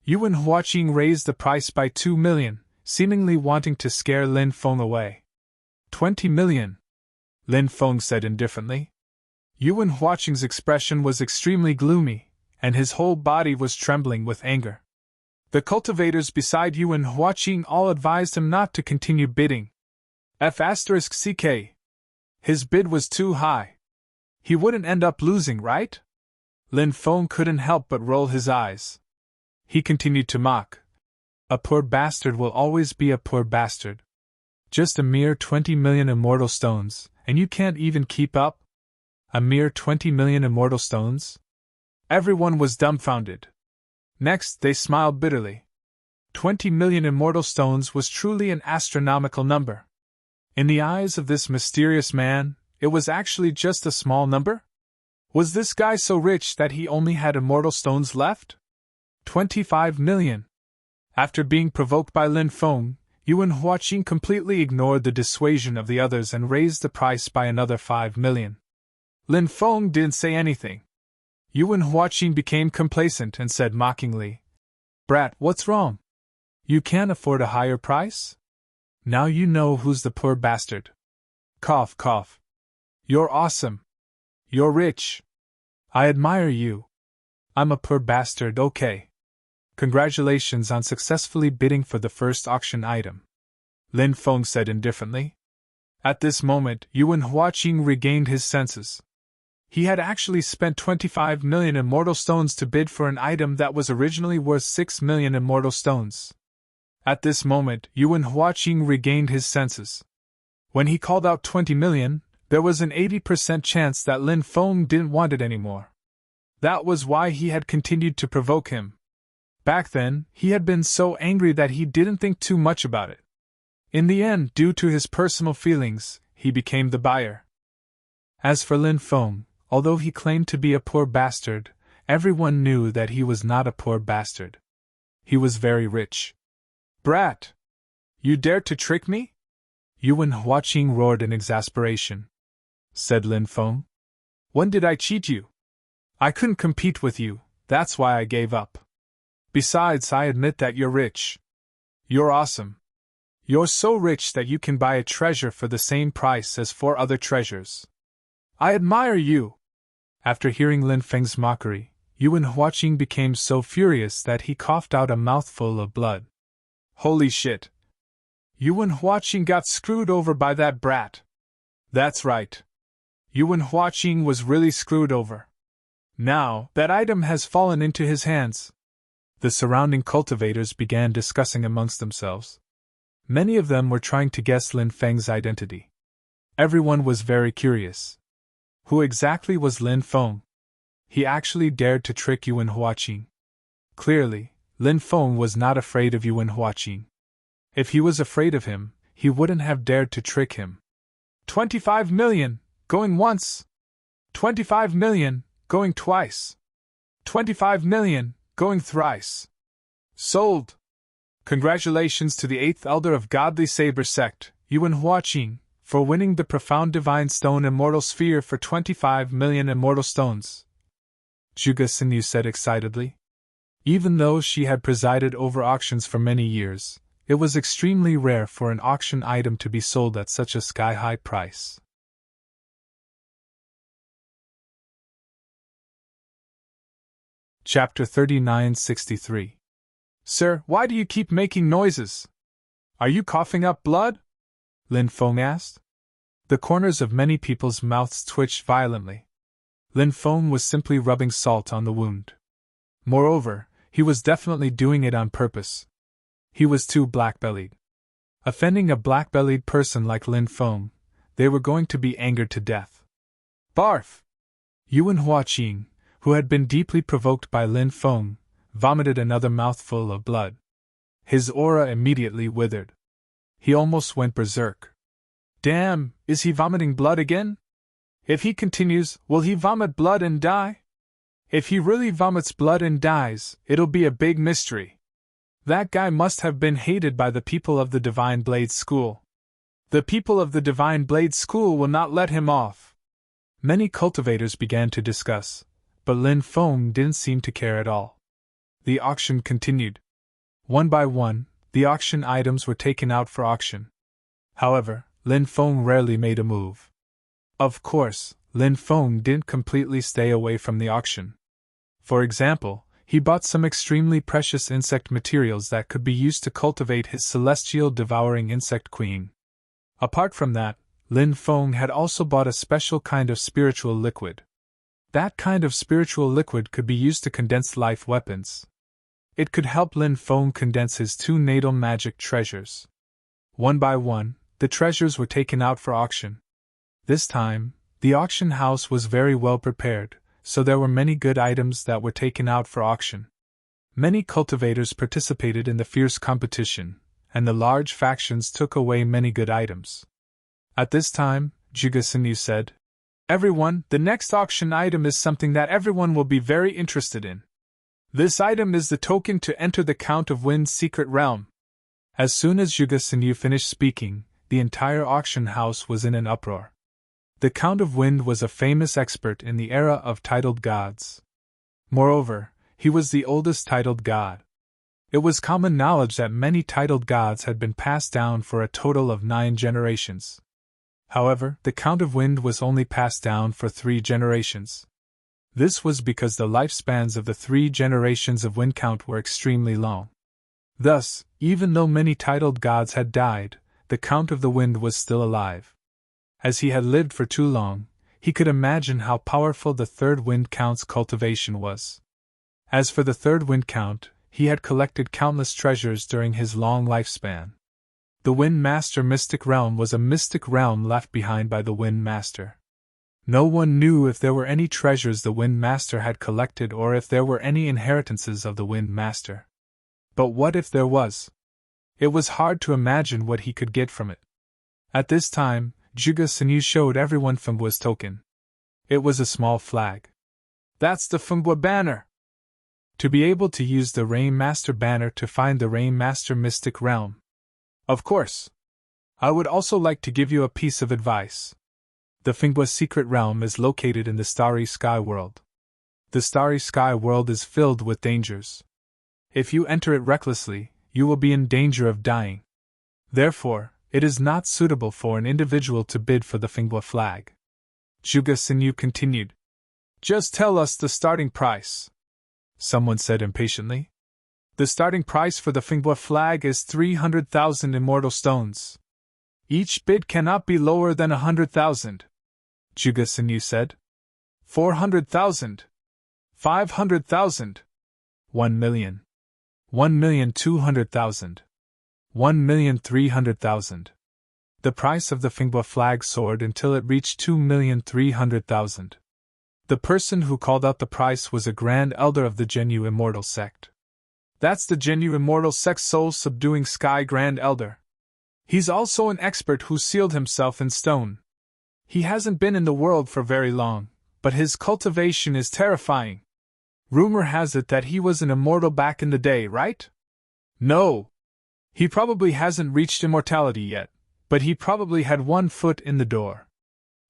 Yuan Huaqing raised the price by 2 million, seemingly wanting to scare Lin Feng away. 20 million! Lin Feng said indifferently. Yuan Huaqing's expression was extremely gloomy, and his whole body was trembling with anger. The cultivators beside Yuan Huaqing all advised him not to continue bidding. F***ck. His bid was too high. He wouldn't end up losing, right? Lin Feng couldn't help but roll his eyes. He continued to mock. A poor bastard will always be a poor bastard. Just a mere 20 million immortal stones, and you can't even keep up? A mere 20 million immortal stones? Everyone was dumbfounded. Next, they smiled bitterly. 20 million immortal stones was truly an astronomical number. In the eyes of this mysterious man, it was actually just a small number? Was this guy so rich that he only had immortal stones left? 25 million. After being provoked by Lin Feng, Yuan Huaqing completely ignored the dissuasion of the others and raised the price by another 5 million. Lin Feng didn't say anything. Yuan Huaqing became complacent and said mockingly, Brat, what's wrong? You can't afford a higher price? Now you know who's the poor bastard. Cough, cough. You're awesome. You're rich. I admire you. I'm a poor bastard, okay. Congratulations on successfully bidding for the first auction item. Lin Feng said indifferently. At this moment, Yuan Huaqing regained his senses. He had actually spent 25 million immortal stones to bid for an item that was originally worth 6 million immortal stones. At this moment, Yuan Huaqing regained his senses. When he called out 20 million, there was an 80% chance that Lin Feng didn't want it anymore. That was why he had continued to provoke him. Back then, he had been so angry that he didn't think too much about it. In the end, due to his personal feelings, he became the buyer. As for Lin Feng, although he claimed to be a poor bastard, everyone knew that he was not a poor bastard. He was very rich. Brat! You dared to trick me? Yuan Huaqing roared in exasperation. Said Lin Feng. When did I cheat you? I couldn't compete with you, that's why I gave up. Besides, I admit that you're rich. You're awesome. You're so rich that you can buy a treasure for the same price as 4 other treasures. I admire you. After hearing Lin Feng's mockery, Yuan Huaqing became so furious that he coughed out a mouthful of blood. Holy shit! Yuan Huaqing got screwed over by that brat. That's right. Yuan Huaqing was really screwed over. Now, that item has fallen into his hands. The surrounding cultivators began discussing amongst themselves. Many of them were trying to guess Lin Feng's identity. Everyone was very curious. Who exactly was Lin Feng? He actually dared to trick Yuan Huaqing. Clearly, Lin Feng was not afraid of Yuan Huaqing. If he was afraid of him, he wouldn't have dared to trick him. 25 million, going once. 25 million, going twice. 25 million, going thrice. Sold! Congratulations to the 8th Elder of Godly Saber Sect, Yuan Huaqing, for winning the Profound Divine Stone Immortal Sphere for 25 million immortal stones. Zhuge Xinyu said excitedly. Even though she had presided over auctions for many years, it was extremely rare for an auction item to be sold at such a sky-high price. Chapter 3963. Sir, why do you keep making noises? Are you coughing up blood? Lin Feng asked. The corners of many people's mouths twitched violently. Lin Feng was simply rubbing salt on the wound. Moreover, he was definitely doing it on purpose. He was too black-bellied. Offending a black-bellied person like Lin Feng, they were going to be angered to death. Barf! Yuan Huaqing, who had been deeply provoked by Lin Feng, vomited another mouthful of blood. His aura immediately withered. He almost went berserk. Damn, is he vomiting blood again? If he continues, will he vomit blood and die? If he really vomits blood and dies, it'll be a big mystery. That guy must have been hated by the people of the Divine Blade School. The people of the Divine Blade School will not let him off. Many cultivators began to discuss, but Lin Feng didn't seem to care at all. The auction continued. One by one, the auction items were taken out for auction. However, Lin Feng rarely made a move. Of course, Lin Feng didn't completely stay away from the auction. For example, he bought some extremely precious insect materials that could be used to cultivate his celestial devouring insect queen. Apart from that, Lin Feng had also bought a special kind of spiritual liquid. That kind of spiritual liquid could be used to condense life weapons. It could help Lin Feng condense his 2 natal magic treasures. One by one, the treasures were taken out for auction. This time, the auction house was very well prepared, so there were many good items that were taken out for auction. Many cultivators participated in the fierce competition, and the large factions took away many good items. At this time, Zhuge Xinyu said, Everyone, the next auction item is something that everyone will be very interested in. This item is the token to enter the Count of Wind's secret realm. As soon as Zhuge Xinyu finished speaking, the entire auction house was in an uproar. The Count of Wind was a famous expert in the era of titled gods. Moreover, he was the oldest titled god. It was common knowledge that many titled gods had been passed down for a total of 9 generations. However, the Count of Wind was only passed down for 3 generations. This was because the lifespans of the 3 generations of Wind Count were extremely long. Thus, even though many titled gods had died, the Count of the Wind was still alive. As he had lived for too long, he could imagine how powerful the third wind count's cultivation was. As for the third wind count, he had collected countless treasures during his long lifespan. The Wind Master Mystic Realm was a mystic realm left behind by the Wind Master. No one knew if there were any treasures the Wind Master had collected or if there were any inheritances of the Wind Master. But what if there was? It was hard to imagine what he could get from it. At this time, Zhuge Sinu showed everyone Fengbu's token. It was a small flag. That's the Fengbu banner! To be able to use the Rain Master banner to find the Rain Master Mystic Realm. Of course. I would also like to give you a piece of advice. The Fengbu secret realm is located in the Starry Sky World. The Starry Sky World is filled with dangers. If you enter it recklessly, you will be in danger of dying. Therefore, it is not suitable for an individual to bid for the Fengbu flag. Zhuge Sinu continued. Just tell us the starting price. Someone said impatiently. The starting price for the Fengbu flag is 300,000 immortal stones. Each bid cannot be lower than 100,000. Zhuge Sinu said. 400,000. 500,000. 1 million. 1,200,000. 1,300,000. The price of the Fengbu flag soared until it reached 2,300,000. The person who called out the price was a Grand Elder of the Genu Immortal Sect. That's the Genu Immortal Sect's soul-subduing Sky Grand Elder. He's also an expert who sealed himself in stone. He hasn't been in the world for very long, but his cultivation is terrifying. Rumor has it that he was an immortal back in the day, right? No. He probably hasn't reached immortality yet, but he probably had one foot in the door.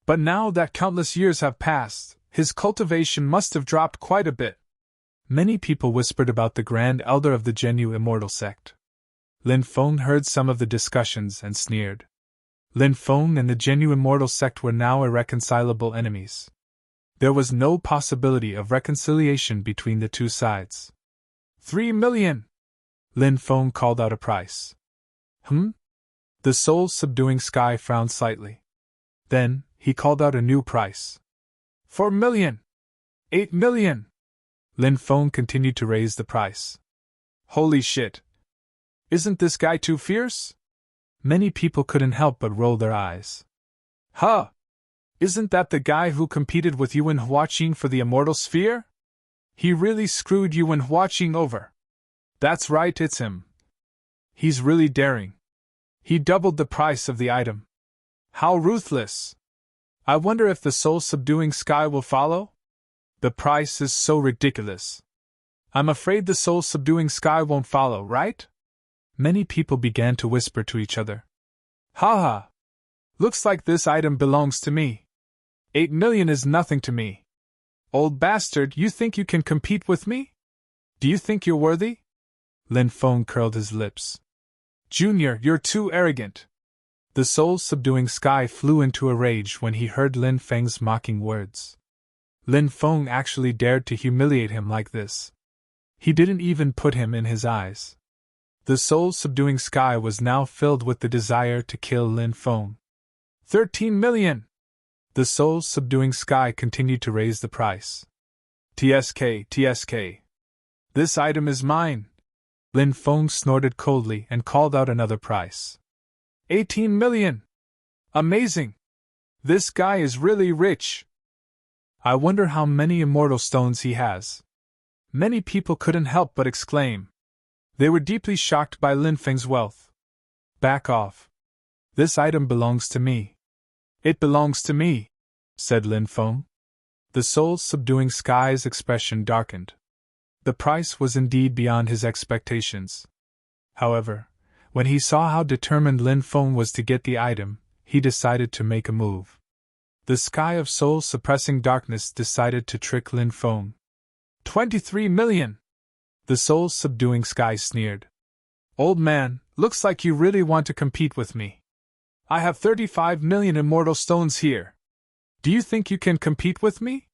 But now that countless years have passed, his cultivation must have dropped quite a bit. Many people whispered about the Grand Elder of the Genu Immortal Sect. Lin Feng heard some of the discussions and sneered. Lin Feng and the Genu Immortal Sect were now irreconcilable enemies. There was no possibility of reconciliation between the two sides. 3 million! Lin Feng called out a price. The soul-subduing Sky frowned slightly. Then, he called out a new price. 4 million! 8 million! Lin Feng continued to raise the price. Holy shit! Isn't this guy too fierce? Many people couldn't help but roll their eyes. Huh! Isn't that the guy who competed with you in Huaqing for the Immortal Sphere? He really screwed you in Huaqing over. That's right, it's him. He's really daring. He doubled the price of the item. How ruthless! I wonder if the soul-subduing Sky will follow? The price is so ridiculous. I'm afraid the soul-subduing Sky won't follow, right? Many people began to whisper to each other. Haha! Looks like this item belongs to me. 8 million is nothing to me. Old bastard, you think you can compete with me? Do you think you're worthy? Lin Feng curled his lips. Junior, you're too arrogant. The soul-subduing Sky flew into a rage when he heard Lin Feng's mocking words. Lin Feng actually dared to humiliate him like this. He didn't even put him in his eyes. The soul-subduing Sky was now filled with the desire to kill Lin Feng. 13 million! The soul-subduing Sky continued to raise the price. TSK. This item is mine. Lin Feng snorted coldly and called out another price. 18 million! Amazing! This guy is really rich. I wonder how many immortal stones he has. Many people couldn't help but exclaim. They were deeply shocked by Lin Feng's wealth. Back off. This item belongs to me. It belongs to me, said Lin Feng. The soul-subduing Sky's expression darkened. The price was indeed beyond his expectations. However, when he saw how determined Lin Feng was to get the item, he decided to make a move. The Sky of soul-suppressing darkness decided to trick Lin Feng. 23 million! The soul-subduing Sky sneered. Old man, looks like you really want to compete with me. I have 35 million immortal stones here. Do you think you can compete with me?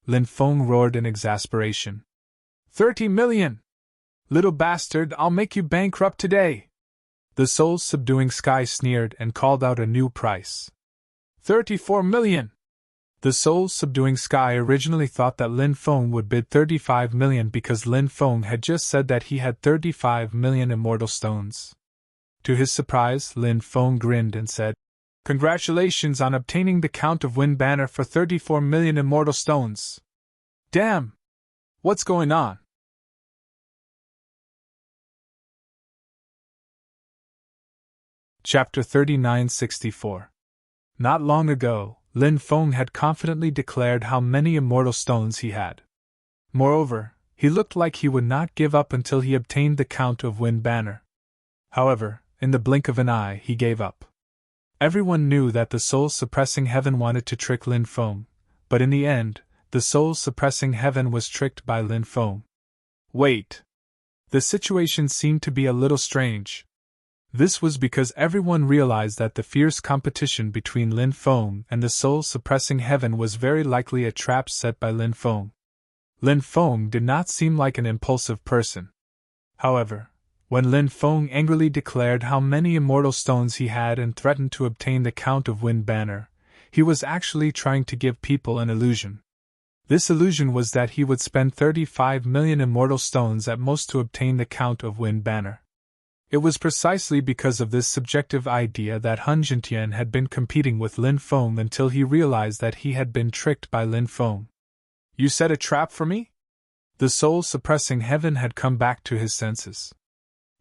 Lin Feng roared in exasperation. 30 million! Little bastard, I'll make you bankrupt today! The soul-subduing Sky sneered and called out a new price. 34 million! The soul-subduing Sky originally thought that Lin Feng would bid 35 million because Lin Feng had just said that he had 35 million immortal stones. To his surprise, Lin Feng grinned and said, "Congratulations on obtaining the Count of Wind banner for 34 million immortal stones. Damn! What's going on?" Chapter 3964. Not long ago, Lin Feng had confidently declared how many immortal stones he had. Moreover, he looked like he would not give up until he obtained the Count of Wind banner. However, in the blink of an eye, he gave up. Everyone knew that the soul-suppressing heaven wanted to trick Lin Feng, but in the end, the soul-suppressing heaven was tricked by Lin Feng. Wait! The situation seemed to be a little strange. This was because everyone realized that the fierce competition between Lin Feng and the soul-suppressing heaven was very likely a trap set by Lin Feng. Lin Feng did not seem like an impulsive person. However, when Lin Feng angrily declared how many immortal stones he had and threatened to obtain the Count of Wind banner, he was actually trying to give people an illusion. This illusion was that he would spend 35 million immortal stones at most to obtain the Count of Wind banner. It was precisely because of this subjective idea that Hun Jintian had been competing with Lin Feng until he realized that he had been tricked by Lin Feng. "You set a trap for me?" The soul-suppressing heaven had come back to his senses.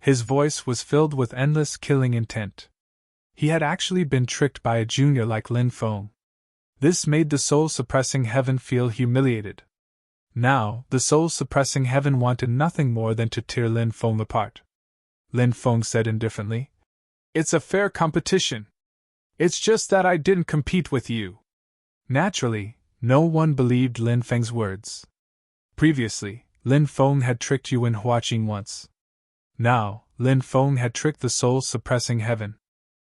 His voice was filled with endless killing intent. He had actually been tricked by a junior like Lin Feng. This made the soul-suppressing heaven feel humiliated. Now, the soul-suppressing heaven wanted nothing more than to tear Lin Feng apart. Lin Feng said indifferently, "It's a fair competition. It's just that I didn't compete with you." Naturally, no one believed Lin Feng's words. Previously, Lin Feng had tricked Yuan Huaqing once. Now, Lin Feng had tricked the soul-suppressing heaven.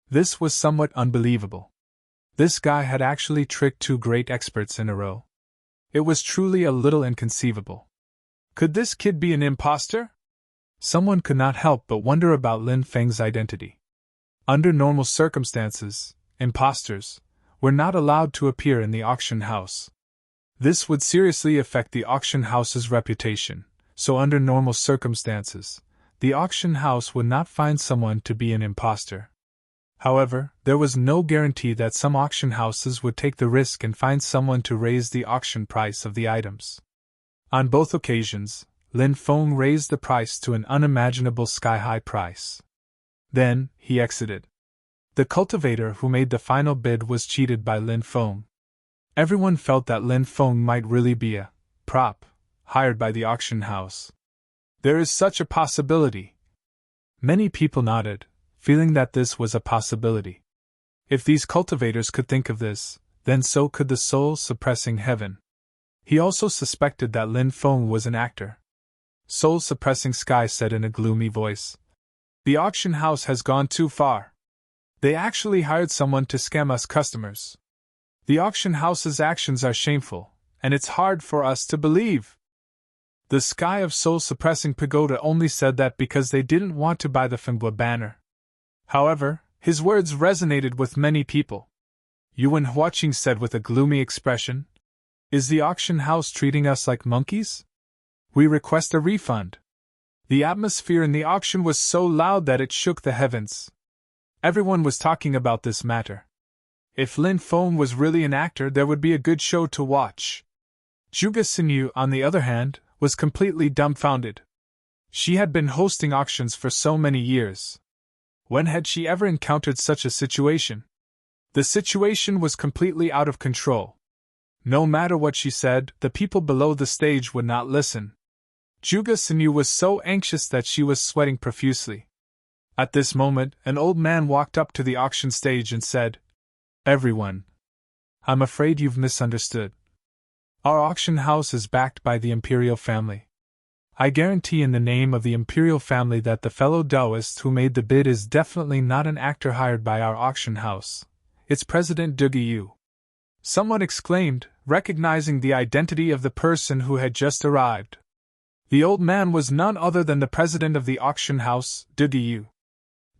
This was somewhat unbelievable. This guy had actually tricked two great experts in a row. It was truly a little inconceivable. Could this kid be an imposter? Someone could not help but wonder about Lin Feng's identity. Under normal circumstances, imposters were not allowed to appear in the auction house. This would seriously affect the auction house's reputation, so under normal circumstances, the auction house would not find someone to be an impostor. However, there was no guarantee that some auction houses would take the risk and find someone to raise the auction price of the items. On both occasions, Lin Feng raised the price to an unimaginable sky-high price. Then, he exited. The cultivator who made the final bid was cheated by Lin Feng. Everyone felt that Lin Feng might really be a prop hired by the auction house. There is such a possibility. Many people nodded, feeling that this was a possibility. If these cultivators could think of this, then so could the soul-suppressing heaven. He also suspected that Lin Feng was an actor. Soul-suppressing Sky said in a gloomy voice, "The auction house has gone too far. They actually hired someone to scam us customers. The auction house's actions are shameful, and it's hard for us to believe." The Sky of Soul-suppressing Pagoda only said that because they didn't want to buy the Fengbua banner. However, his words resonated with many people. Yuan Huaqing said with a gloomy expression, "Is the auction house treating us like monkeys? We request a refund." The atmosphere in the auction was so loud that it shook the heavens. Everyone was talking about this matter. If Lin Feng was really an actor, there would be a good show to watch. Zhuge Xinyu, on the other hand, was completely dumbfounded. She had been hosting auctions for so many years. When had she ever encountered such a situation? The situation was completely out of control. No matter what she said, the people below the stage would not listen. Zhuge Xinyu was so anxious that she was sweating profusely. At this moment, an old man walked up to the auction stage and said, "Everyone, I'm afraid you've misunderstood. Our auction house is backed by the imperial family. I guarantee in the name of the imperial family that the fellow Taoist who made the bid is definitely not an actor hired by our auction house. It's President Duge Yu." Someone exclaimed, recognizing the identity of the person who had just arrived. The old man was none other than the president of the auction house, Duge Yu.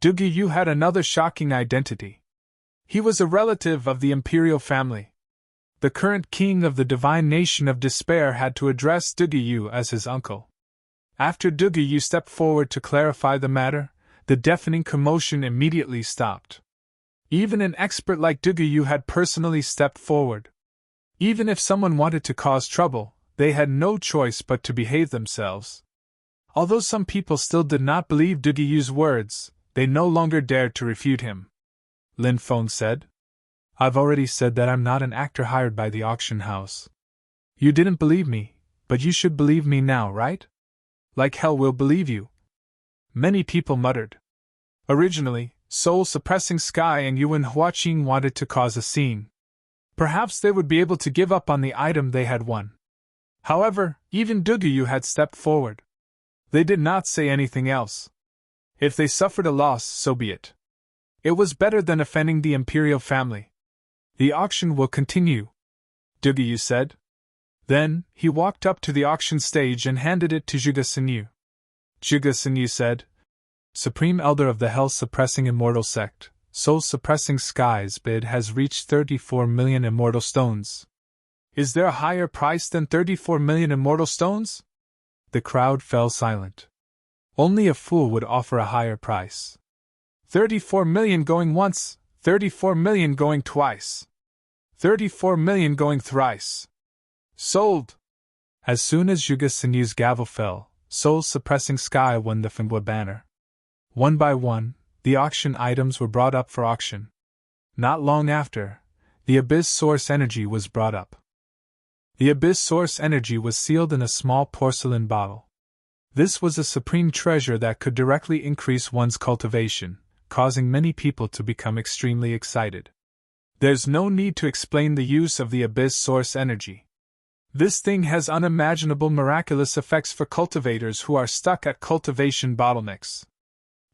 Duge Yu had another shocking identity. He was a relative of the imperial family. The current king of the divine nation of despair had to address Duguyu as his uncle. After Duguyu stepped forward to clarify the matter, the deafening commotion immediately stopped. Even an expert like Duguyu had personally stepped forward. Even if someone wanted to cause trouble, they had no choice but to behave themselves. Although some people still did not believe Duguyu's words, they no longer dared to refute him. Lin Feng said, "I've already said that I'm not an actor hired by the auction house. You didn't believe me, but you should believe me now, right? Like hell we'll believe you." Many people muttered. Originally, soul-suppressing Sky and Yuan Huaqing wanted to cause a scene. Perhaps they would be able to give up on the item they had won. However, even Duguyu had stepped forward. They did not say anything else. If they suffered a loss, so be it. It was better than offending the imperial family. "The auction will continue," Duguyu said. Then, he walked up to the auction stage and handed it to Zhuge Xinyu. Zhuge Xinyu said, "Supreme Elder of the Hell-Suppressing Immortal Sect, Soul-Suppressing Sky's bid has reached 34 million immortal stones. Is there a higher price than 34 million immortal stones?" The crowd fell silent. Only a fool would offer a higher price. 34 million going once, 34 million going twice. 34 million going thrice. Sold! As soon as Zhuge Xinyu's gavel fell, Soul-Suppressing Sky won the Fengwa banner. One by one, the auction items were brought up for auction. Not long after, the Abyss Source Energy was brought up. The Abyss Source Energy was sealed in a small porcelain bottle. This was a supreme treasure that could directly increase one's cultivation, causing many people to become extremely excited. There's no need to explain the use of the Abyss Source Energy. This thing has unimaginable miraculous effects for cultivators who are stuck at cultivation bottlenecks.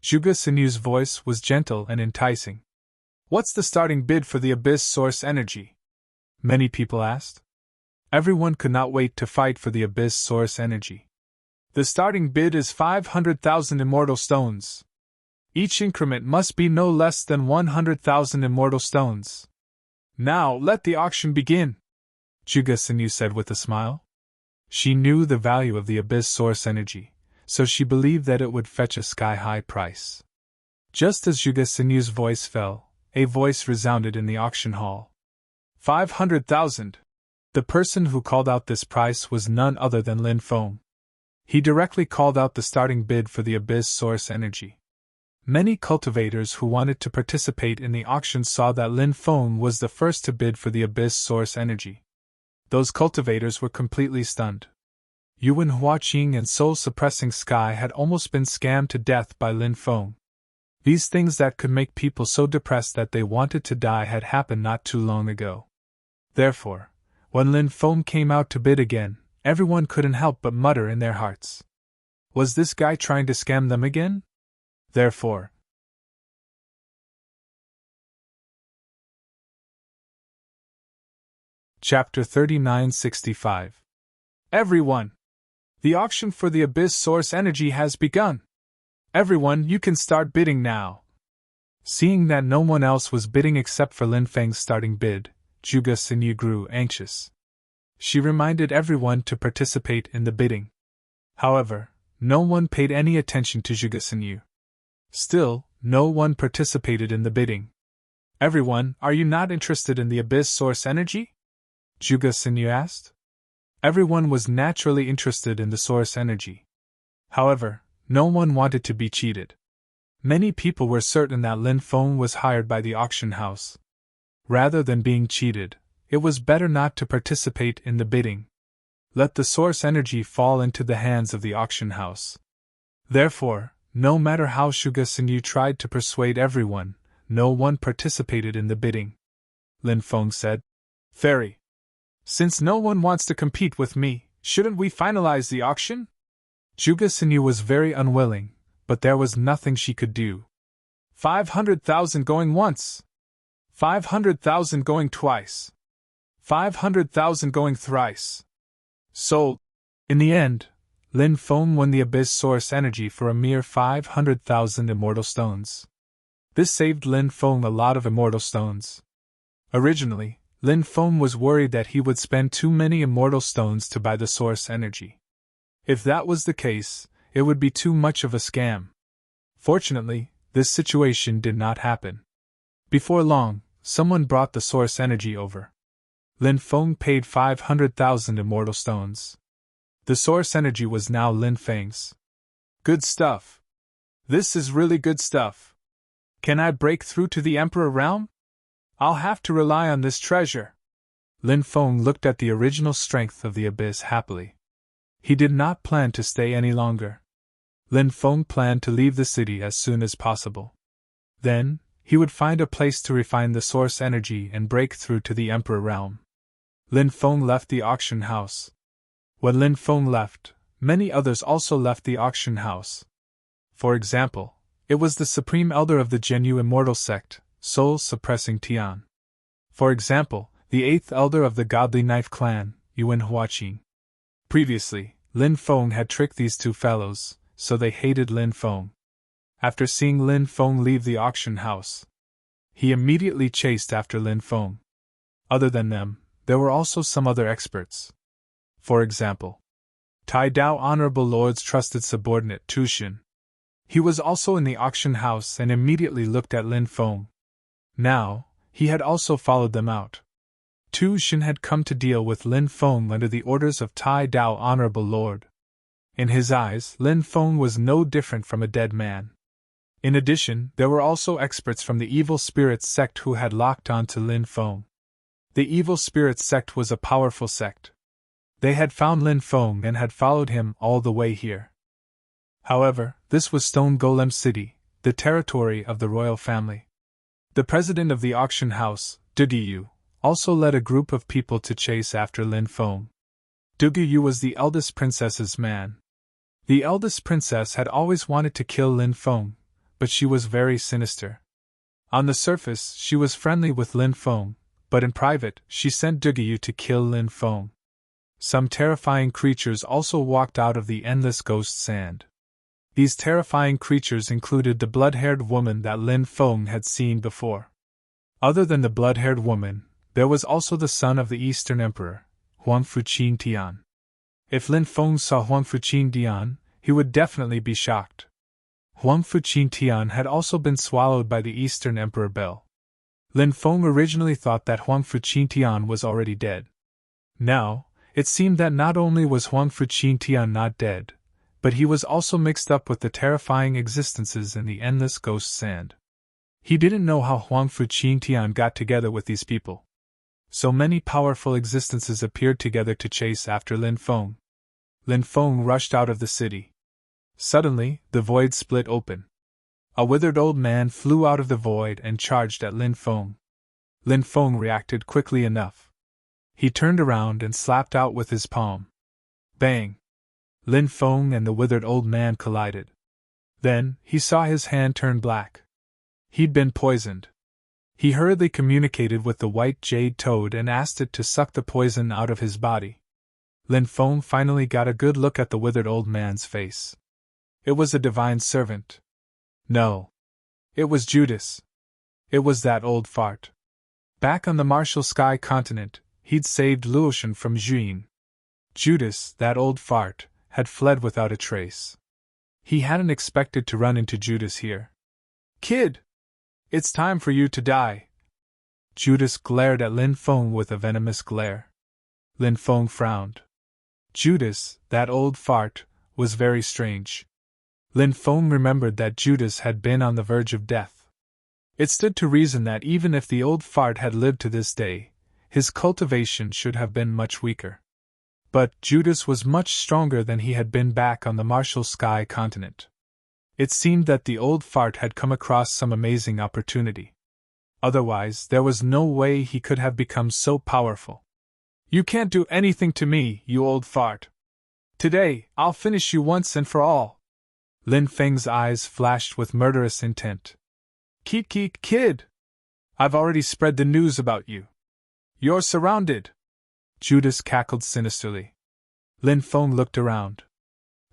Zhuge Xinyu's voice was gentle and enticing. "What's the starting bid for the Abyss Source Energy?" many people asked. Everyone could not wait to fight for the Abyss Source Energy. "The starting bid is 500,000 immortal stones. Each increment must be no less than 100,000 immortal stones. Now let the auction begin," Zhuge Xinyu said with a smile. She knew the value of the Abyss Source Energy, so she believed that it would fetch a sky-high price. Just as Zhuge Xinyu's voice fell, a voice resounded in the auction hall. 500,000! The person who called out this price was none other than Lin Feng. He directly called out the starting bid for the Abyss Source Energy. Many cultivators who wanted to participate in the auction saw that Lin Feng was the first to bid for the Abyss Source Energy. Those cultivators were completely stunned. Yuan Huaqing and Soul-Suppressing Sky had almost been scammed to death by Lin Feng. These things that could make people so depressed that they wanted to die had happened not too long ago. Therefore, when Lin Feng came out to bid again, everyone couldn't help but mutter in their hearts. Was this guy trying to scam them again? Therefore, Chapter 3965. Everyone! The auction for the Abyss Source Energy has begun! Everyone, you can start bidding now! Seeing that no one else was bidding except for Lin Feng's starting bid, Zhuge Xinyu grew anxious. She reminded everyone to participate in the bidding. However, no one paid any attention to Zhuge Xinyu. Still, no one participated in the bidding. Everyone, are you not interested in the Abyss Source Energy? Zhuge Xinyu asked. Everyone was naturally interested in the Source Energy. However, no one wanted to be cheated. Many people were certain that Lin Feng was hired by the auction house. Rather than being cheated, it was better not to participate in the bidding. Let the Source Energy fall into the hands of the auction house. Therefore, no matter how Zhuge Xinyu tried to persuade everyone, no one participated in the bidding. Lin Feng said, "Fairy, since no one wants to compete with me, shouldn't we finalize the auction?" Zhuge Xinyu was very unwilling, but there was nothing she could do. 500,000 going once! 500,000 going twice! 500,000 going thrice! Sold! In the end, Lin Feng won the Abyss Source Energy for a mere 500,000 immortal stones. This saved Lin Feng a lot of immortal stones. Originally, Lin Feng was worried that he would spend too many immortal stones to buy the source energy. If that was the case, it would be too much of a scam. Fortunately, this situation did not happen. Before long, someone brought the source energy over. Lin Feng paid 500,000 immortal stones. The source energy was now Lin Feng's. Good stuff. This is really good stuff. Can I break through to the Emperor realm? I'll have to rely on this treasure. Lin Feng looked at the original strength of the abyss happily. He did not plan to stay any longer. Lin Feng planned to leave the city as soon as possible. Then, he would find a place to refine the source energy and break through to the Emperor realm. Lin Feng left the auction house. When Lin Feng left, many others also left the auction house. For example, it was the Supreme Elder of the Genyu Immortal Sect, Soul-Suppressing Tian. For example, the 8th Elder of the Godly Knife Clan, Yuan Huaqing. Previously, Lin Feng had tricked these two fellows, so they hated Lin Feng. After seeing Lin Feng leave the auction house, he immediately chased after Lin Feng. Other than them, there were also some other experts. For example, Tai Dao Honorable Lord's trusted subordinate Tu Xin. He was also in the auction house and immediately looked at Lin Feng. Now, he had also followed them out. Tu Xin had come to deal with Lin Feng under the orders of Tai Dao Honorable Lord. In his eyes, Lin Feng was no different from a dead man. In addition, there were also experts from the Evil Spirits sect who had locked on to Lin Feng. The Evil Spirits sect was a powerful sect. They had found Lin Feng and had followed him all the way here. However, this was Stone Golem City, the territory of the royal family. The president of the auction house, Dugiyu, also led a group of people to chase after Lin Feng. Dugiyu was the eldest princess's man. The eldest princess had always wanted to kill Lin Feng, but she was very sinister. On the surface, she was friendly with Lin Feng, but in private, she sent Dugiyu to kill Lin Feng. Some terrifying creatures also walked out of the endless ghost sand. These terrifying creatures included the blood-haired woman that Lin Feng had seen before. Other than the blood-haired woman, there was also the son of the Eastern Emperor, Huang Fuqin Tian. If Lin Feng saw Huang Fuqin Tian, he would definitely be shocked. Huang Fuqin Tian had also been swallowed by the Eastern Emperor Bel. Lin Feng originally thought that Huang Fuqin Tian was already dead. Now, it seemed that not only was Huang Fuqin Tian not dead, but he was also mixed up with the terrifying existences in the endless ghost sand. He didn't know how Huang Fuqin Tian got together with these people. So many powerful existences appeared together to chase after Lin Feng. Lin Feng rushed out of the city. Suddenly, the void split open. A withered old man flew out of the void and charged at Lin Feng. Lin Feng reacted quickly enough. He turned around and slapped out with his palm. Bang! Lin Feng and the withered old man collided. Then, he saw his hand turn black. He'd been poisoned. He hurriedly communicated with the white jade toad and asked it to suck the poison out of his body. Lin Feng finally got a good look at the withered old man's face. It was a divine servant. No. It was Judas. It was that old fart. Back on the Martial Sky continent, he'd saved Luotian from Juin. Judas, that old fart, had fled without a trace. He hadn't expected to run into Judas here. Kid! It's time for you to die. Judas glared at Lin Feng with a venomous glare. Lin Feng frowned. Judas, that old fart, was very strange. Lin Feng remembered that Judas had been on the verge of death. It stood to reason that even if the old fart had lived to this day, his cultivation should have been much weaker. But Judas was much stronger than he had been back on the Martial Sky continent. It seemed that the old fart had come across some amazing opportunity. Otherwise, there was no way he could have become so powerful. You can't do anything to me, you old fart. Today, I'll finish you once and for all. Lin Feng's eyes flashed with murderous intent. Keek, kid! I've already spread the news about you. You're surrounded! Judas cackled sinisterly. Lin Feng looked around.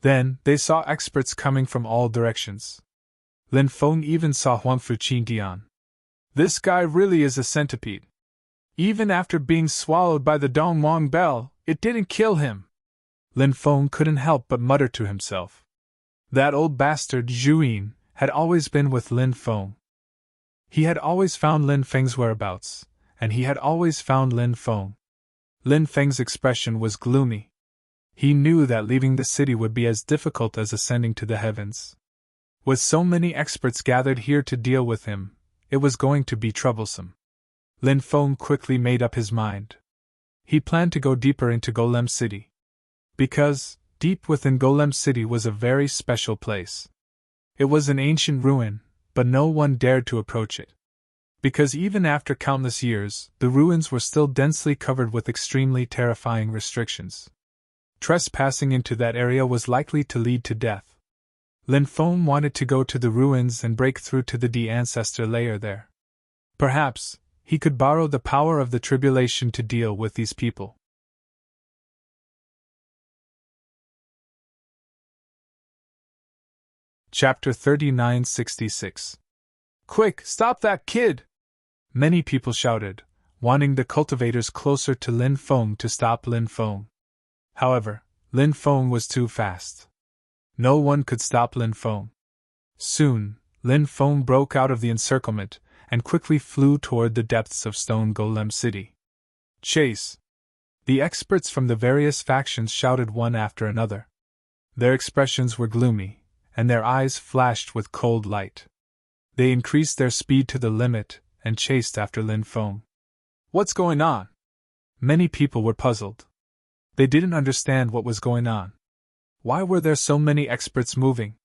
Then, they saw experts coming from all directions. Lin Feng even saw Huang Fuqin Tian. This guy really is a centipede. Even after being swallowed by the Dongwang bell, it didn't kill him. Lin Feng couldn't help but mutter to himself. That old bastard Zhuyin had always been with Lin Feng. He had always found Lin Feng's whereabouts, and he had always found Lin Feng. Lin Feng's expression was gloomy. He knew that leaving the city would be as difficult as ascending to the heavens. With so many experts gathered here to deal with him, it was going to be troublesome. Lin Feng quickly made up his mind. He planned to go deeper into Golem City. Because, deep within Golem City was a very special place. It was an ancient ruin, but no one dared to approach it. Because even after countless years, the ruins were still densely covered with extremely terrifying restrictions. Trespassing into that area was likely to lead to death. Lin Feng wanted to go to the ruins and break through to the ancestor layer there. Perhaps, he could borrow the power of the tribulation to deal with these people. Chapter 3966. Quick, stop that kid! Many people shouted, wanting the cultivators closer to Lin Feng to stop Lin Feng. However, Lin Feng was too fast. No one could stop Lin Feng. Soon, Lin Feng broke out of the encirclement and quickly flew toward the depths of Stone Golem City. Chase! The experts from the various factions shouted one after another. Their expressions were gloomy, and their eyes flashed with cold light. They increased their speed to the limit and chased after Lin Feng. What's going on? Many people were puzzled. They didn't understand what was going on. Why were there so many experts moving?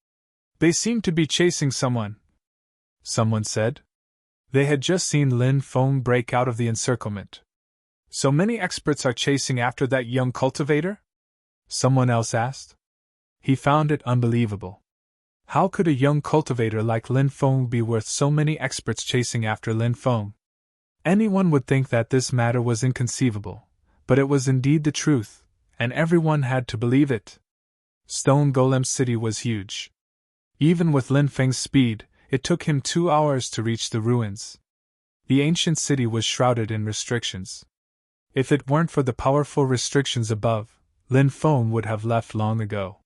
They seemed to be chasing someone. Someone said. They had just seen Lin Feng break out of the encirclement. So many experts are chasing after that young cultivator? Someone else asked. He found it unbelievable. How could a young cultivator like Lin Feng be worth so many experts chasing after Lin Feng? Anyone would think that this matter was inconceivable, but it was indeed the truth, and everyone had to believe it. Stone Golem City was huge. Even with Lin Feng's speed, it took him 2 hours to reach the ruins. The ancient city was shrouded in restrictions. If it weren't for the powerful restrictions above, Lin Feng would have left long ago.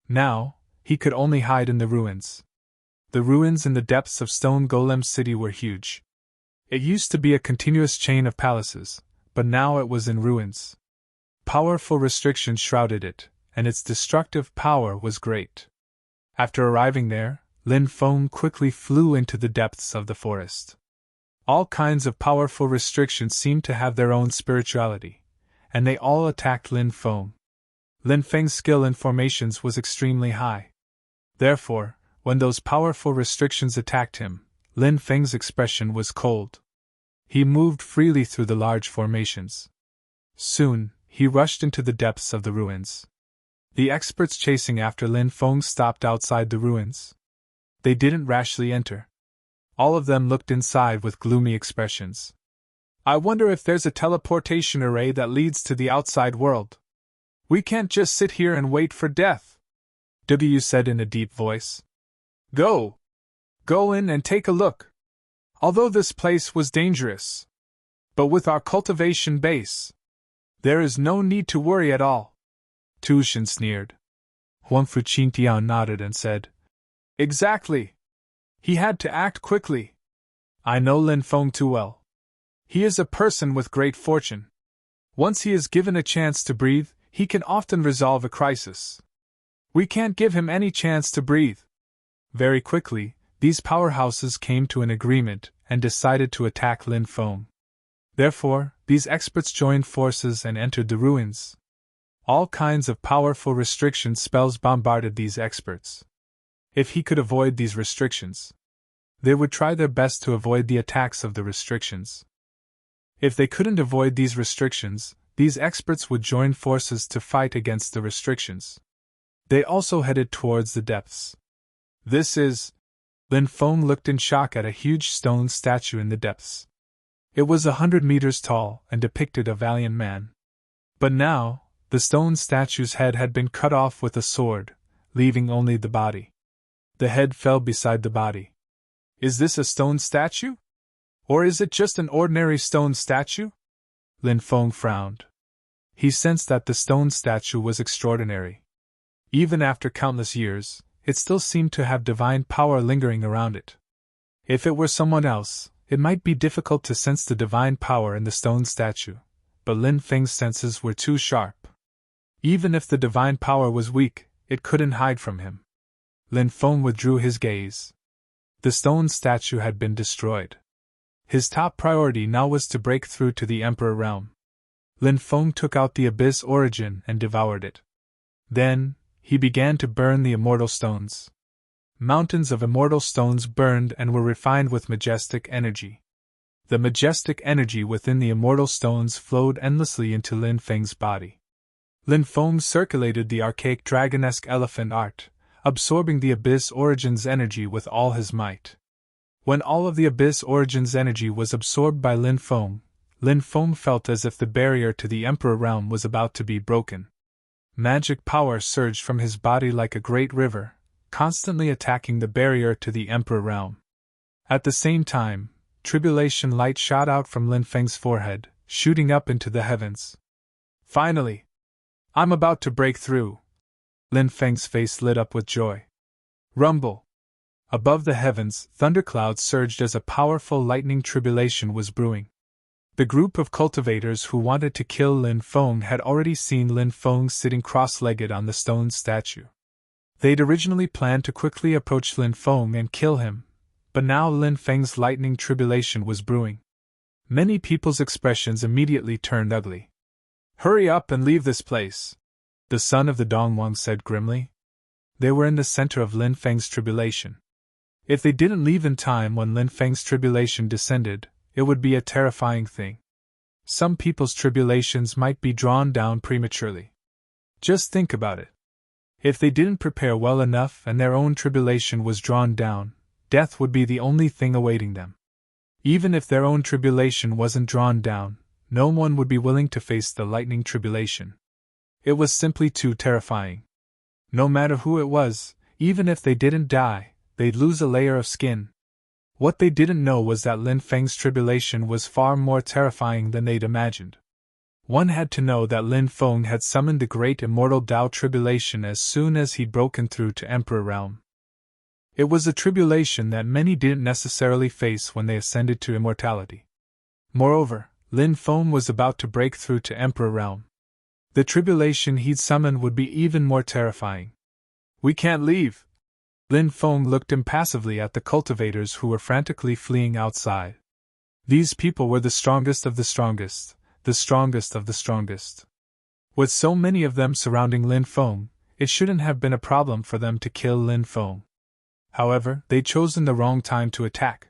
Now, he could only hide in the ruins. The ruins in the depths of Stone Golem City were huge. It used to be a continuous chain of palaces, but now it was in ruins. Powerful restrictions shrouded it, and its destructive power was great. After arriving there, Lin Feng quickly flew into the depths of the forest. All kinds of powerful restrictions seemed to have their own spirituality, and they all attacked Lin Feng. Lin Feng's skill in formations was extremely high. Therefore, when those powerful restrictions attacked him, Lin Feng's expression was cold. He moved freely through the large formations. Soon, he rushed into the depths of the ruins. The experts chasing after Lin Feng stopped outside the ruins. They didn't rashly enter. All of them looked inside with gloomy expressions. I wonder if there's a teleportation array that leads to the outside world. We can't just sit here and wait for death, W said in a deep voice. Go! Go in and take a look. Although this place was dangerous. But with our cultivation base, there is no need to worry at all. Tushin sneered. Huang Fuqingtiao nodded and said, Exactly. He had to act quickly. I know Lin Feng too well. He is a person with great fortune. Once he is given a chance to breathe, he can often resolve a crisis. We can't give him any chance to breathe. Very quickly, these powerhouses came to an agreement and decided to attack Lin Feng. Therefore, these experts joined forces and entered the ruins. All kinds of powerful restriction spells bombarded these experts. If he could avoid these restrictions, they would try their best to avoid the attacks of the restrictions. If they couldn't avoid these restrictions, these experts would join forces to fight against the restrictions. They also headed towards the depths. This is... Lin Feng looked in shock at a huge stone statue in the depths. It was 100 meters tall and depicted a valiant man. But now, the stone statue's head had been cut off with a sword, leaving only the body. The head fell beside the body. Is this a stone statue? Or is it just an ordinary stone statue? Lin Feng frowned. He sensed that the stone statue was extraordinary. Even after countless years, it still seemed to have divine power lingering around it. If it were someone else, it might be difficult to sense the divine power in the stone statue, but Lin Feng's senses were too sharp. Even if the divine power was weak, it couldn't hide from him. Lin Feng withdrew his gaze. The stone statue had been destroyed. His top priority now was to break through to the Emperor realm. Lin Feng took out the Abyss Origin and devoured it. Then, he began to burn the immortal stones. Mountains of immortal stones burned and were refined with majestic energy. The majestic energy within the immortal stones flowed endlessly into Lin Feng's body. Lin Feng circulated the archaic dragonesque elephant art, absorbing the Abyss Origin's energy with all his might. When all of the Abyss Origin's energy was absorbed by Lin Feng felt as if the barrier to the Emperor realm was about to be broken. Magic power surged from his body like a great river, constantly attacking the barrier to the Emperor realm. At the same time, tribulation light shot out from Lin Feng's forehead, shooting up into the heavens. Finally! I'm about to break through! Lin Feng's face lit up with joy. Rumble! Above the heavens, thunderclouds surged as a powerful lightning tribulation was brewing. The group of cultivators who wanted to kill Lin Feng had already seen Lin Feng sitting cross-legged on the stone statue. They'd originally planned to quickly approach Lin Feng and kill him, but now Lin Feng's lightning tribulation was brewing. Many people's expressions immediately turned ugly. Hurry up and leave this place, the son of the Dongwang said grimly. They were in the center of Lin Feng's tribulation. If they didn't leave in time when Lin Feng's tribulation descended, it would be a terrifying thing. Some people's tribulations might be drawn down prematurely. Just think about it. If they didn't prepare well enough and their own tribulation was drawn down, death would be the only thing awaiting them. Even if their own tribulation wasn't drawn down, no one would be willing to face the lightning tribulation. It was simply too terrifying. No matter who it was, even if they didn't die, they'd lose a layer of skin. What they didn't know was that Lin Feng's tribulation was far more terrifying than they'd imagined. One had to know that Lin Feng had summoned the great immortal Tao tribulation as soon as he'd broken through to Emperor realm. It was a tribulation that many didn't necessarily face when they ascended to immortality. Moreover, Lin Feng was about to break through to Emperor realm. The tribulation he'd summoned would be even more terrifying. We can't leave! Lin Feng looked impassively at the cultivators who were frantically fleeing outside. These people were the strongest of the strongest, the strongest of the strongest. With so many of them surrounding Lin Feng, it shouldn't have been a problem for them to kill Lin Feng. However, they'd chosen the wrong time to attack.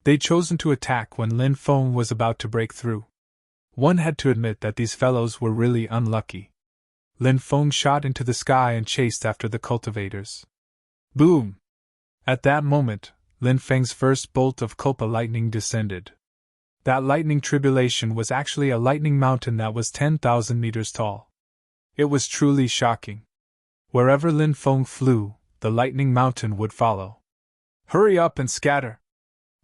They'd chosen to attack when Lin Feng was about to break through. One had to admit that these fellows were really unlucky. Lin Feng shot into the sky and chased after the cultivators. Boom! At that moment, Lin Feng's first bolt of Culpa lightning descended. That lightning tribulation was actually a lightning mountain that was 10,000 meters tall. It was truly shocking. Wherever Lin Feng flew, the lightning mountain would follow. Hurry up and scatter!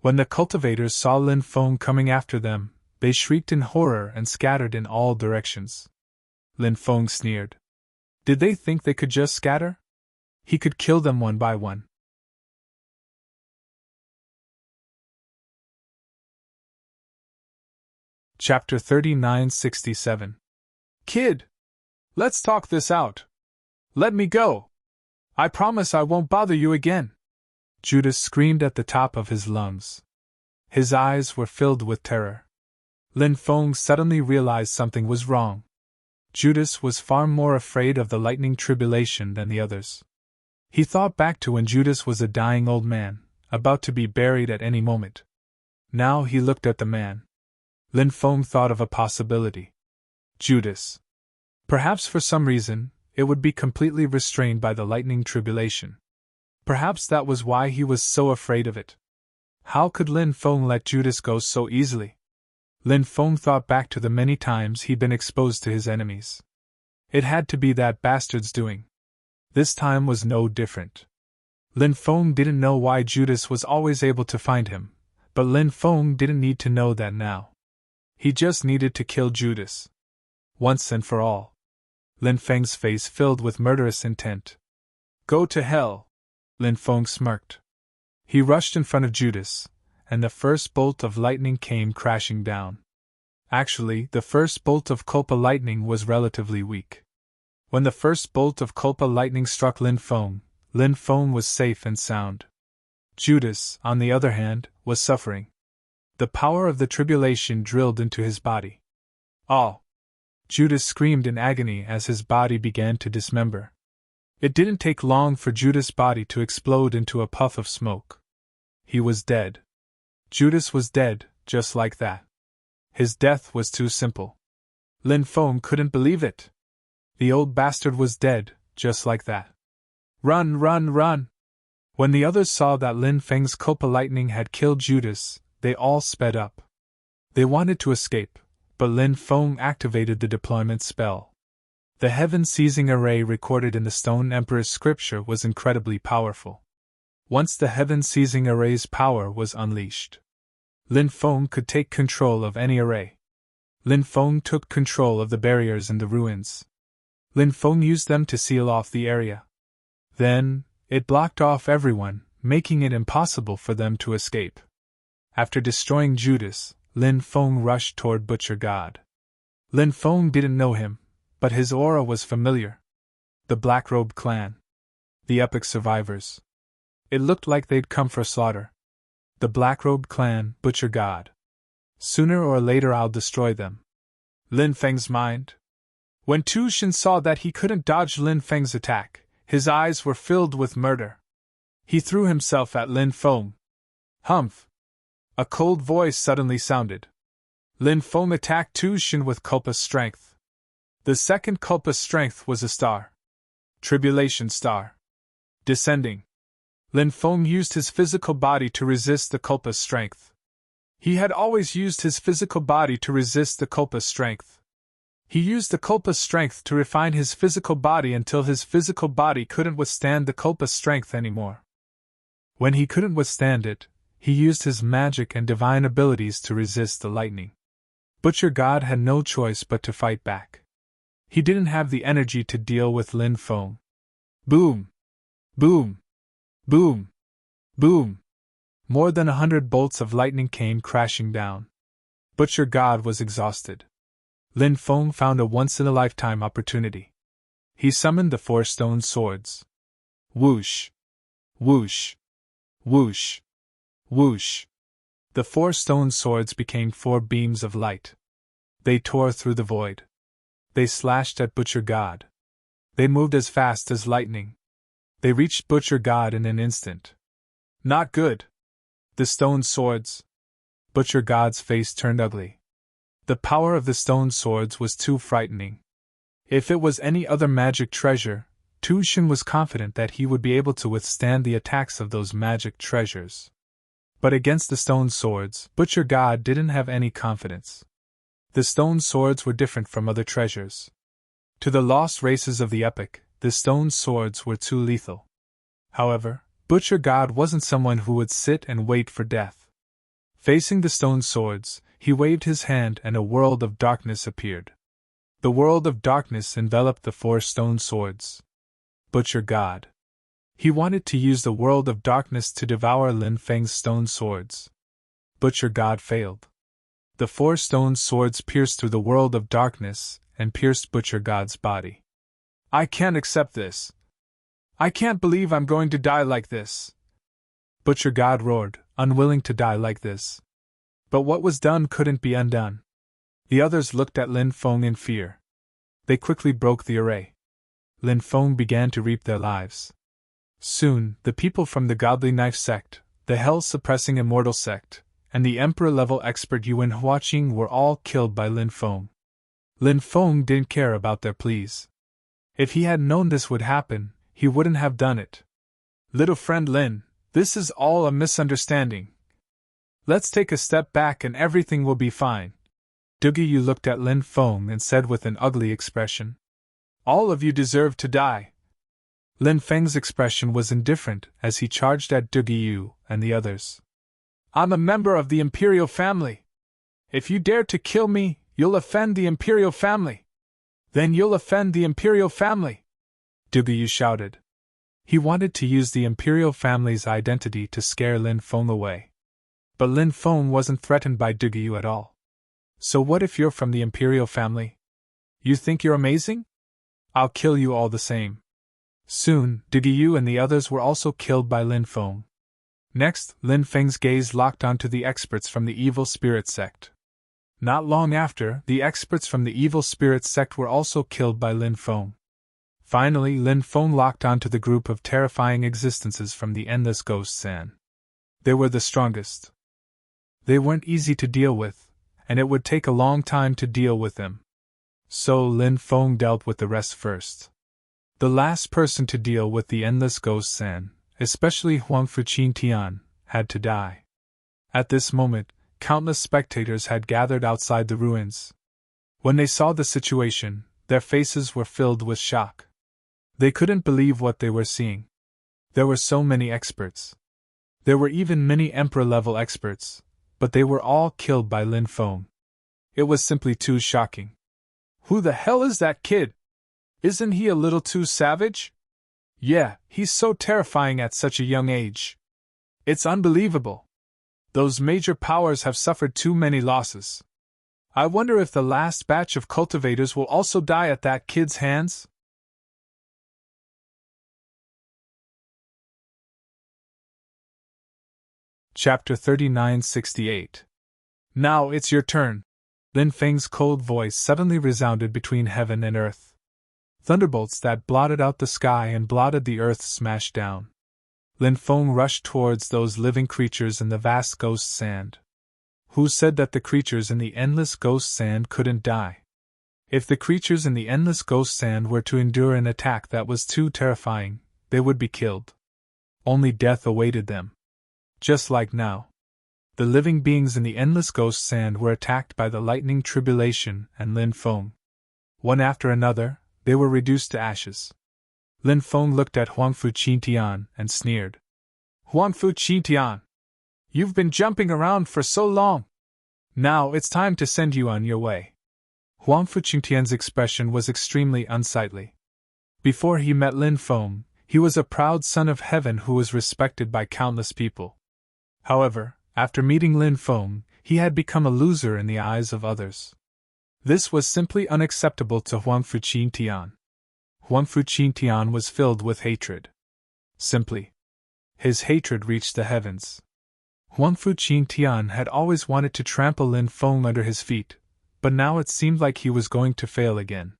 When the cultivators saw Lin Feng coming after them, they shrieked in horror and scattered in all directions. Lin Feng sneered. Did they think they could just scatter? He could kill them one by one. Chapter 3967. Kid! Let's talk this out. Let me go! I promise I won't bother you again! Judas screamed at the top of his lungs. His eyes were filled with terror. Lin Feng suddenly realized something was wrong. Judas was far more afraid of the lightning tribulation than the others. He thought back to when Judas was a dying old man, about to be buried at any moment. Now he looked at the man. Lin Feng thought of a possibility. Judas. Perhaps for some reason, it would be completely restrained by the lightning tribulation. Perhaps that was why he was so afraid of it. How could Lin Feng let Judas go so easily? Lin Feng thought back to the many times he'd been exposed to his enemies. It had to be that bastard's doing. This time was no different. Lin Feng didn't know why Judas was always able to find him, but Lin Feng didn't need to know that now. He just needed to kill Judas. Once and for all. Lin Feng's face filled with murderous intent. Go to hell! Lin Feng smirked. He rushed in front of Judas, and the first bolt of lightning came crashing down. Actually, the first bolt of Culpa lightning was relatively weak. When the first bolt of Culpa lightning struck Lin Feng was safe and sound. Judas, on the other hand, was suffering. The power of the tribulation drilled into his body. Oh! Judas screamed in agony as his body began to dismember. It didn't take long for Judas' body to explode into a puff of smoke. He was dead. Judas was dead, just like that. His death was too simple. Lin Feng couldn't believe it. The old bastard was dead, just like that. Run, run, run! When the others saw that Lin Feng's Culpa lightning had killed Judas, they all sped up. They wanted to escape, but Lin Feng activated the deployment spell. The heaven-seizing array recorded in the Stone Emperor's scripture was incredibly powerful. Once the heaven-seizing array's power was unleashed, Lin Feng could take control of any array. Lin Feng took control of the barriers in the ruins. Lin Feng used them to seal off the area. Then, it blocked off everyone, making it impossible for them to escape. After destroying Judas, Lin Feng rushed toward Butcher God. Lin Feng didn't know him, but his aura was familiar. The Black-Robed Clan. The epic survivors. It looked like they'd come for slaughter. The Black-Robed Clan, Butcher God. Sooner or later I'll destroy them. Lin Feng's mind. When Tu Xin saw that he couldn't dodge Lin Feng's attack, his eyes were filled with murder. He threw himself at Lin Feng. Humph! A cold voice suddenly sounded. Lin Feng attacked Tu Xin with Culpa's strength. The second Culpa's strength was a star. Tribulation star. Descending. Lin Feng used his physical body to resist the Culpa's strength. He had always used his physical body to resist the Culpa's strength. He used the Culpa's strength to refine his physical body until his physical body couldn't withstand the Culpa's strength anymore. When he couldn't withstand it, he used his magic and divine abilities to resist the lightning. Butcher God had no choice but to fight back. He didn't have the energy to deal with Lin Feng. Boom! Boom! Boom! Boom! More than 100 bolts of lightning came crashing down. Butcher God was exhausted. Lin Feng found a once-in-a-lifetime opportunity. He summoned the 4 stone swords. Whoosh! Whoosh! Whoosh! Whoosh! The 4 stone swords became 4 beams of light. They tore through the void. They slashed at Butcher God. They moved as fast as lightning. They reached Butcher God in an instant. Not good! The stone swords. Butcher God's face turned ugly. The power of the stone swords was too frightening. If it was any other magic treasure, Tu Xin was confident that he would be able to withstand the attacks of those magic treasures. But against the stone swords, Butcher God didn't have any confidence. The stone swords were different from other treasures. To the lost races of the epic, the stone swords were too lethal. However, Butcher God wasn't someone who would sit and wait for death. Facing the stone swords, he waved his hand and a world of darkness appeared. The world of darkness enveloped the 4 stone swords. Butcher God. He wanted to use the world of darkness to devour Lin Feng's stone swords. Butcher God failed. The 4 stone swords pierced through the world of darkness and pierced Butcher God's body. I can't accept this. I can't believe I'm going to die like this. Butcher God roared, unwilling to die like this. But what was done couldn't be undone. The others looked at Lin Feng in fear. They quickly broke the array. Lin Feng began to reap their lives. Soon, the people from the Godly Knife sect, the Hell-suppressing Immortal sect, and the Emperor-level expert Yuan Huaqing were all killed by Lin Feng. Lin Feng didn't care about their pleas. If he had known this would happen, he wouldn't have done it. Little friend Lin, this is all a misunderstanding. Let's take a step back and everything will be fine. Dugi Yu looked at Lin Feng and said with an ugly expression. All of you deserve to die. Lin Feng's expression was indifferent as he charged at Dugi Yu and the others. I'm a member of the Imperial family. If you dare to kill me, you'll offend the imperial family. Then you'll offend the imperial family, Dugu shouted. He wanted to use the imperial family's identity to scare Lin Feng away. But Lin Feng wasn't threatened by Dugu at all. So what if you're from the imperial family? You think you're amazing? I'll kill you all the same. Soon, Dugu and the others were also killed by Lin Feng. Next, Lin Feng's gaze locked onto the experts from the evil spirit sect. Not long after, the experts from the evil spirit sect were also killed by Lin Feng. Finally, Lin Feng locked onto the group of terrifying existences from the endless ghost sand. They were the strongest. They weren't easy to deal with, and it would take a long time to deal with them. So Lin Feng dealt with the rest first. The last person to deal with the endless ghost sand, especially Huang Fuqin Tian, had to die. At this moment, countless spectators had gathered outside the ruins. When they saw the situation, their faces were filled with shock. They couldn't believe what they were seeing. There were so many experts. There were even many Emperor-level experts, but they were all killed by Lin Feng. It was simply too shocking. Who the hell is that kid? Isn't he a little too savage? Yeah, he's so terrifying at such a young age. It's unbelievable. Those major powers have suffered too many losses. I wonder if the last batch of cultivators will also die at that kid's hands? Chapter 3968. Now it's your turn. Lin Feng's cold voice suddenly resounded between heaven and earth. Thunderbolts that blotted out the sky and blotted the earth smashed down. Lin Feng rushed towards those living creatures in the vast ghost sand. Who said that the creatures in the endless ghost sand couldn't die? If the creatures in the endless ghost sand were to endure an attack that was too terrifying, they would be killed. Only death awaited them. Just like now. The living beings in the endless ghost sand were attacked by the lightning tribulation and Lin Feng. One after another, they were reduced to ashes. Lin Feng looked at Huang Fuqin Tian and sneered. Huang Fuqin Tian! You've been jumping around for so long! Now it's time to send you on your way. Huang Fuqin Tian's expression was extremely unsightly. Before he met Lin Feng, he was a proud son of heaven who was respected by countless people. However, after meeting Lin Feng, he had become a loser in the eyes of others. This was simply unacceptable to Huang Fuqin Tian. Huang Fuqin Tian was filled with hatred. Simply. His hatred reached the heavens. Huang Fuqin Tian had always wanted to trample Lin Feng under his feet, but now it seemed like he was going to fail again.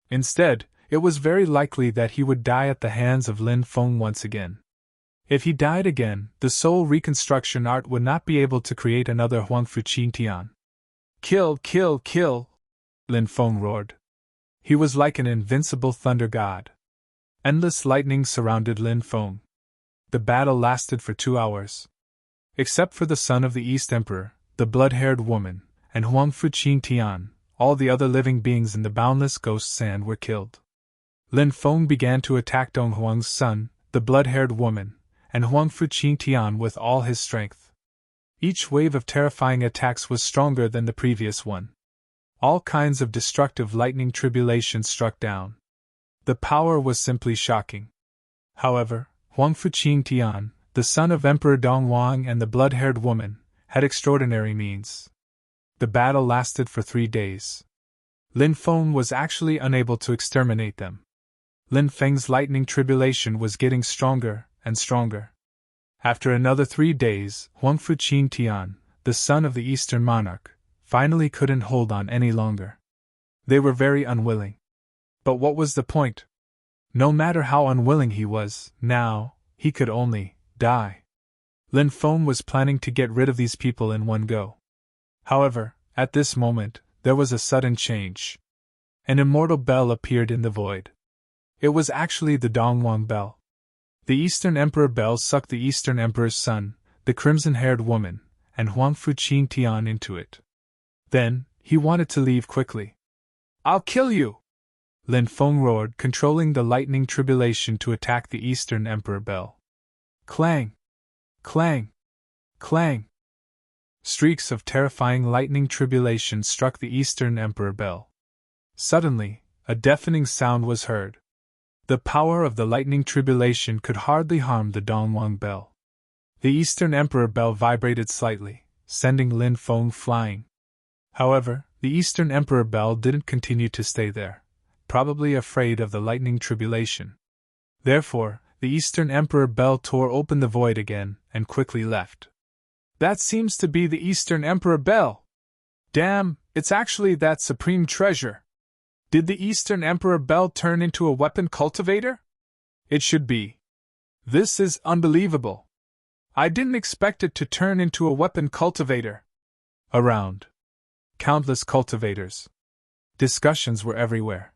Instead, it was very likely that he would die at the hands of Lin Feng once again. If he died again, the soul reconstruction art would not be able to create another Huang Fuqin Tian. Kill, kill, kill! Lin Feng roared. He was like an invincible thunder god. Endless lightning surrounded Lin Feng. The battle lasted for 2 hours. Except for the son of the East Emperor, the blood-haired woman, and Huang Fuqin Tian, all the other living beings in the boundless ghost sand were killed. Lin Feng began to attack Dong Huang's son, the blood-haired woman, and Huang Fuqin Tian with all his strength. Each wave of terrifying attacks was stronger than the previous one. All kinds of destructive lightning tribulation struck down. The power was simply shocking. However, Huang Fuqin Tian, the son of Emperor Dong Huang and the blood-haired woman, had extraordinary means. The battle lasted for 3 days. Lin Feng was actually unable to exterminate them. Lin Feng's lightning tribulation was getting stronger and stronger. After another 3 days, Huang Fuqin Tian, the son of the Eastern monarch, finally couldn't hold on any longer. They were very unwilling. But what was the point? No matter how unwilling he was, now, he could only die. Lin Feng was planning to get rid of these people in one go. However, at this moment, there was a sudden change. An immortal bell appeared in the void. It was actually the Dongwang bell. The Eastern Emperor bell sucked the Eastern Emperor's son, the crimson-haired woman, and Huang Fuqin Tian into it. Then, he wanted to leave quickly. I'll kill you! Lin Feng roared, controlling the lightning tribulation to attack the Eastern Emperor bell. Clang! Clang! Clang! Streaks of terrifying lightning tribulation struck the Eastern Emperor bell. Suddenly, a deafening sound was heard. The power of the lightning tribulation could hardly harm the Dongwang bell. The Eastern Emperor bell vibrated slightly, sending Lin Feng flying. However, the Eastern Emperor bell didn't continue to stay there, probably afraid of the lightning tribulation. Therefore, the Eastern Emperor bell tore open the void again and quickly left. That seems to be the Eastern Emperor bell. Damn, it's actually that supreme treasure. Did the Eastern Emperor bell turn into a weapon cultivator? It should be. This is unbelievable. I didn't expect it to turn into a weapon cultivator. Around. Countless cultivators. Discussions were everywhere.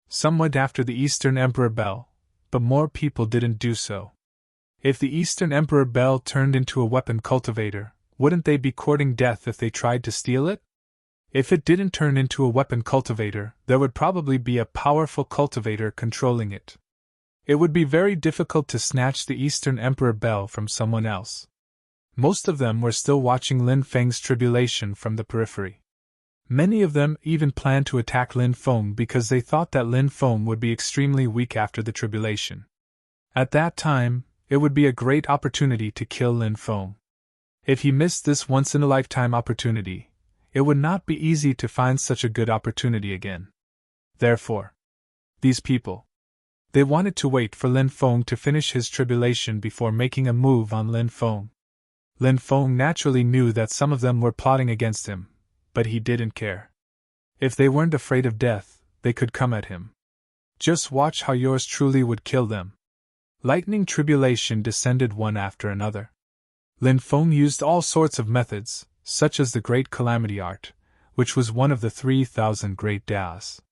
Some went after the Eastern Emperor bell, but more people didn't do so. If the Eastern Emperor bell turned into a weapon cultivator, wouldn't they be courting death if they tried to steal it? If it didn't turn into a weapon cultivator, there would probably be a powerful cultivator controlling it. It would be very difficult to snatch the Eastern Emperor bell from someone else. Most of them were still watching Lin Feng's tribulation from the periphery. Many of them even planned to attack Lin Feng because they thought that Lin Feng would be extremely weak after the tribulation. At that time, it would be a great opportunity to kill Lin Feng. If he missed this once-in-a-lifetime opportunity, it would not be easy to find such a good opportunity again. Therefore, these people, they wanted to wait for Lin Feng to finish his tribulation before making a move on Lin Feng. Lin Feng naturally knew that some of them were plotting against him, but he didn't care. If they weren't afraid of death, they could come at him. Just watch how yours truly would kill them. Lightning tribulation descended one after another. Lin Feng used all sorts of methods, such as the Great Calamity Art, which was one of the 3,000 Great Das.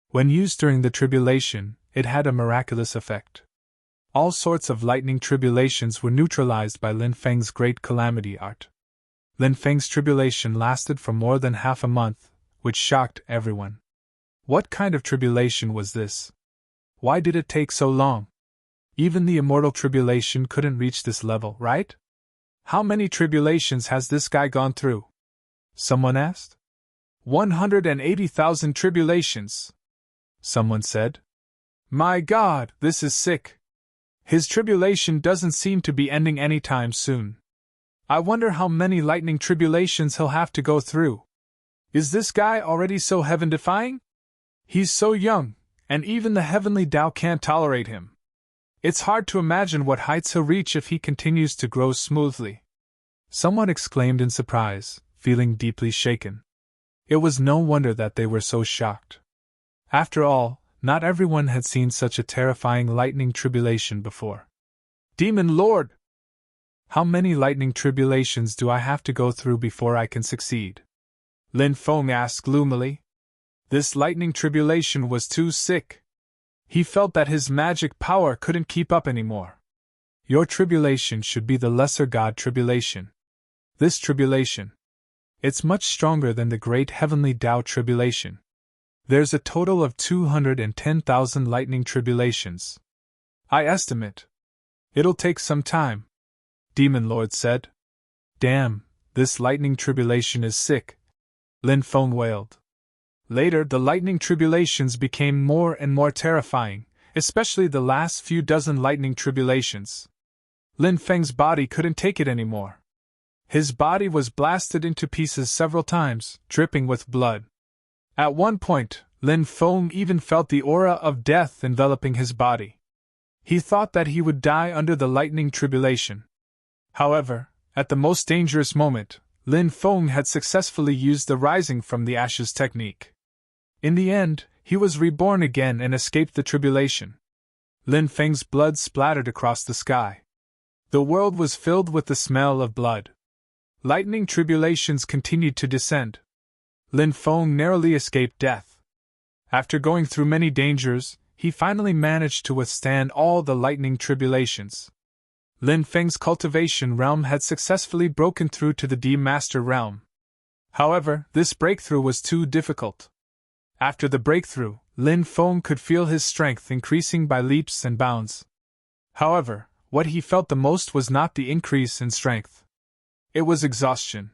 When used during the tribulation, it had a miraculous effect. All sorts of lightning tribulations were neutralized by Lin Feng's Great Calamity Art. Lin Feng's tribulation lasted for more than half a month, which shocked everyone. What kind of tribulation was this? Why did it take so long? Even the immortal tribulation couldn't reach this level, right? How many tribulations has this guy gone through? Someone asked. 180,000 tribulations. Someone said. My God, this is sick. His tribulation doesn't seem to be ending anytime soon. I wonder how many lightning tribulations he'll have to go through. Is this guy already so heaven-defying? He's so young, and even the heavenly Tao can't tolerate him. It's hard to imagine what heights he'll reach if he continues to grow smoothly. Someone exclaimed in surprise, feeling deeply shaken. It was no wonder that they were so shocked. After all, not everyone had seen such a terrifying lightning tribulation before. Demon Lord! How many lightning tribulations do I have to go through before I can succeed? Lin Feng asked gloomily. This lightning tribulation was too sick. He felt that his magic power couldn't keep up anymore. Your tribulation should be the lesser god tribulation. This tribulation, it's much stronger than the great heavenly Tao tribulation. There's a total of 210,000 lightning tribulations. I estimate. It'll take some time, Demon Lord said. Damn, this lightning tribulation is sick, Lin Feng wailed. Later, the lightning tribulations became more and more terrifying, especially the last few dozen lightning tribulations. Lin Feng's body couldn't take it anymore. His body was blasted into pieces several times, dripping with blood. At one point, Lin Feng even felt the aura of death enveloping his body. He thought that he would die under the lightning tribulation. However, at the most dangerous moment, Lin Feng had successfully used the rising from the ashes technique. In the end, he was reborn again and escaped the tribulation. Lin Feng's blood splattered across the sky. The world was filled with the smell of blood. Lightning tribulations continued to descend. Lin Feng narrowly escaped death. After going through many dangers, he finally managed to withstand all the lightning tribulations. Lin Feng's cultivation realm had successfully broken through to the D-Master realm. However, this breakthrough was too difficult. After the breakthrough, Lin Feng could feel his strength increasing by leaps and bounds. However, what he felt the most was not the increase in strength. It was exhaustion.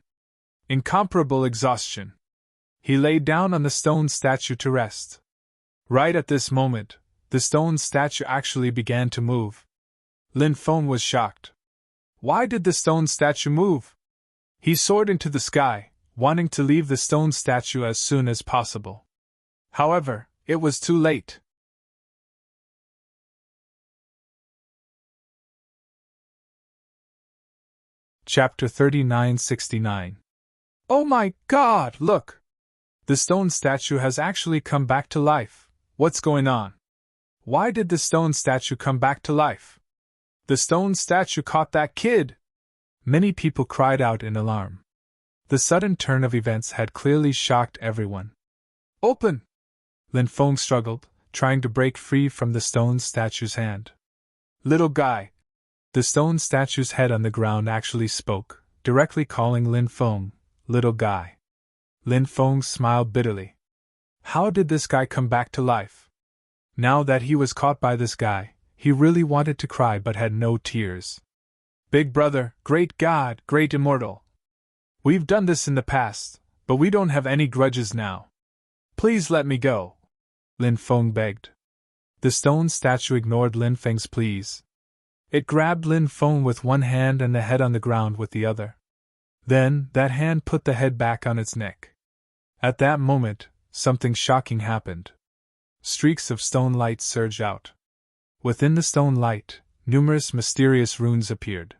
Incomparable exhaustion. He lay down on the stone statue to rest. Right at this moment, the stone statue actually began to move. Lin Feng was shocked. Why did the stone statue move? He soared into the sky, wanting to leave the stone statue as soon as possible. However, it was too late. Chapter 3969. Oh my God, look! The stone statue has actually come back to life. What's going on? Why did the stone statue come back to life? The stone statue caught that kid! Many people cried out in alarm. The sudden turn of events had clearly shocked everyone. Open! Lin Feng struggled, trying to break free from the stone statue's hand. Little guy! The stone statue's head on the ground actually spoke, directly calling Lin Feng, little guy. Lin Feng smiled bitterly. How did this guy come back to life? Now that he was caught by this guy, he really wanted to cry but had no tears. Big brother, great God, great immortal. We've done this in the past, but we don't have any grudges now. Please let me go. Lin Feng begged. The stone statue ignored Lin Feng's pleas. It grabbed Lin Feng with one hand and the head on the ground with the other. Then, that hand put the head back on its neck. At that moment, something shocking happened. Streaks of stone light surged out. Within the stone light, numerous mysterious runes appeared.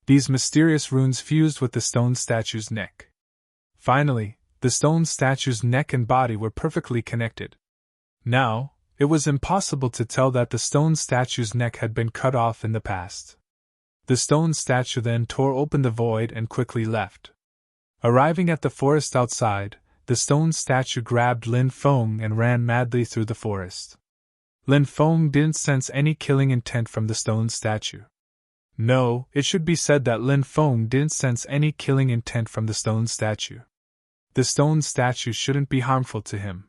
These mysterious runes fused with the stone statue's neck. Finally, the stone statue's neck and body were perfectly connected. Now, it was impossible to tell that the stone statue's neck had been cut off in the past. The stone statue then tore open the void and quickly left. Arriving at the forest outside, the stone statue grabbed Lin Feng and ran madly through the forest. Lin Feng didn't sense any killing intent from the stone statue. No, it should be said that Lin Feng didn't sense any killing intent from the stone statue. The stone statue shouldn't be harmful to him.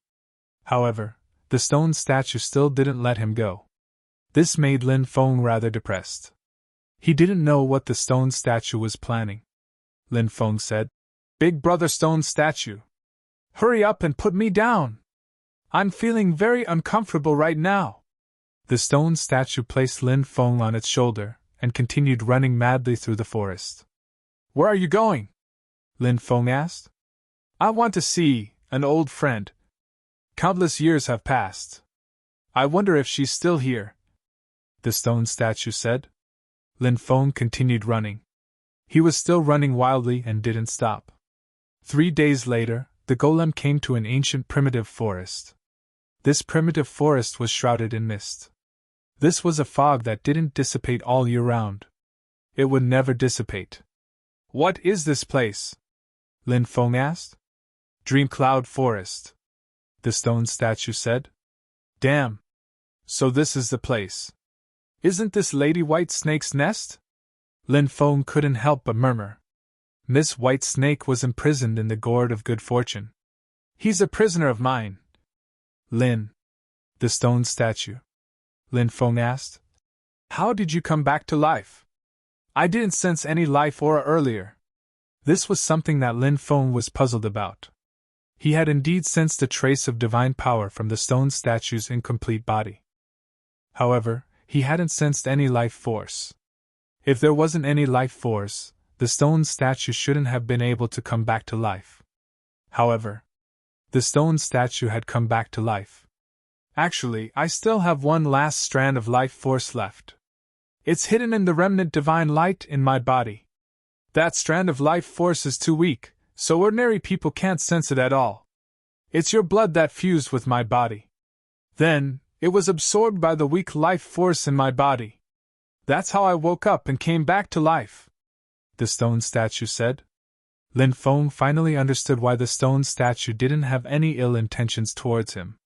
However, the stone statue still didn't let him go. This made Lin Feng rather depressed. He didn't know what the stone statue was planning. Lin Feng said, Big brother stone statue, hurry up and put me down. I'm feeling very uncomfortable right now. The stone statue placed Lin Feng on its shoulder and continued running madly through the forest. Where are you going? Lin Feng asked. I want to see an old friend. Countless years have passed. I wonder if she's still here. The stone statue said. Lin Feng continued running. He was still running wildly and didn't stop. 3 days later, the golem came to an ancient primitive forest. This primitive forest was shrouded in mist. This was a fog that didn't dissipate all year round. It would never dissipate. What is this place? Lin Feng asked. Dream Cloud Forest. The stone statue said. Damn. So this is the place. Isn't this Lady White Snake's nest? Lin Feng couldn't help but murmur. Miss White Snake was imprisoned in the Gourd of Good Fortune. He's a prisoner of mine. Lin. The stone statue. Lin Feng asked. How did you come back to life? I didn't sense any life aura earlier. This was something that Lin Feng was puzzled about. He had indeed sensed a trace of divine power from the stone statue's incomplete body. However, he hadn't sensed any life force. If there wasn't any life force, the stone statue shouldn't have been able to come back to life. However, the stone statue had come back to life. Actually, I still have one last strand of life force left. It's hidden in the remnant divine light in my body. That strand of life force is too weak, so ordinary people can't sense it at all. It's your blood that fused with my body. Then, it was absorbed by the weak life force in my body. That's how I woke up and came back to life. The stone statue said. Lin Feng finally understood why the stone statue didn't have any ill intentions towards him.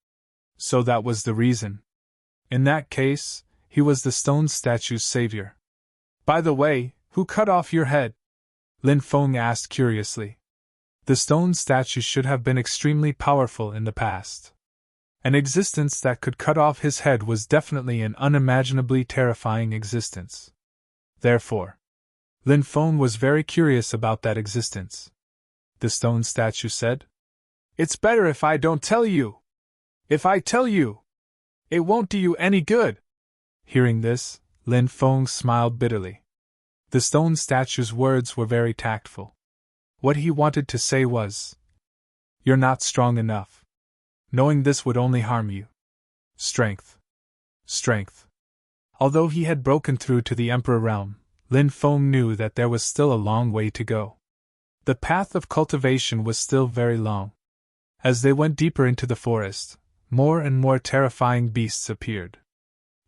So that was the reason. In that case, he was the stone statue's savior. By the way, who cut off your head? Lin Feng asked curiously. The stone statue should have been extremely powerful in the past. An existence that could cut off his head was definitely an unimaginably terrifying existence. Therefore, Lin Feng was very curious about that existence. the stone statue said. It's better if I don't tell you. If I tell you, it won't do you any good. Hearing this, Lin Feng smiled bitterly. The stone statue's words were very tactful. What he wanted to say was, "You're not strong enough. Knowing this would only harm you. Strength. Strength." Although he had broken through to the Emperor realm, Lin Feng knew that there was still a long way to go. The path of cultivation was still very long. As they went deeper into the forest, more and more terrifying beasts appeared.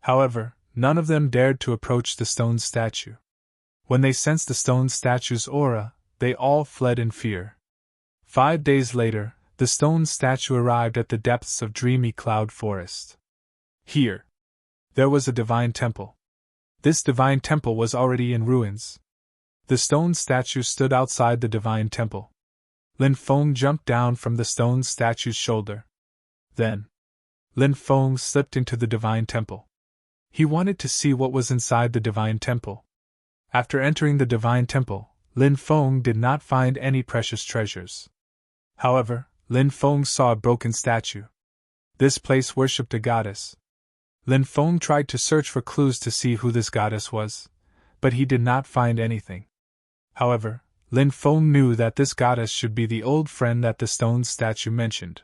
However, none of them dared to approach the stone statue. When they sensed the stone statue's aura, they all fled in fear. 5 days later, the stone statue arrived at the depths of dreamy cloud forest. Here, there was a divine temple. This divine temple was already in ruins. The stone statue stood outside the divine temple. Lin Feng jumped down from the stone statue's shoulder. Then, Lin Feng slipped into the divine temple. He wanted to see what was inside the divine temple. After entering the divine temple, Lin Feng did not find any precious treasures. However, Lin Feng saw a broken statue. This place worshipped a goddess. Lin Feng tried to search for clues to see who this goddess was, but he did not find anything. However, Lin Feng knew that this goddess should be the old friend that the stone statue mentioned.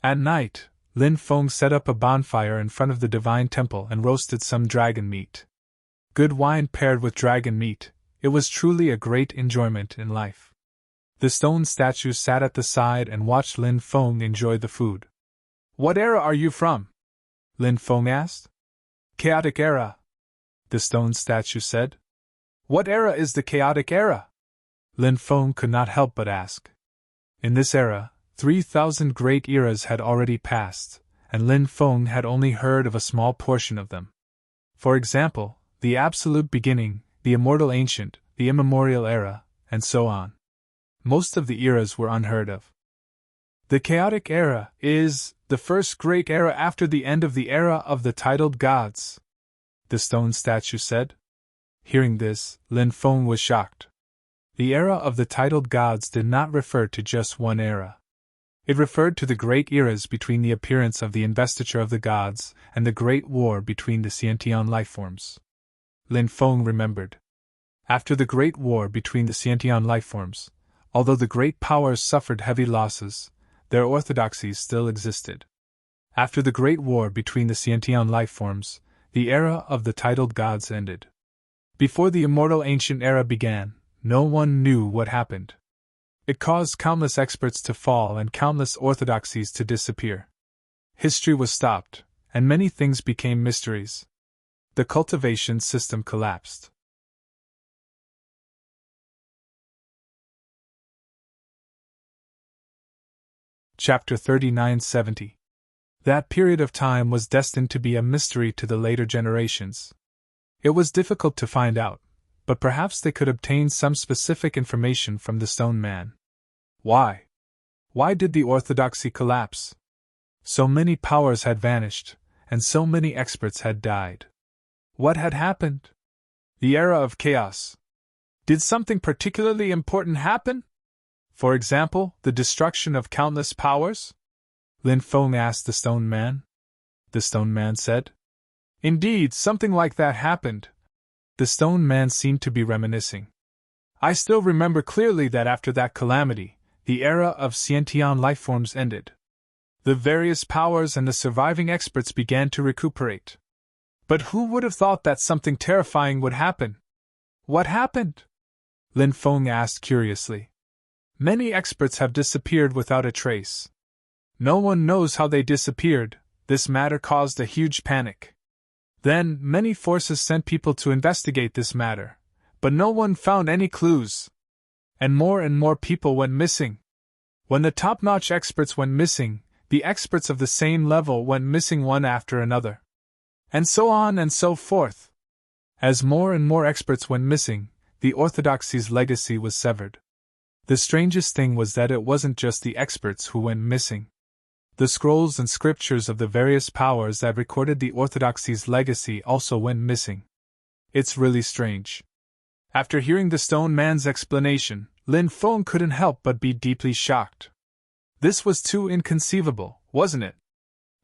At night, Lin Feng set up a bonfire in front of the divine temple and roasted some dragon meat. Good wine paired with dragon meat, it was truly a great enjoyment in life. The stone statue sat at the side and watched Lin Feng enjoy the food. "What era are you from?" Lin Feng asked. "Chaotic era," the stone statue said. "What era is the chaotic era?" Lin Feng could not help but ask. In this era, 3,000 great eras had already passed, and Lin Feng had only heard of a small portion of them. For example, the Absolute Beginning, the Immortal Ancient, the Immemorial Era, and so on. Most of the eras were unheard of. The Chaotic Era is the first great era after the end of the era of the titled gods, the stone statue said. Hearing this, Lin Feng was shocked. The era of the titled gods did not refer to just one era. It referred to the great eras between the appearance of the investiture of the gods and the great war between the sentient lifeforms. Lin Feng remembered. After the great war between the sentient lifeforms, although the great powers suffered heavy losses, their orthodoxies still existed. After the great war between the sentient lifeforms, the era of the titled gods ended. Before the immortal ancient era began, no one knew what happened. It caused countless experts to fall and countless orthodoxies to disappear. History was stopped, and many things became mysteries. The cultivation system collapsed. Chapter 3970. That period of time was destined to be a mystery to the later generations. It was difficult to find out, but perhaps they could obtain some specific information from the stone man. Why? Why did the orthodoxy collapse? So many powers had vanished, and so many experts had died. What had happened? The era of chaos. Did something particularly important happen? For example, the destruction of countless powers? Lin Feng asked the stone man. The stone man said. Indeed, something like that happened. The stone man seemed to be reminiscing. I still remember clearly that after that calamity, the era of sentient lifeforms ended. The various powers and the surviving experts began to recuperate. But who would have thought that something terrifying would happen? What happened? Lin Feng asked curiously. Many experts have disappeared without a trace. No one knows how they disappeared. This matter caused a huge panic. Then, many forces sent people to investigate this matter, but no one found any clues. And more people went missing. When the top-notch experts went missing, the experts of the same level went missing one after another. And so on and so forth. As more and more experts went missing, the orthodoxy's legacy was severed. The strangest thing was that it wasn't just the experts who went missing. The scrolls and scriptures of the various powers that recorded the orthodoxy's legacy also went missing. It's really strange. After hearing the stone man's explanation, Lin Feng couldn't help but be deeply shocked. This was too inconceivable, wasn't it?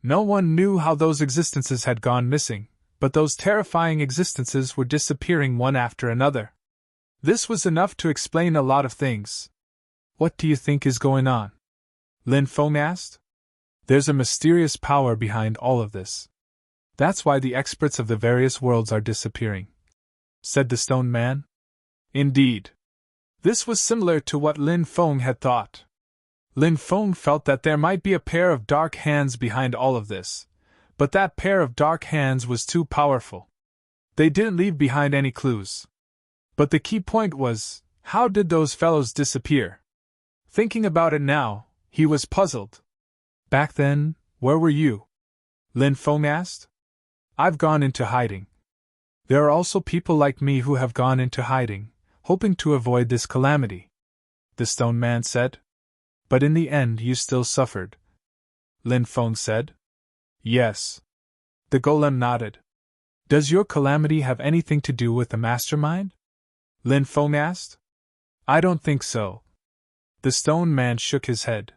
No one knew how those existences had gone missing, but those terrifying existences were disappearing one after another. This was enough to explain a lot of things. What do you think is going on? Lin Feng asked. There's a mysterious power behind all of this. That's why the experts of the various worlds are disappearing, said the stone man. Indeed. This was similar to what Lin Feng had thought. Lin Feng felt that there might be a pair of dark hands behind all of this, but that pair of dark hands was too powerful. They didn't leave behind any clues. But the key point was, how did those fellows disappear? Thinking about it now, he was puzzled. Back then, where were you? Lin Feng asked. I've gone into hiding. There are also people like me who have gone into hiding, hoping to avoid this calamity, the stone man said. But in the end you still suffered, Lin Feng said. Yes. The golem nodded. Does your calamity have anything to do with the mastermind? Lin Feng asked. I don't think so. The stone man shook his head.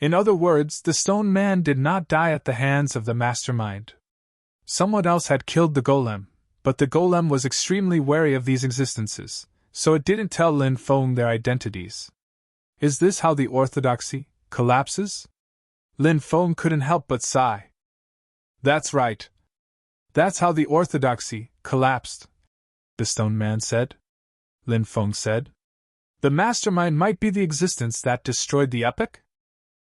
In other words, the stone man did not die at the hands of the mastermind. Someone else had killed the golem, but the golem was extremely wary of these existences, so it didn't tell Lin Feng their identities. Is this how the orthodoxy collapses? Lin Feng couldn't help but sigh. That's right. That's how the orthodoxy collapsed, the stone man said. Lin Feng said. The mastermind might be the existence that destroyed the epoch?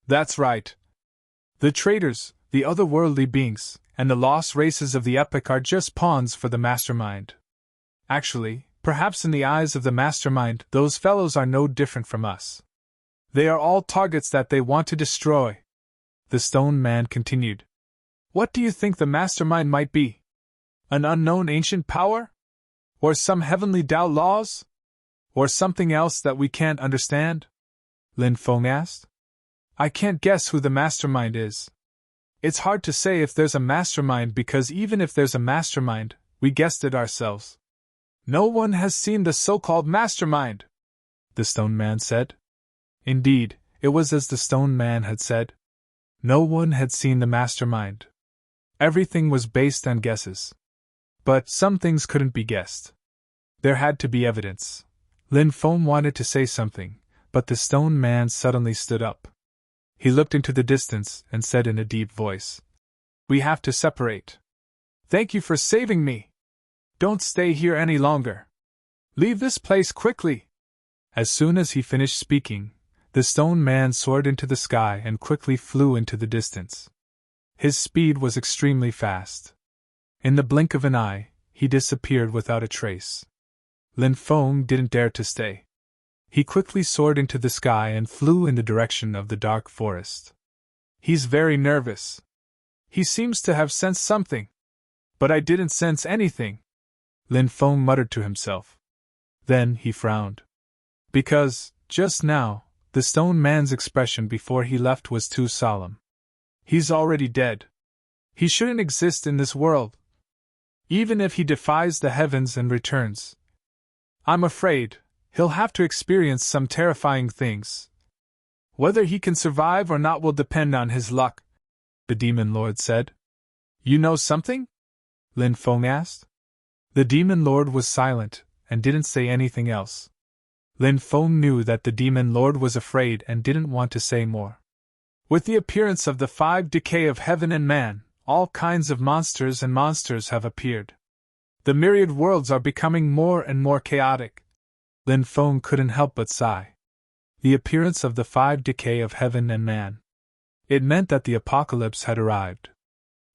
That's right. The traitors, the otherworldly beings, and the lost races of the epoch are just pawns for the mastermind. Actually, perhaps in the eyes of the mastermind, those fellows are no different from us. They are all targets that they want to destroy, the stone man continued. What do you think the mastermind might be? An unknown ancient power? Or some heavenly Tao laws? Or something else that we can't understand? Lin Feng asked. I can't guess who the mastermind is. It's hard to say if there's a mastermind because even if there's a mastermind, we guessed it ourselves. No one has seen the so-called mastermind, the stone man said. Indeed, it was as the stone man had said. No one had seen the mastermind. Everything was based on guesses. But some things couldn't be guessed. There had to be evidence. Lin Feng wanted to say something, but the stone man suddenly stood up. He looked into the distance and said in a deep voice, We have to separate. Thank you for saving me. Don't stay here any longer. Leave this place quickly. As soon as he finished speaking, the stone man soared into the sky and quickly flew into the distance. His speed was extremely fast. In the blink of an eye, he disappeared without a trace. Lin Feng didn't dare to stay. He quickly soared into the sky and flew in the direction of the dark forest. He's very nervous. He seems to have sensed something. But I didn't sense anything, Lin Feng muttered to himself. Then he frowned. Because, just now, the stone man's expression before he left was too solemn. He's already dead. He shouldn't exist in this world. Even if he defies the heavens and returns, I'm afraid he'll have to experience some terrifying things. Whether he can survive or not will depend on his luck, the demon lord said. You know something? Lin Feng asked. The demon lord was silent and didn't say anything else. Lin Feng knew that the demon lord was afraid and didn't want to say more. With the appearance of the 5 decay of heaven and man, all kinds of monsters have appeared. The myriad worlds are becoming more and more chaotic. Lin Feng couldn't help but sigh. The appearance of the 5 decay of heaven and man. It meant that the apocalypse had arrived.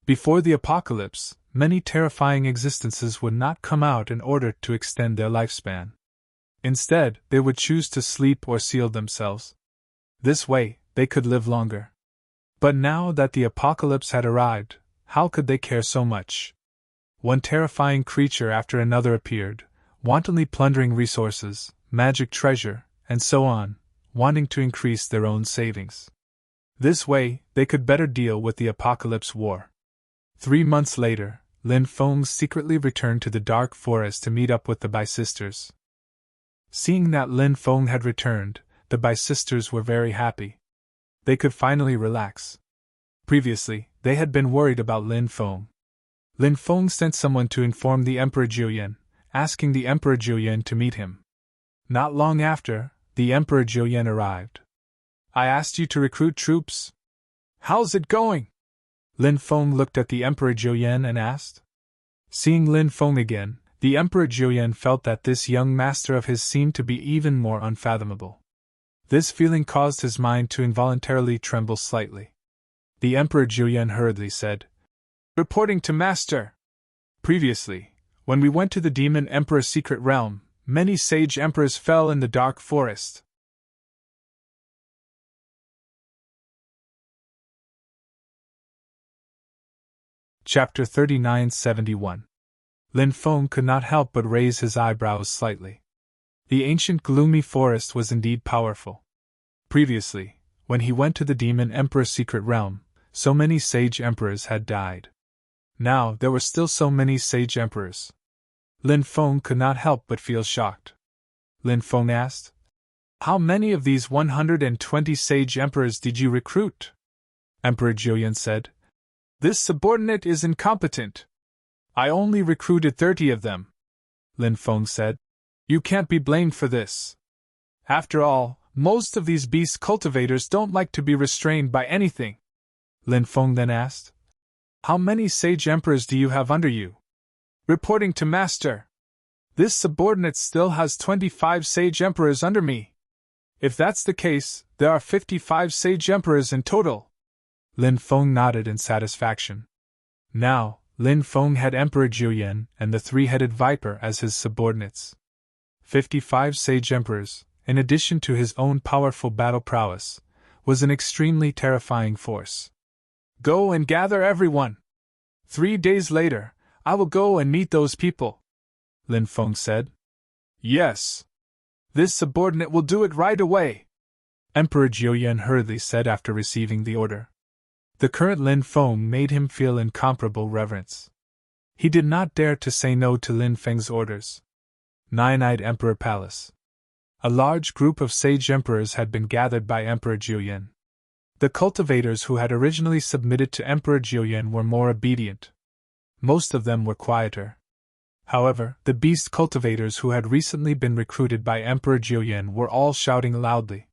Before the apocalypse, many terrifying existences would not come out in order to extend their lifespan. Instead, they would choose to sleep or seal themselves. This way, they could live longer. But now that the apocalypse had arrived, how could they care so much? One terrifying creature after another appeared, wantonly plundering resources, magic treasure, and so on, wanting to increase their own savings. This way, they could better deal with the apocalypse war. 3 months later, Lin Feng secretly returned to the dark forest to meet up with the Bai sisters. Seeing that Lin Feng had returned, the Bai sisters were very happy. They could finally relax. Previously, they had been worried about Lin Feng. Lin Feng sent someone to inform the Emperor Julian, asking the Emperor Julian to meet him. Not long after, the Emperor Julian arrived. I asked you to recruit troops. How's it going? Lin Feng looked at the Emperor Julian and asked. Seeing Lin Feng again, the Emperor Julian felt that this young master of his seemed to be even more unfathomable. This feeling caused his mind to involuntarily tremble slightly. The Emperor Julian hurriedly said, Reporting to Master. Previously, when we went to the Demon Emperor's secret realm, many sage emperors fell in the dark forest. Chapter 3971. Lin Feng could not help but raise his eyebrows slightly. The ancient gloomy forest was indeed powerful. Previously, when he went to the Demon Emperor's secret realm, so many sage emperors had died. Now there were still so many sage emperors. Lin Feng could not help but feel shocked. Lin Feng asked, How many of these 120 sage emperors did you recruit? Emperor Julian said, This subordinate is incompetent. I only recruited 30 of them. Lin Feng said, You can't be blamed for this. After all, most of these beast cultivators don't like to be restrained by anything. Lin Feng then asked, How many sage emperors do you have under you? Reporting to Master. This subordinate still has 25 sage emperors under me. If that's the case, there are 55 sage emperors in total. Lin Feng nodded in satisfaction. Now, Lin Feng had Emperor Julian and the three-headed viper as his subordinates. 55 sage emperors, in addition to his own powerful battle prowess, was an extremely terrifying force. Go and gather everyone. 3 days later, I will go and meet those people, Lin Feng said. Yes. This subordinate will do it right away, Emperor Julian hurriedly said after receiving the order. The current Lin Feng made him feel incomparable reverence. He did not dare to say no to Lin Feng's orders. Nine-Eyed Emperor Palace. A large group of sage emperors had been gathered by Emperor Julian. The cultivators who had originally submitted to Emperor Julian were more obedient. Most of them were quieter. However, the beast cultivators who had recently been recruited by Emperor Julian were all shouting loudly.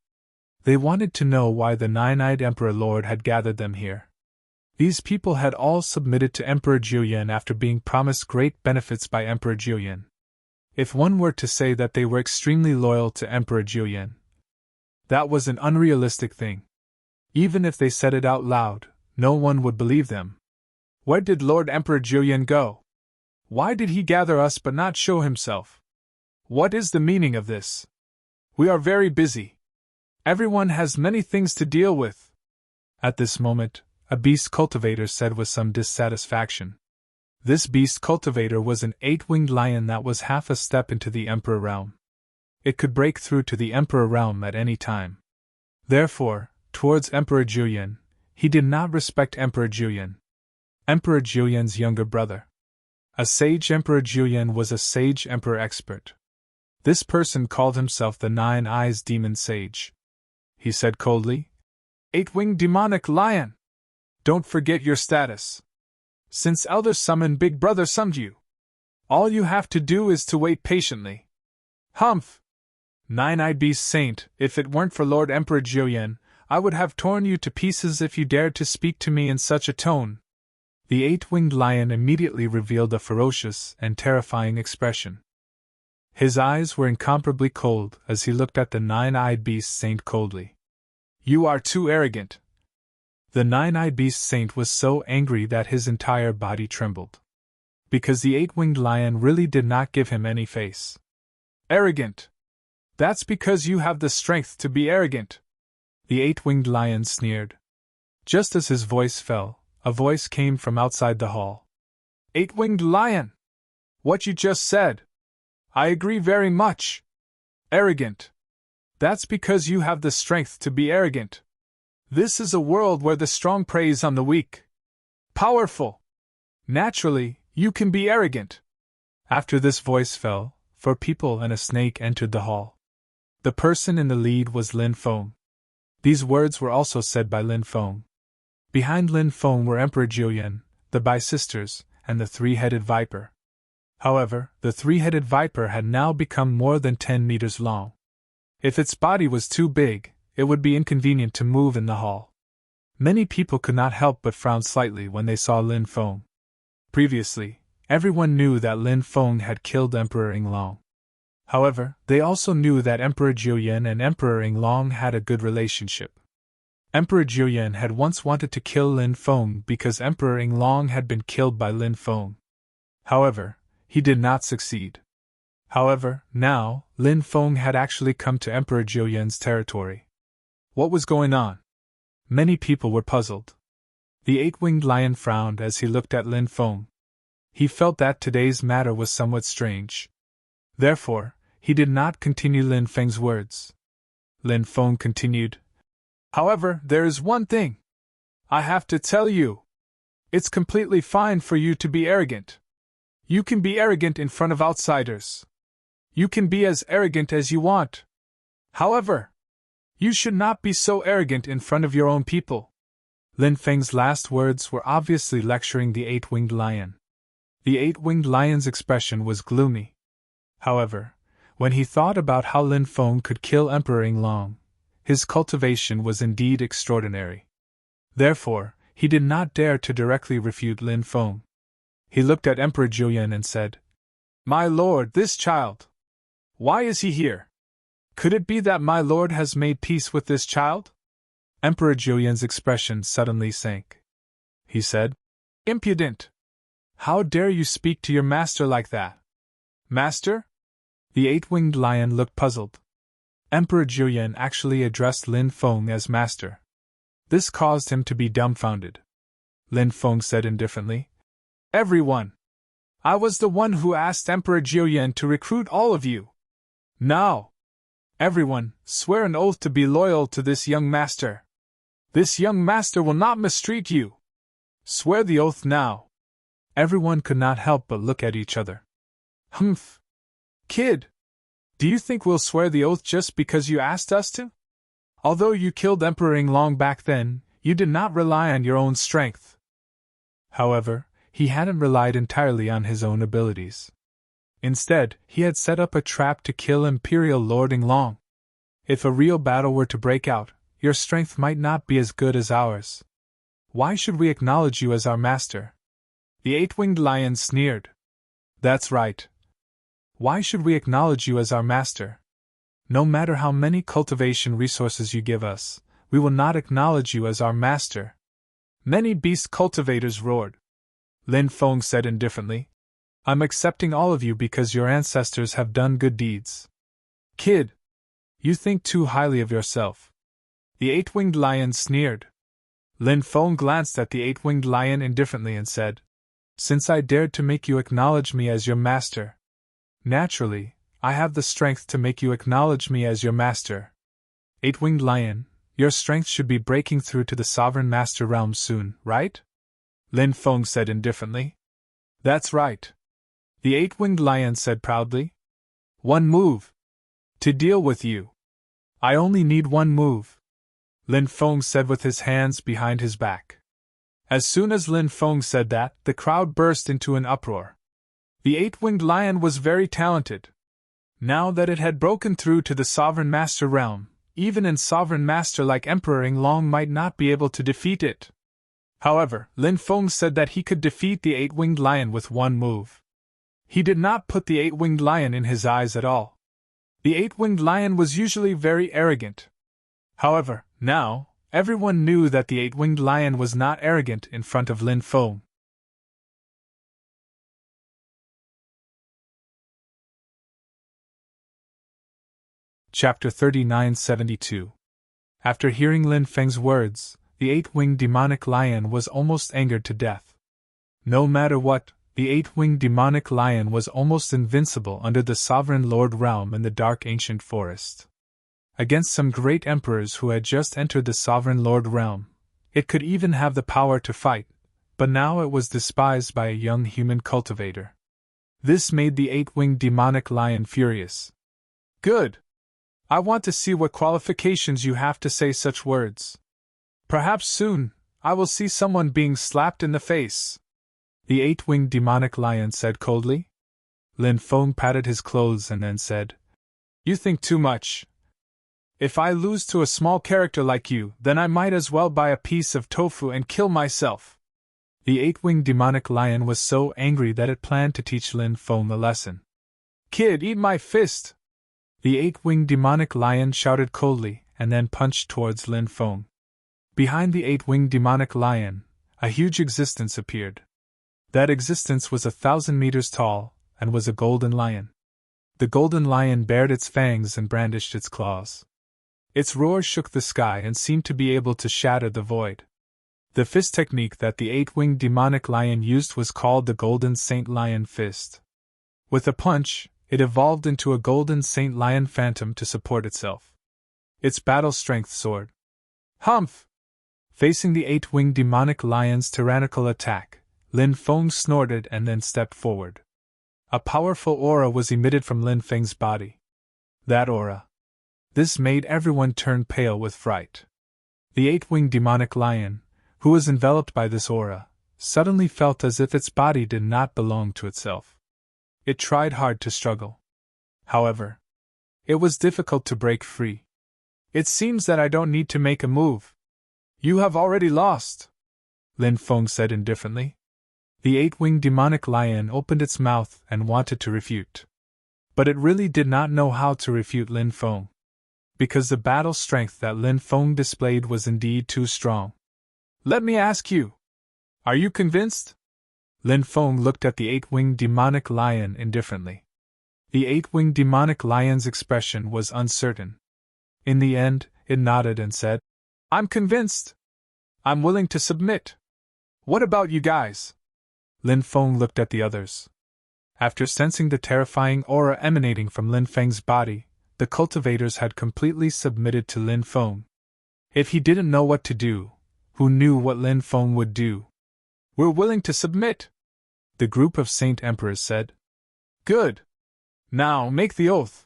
They wanted to know why the Nine-Eyed Emperor Lord had gathered them here. These people had all submitted to Emperor Julian after being promised great benefits by Emperor Julian. If one were to say that they were extremely loyal to Emperor Julian, that was an unrealistic thing. Even if they said it out loud, no one would believe them. Where did Lord Emperor Julian go? Why did he gather us but not show himself? What is the meaning of this? We are very busy. Everyone has many things to deal with. At this moment, a beast cultivator said with some dissatisfaction. This beast cultivator was an 8-winged lion that was half a step into the Emperor realm. It could break through to the Emperor realm at any time. Therefore, towards Emperor Julian, he did not respect Emperor Julian, Emperor Julian's younger brother. A sage Emperor Julian was a sage emperor expert. This person called himself the Nine Eyes Demon Sage. He said coldly, 8-winged demonic lion! Don't forget your status. Since Elder summoned Big Brother summoned you, all you have to do is to wait patiently. Humph! Nine-Eyed Beast Saint, if it weren't for Lord Emperor Julian, I would have torn you to pieces if you dared to speak to me in such a tone. The 8-winged lion immediately revealed a ferocious and terrifying expression. His eyes were incomparably cold as he looked at the Nine-Eyed Beast Saint coldly. You are too arrogant. The Nine-Eyed Beast Saint was so angry that his entire body trembled. Because the 8-winged lion really did not give him any face. Arrogant! That's because you have the strength to be arrogant. The 8-winged lion sneered. Just as his voice fell, a voice came from outside the hall. 8-winged lion! What you just said. I agree very much. Arrogant. That's because you have the strength to be arrogant. This is a world where the strong preys on the weak. Powerful. Naturally, you can be arrogant. After this voice fell, 4 people and a snake entered the hall. The person in the lead was Lin Feng. These words were also said by Lin Feng. Behind Lin Feng were Emperor Jiuyan, the Bai sisters, and the 3-headed viper. However, the 3-headed viper had now become more than 10 meters long. If its body was too big, it would be inconvenient to move in the hall. Many people could not help but frown slightly when they saw Lin Feng. Previously, everyone knew that Lin Feng had killed Emperor Yinglong. However, they also knew that Emperor Jiuyan and Emperor Yinglong had a good relationship. Emperor Jiuyan had once wanted to kill Lin Feng because Emperor Yinglong had been killed by Lin Feng. However, he did not succeed. However, now, Lin Feng had actually come to Emperor Jiuyan's territory. What was going on? Many people were puzzled. The 8-winged lion frowned as he looked at Lin Feng. He felt that today's matter was somewhat strange. Therefore, he did not continue Lin Feng's words. Lin Feng continued, "However, there is one thing. I have to tell you. It's completely fine for you to be arrogant. You can be arrogant in front of outsiders. You can be as arrogant as you want. However, you should not be so arrogant in front of your own people." Lin Feng's last words were obviously lecturing the 8-winged lion. The 8-winged lion's expression was gloomy. However, when he thought about how Lin Feng could kill Emperor Yinglong, his cultivation was indeed extraordinary. Therefore, he did not dare to directly refute Lin Feng. He looked at Emperor Jiuyan and said, "My lord, this child. Why is he here? Could it be that my lord has made peace with this child?" Emperor Jiuyan's expression suddenly sank. He said, "Impudent! How dare you speak to your master like that?" "Master?" The 8-winged lion looked puzzled. Emperor Jiuyan actually addressed Lin Feng as master. This caused him to be dumbfounded. Lin Feng said indifferently, "Everyone! I was the one who asked Emperor Jiuyan to recruit all of you. Now, everyone, swear an oath to be loyal to this young master. This young master will not mistreat you. Swear the oath now." Everyone could not help but look at each other. "Humph! Kid! Do you think we'll swear the oath just because you asked us to? Although you killed Emperor Yinglong back then, you did not rely on your own strength." However, he hadn't relied entirely on his own abilities. Instead, he had set up a trap to kill Imperial Lord Yinglong. If a real battle were to break out, your strength might not be as good as ours. Why should we acknowledge you as our master? The 8-winged lion sneered. "That's right. Why should we acknowledge you as our master? No matter how many cultivation resources you give us, we will not acknowledge you as our master." Many beast cultivators roared. Lin Feng said indifferently, "I'm accepting all of you because your ancestors have done good deeds. Kid, you think too highly of yourself." The 8-winged lion sneered. Lin Feng glanced at the 8-winged lion indifferently and said, "Since I dared to make you acknowledge me as your master, naturally, I have the strength to make you acknowledge me as your master. 8-winged lion, your strength should be breaking through to the sovereign master realm soon, right?" Lin Feng said indifferently. "That's right." The 8-winged lion said proudly. "One move. To deal with you. I only need one move," Lin Feng said with his hands behind his back. As soon as Lin Feng said that, the crowd burst into an uproar. The 8-winged lion was very talented. Now that it had broken through to the Sovereign Master realm, even a Sovereign Master like Emperor Yinglong might not be able to defeat it. However, Lin Feng said that he could defeat the 8-winged lion with one move. He did not put the 8-winged lion in his eyes at all. The 8-winged lion was usually very arrogant. However, now, everyone knew that the 8-winged lion was not arrogant in front of Lin Feng. Chapter 3972. After hearing Lin Feng's words, the 8-winged demonic lion was almost angered to death. No matter what, the 8-winged demonic lion was almost invincible under the Sovereign Lord realm in the dark ancient forest. Against some great emperors who had just entered the Sovereign Lord realm, it could even have the power to fight, but now it was despised by a young human cultivator. This made the 8-winged demonic lion furious. Good! I want to see what qualifications you have to say such words. Perhaps soon, I will see someone being slapped in the face. The 8-winged demonic lion said coldly. Lin Feng patted his clothes and then said, You think too much. If I lose to a small character like you, then I might as well buy a piece of tofu and kill myself. The 8-winged demonic lion was so angry that it planned to teach Lin Feng a lesson. Kid, eat my fist! The 8-winged demonic lion shouted coldly and then punched towards Lin Feng. Behind the 8-winged demonic lion, a huge existence appeared. That existence was 1,000 meters tall and was a golden lion. The golden lion bared its fangs and brandished its claws. Its roar shook the sky and seemed to be able to shatter the void. The fist technique that the 8-winged demonic lion used was called the Golden Saint Lion Fist. With a punch, it evolved into a Golden Saint Lion Phantom to support itself. Its battle strength soared. Humph! Facing the 8-winged demonic lion's tyrannical attack, Lin Feng snorted and then stepped forward. A powerful aura was emitted from Lin Feng's body. That aura. This made everyone turn pale with fright. The 8-winged demonic lion, who was enveloped by this aura, suddenly felt as if its body did not belong to itself. It tried hard to struggle. However, it was difficult to break free. It seems that I don't need to make a move. You have already lost, Lin Feng said indifferently. The 8-winged demonic lion opened its mouth and wanted to refute. But it really did not know how to refute Lin Feng, because the battle strength that Lin Feng displayed was indeed too strong. Let me ask you, are you convinced? Lin Feng looked at the 8-winged demonic lion indifferently. The 8-winged demonic lion's expression was uncertain. In the end, it nodded and said, I'm convinced. I'm willing to submit. What about you guys? Lin Feng looked at the others. After sensing the terrifying aura emanating from Lin Feng's body, the cultivators had completely submitted to Lin Feng. If he didn't know what to do, who knew what Lin Feng would do? We're willing to submit, the group of Saint Emperors said. Good. Now make the oath,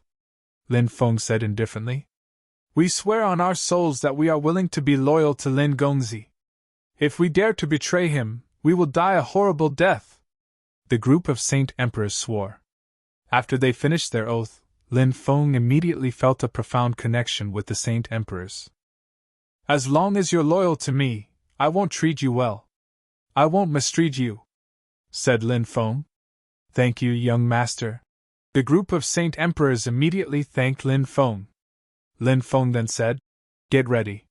Lin Feng said indifferently. We swear on our souls that we are willing to be loyal to Lin Gongzi. If we dare to betray him, we will die a horrible death. The group of Saint Emperors swore. After they finished their oath, Lin Feng immediately felt a profound connection with the Saint Emperors. As long as you're loyal to me, I won't treat you well. I won't mistreat you, said Lin Feng. Thank you, young master. The group of Saint Emperors immediately thanked Lin Feng. Lin Feng then said, Get ready.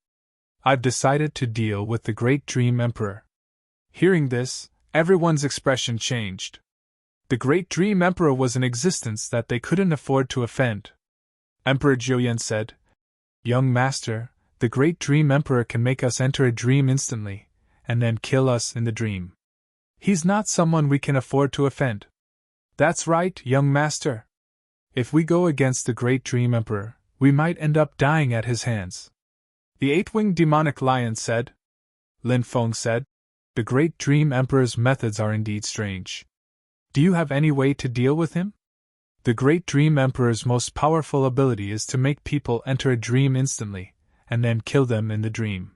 I've decided to deal with the Great Dream Emperor. Hearing this, everyone's expression changed. The Great Dream Emperor was an existence that they couldn't afford to offend. Emperor Jiuyan said, Young master, the Great Dream Emperor can make us enter a dream instantly, and then kill us in the dream. He's not someone we can afford to offend. That's right, young master. If we go against the Great Dream Emperor, we might end up dying at his hands. The 8-winged demonic lion said. Lin Feng said, The Great Dream Emperor's methods are indeed strange. Do you have any way to deal with him? The Great Dream Emperor's most powerful ability is to make people enter a dream instantly, and then kill them in the dream.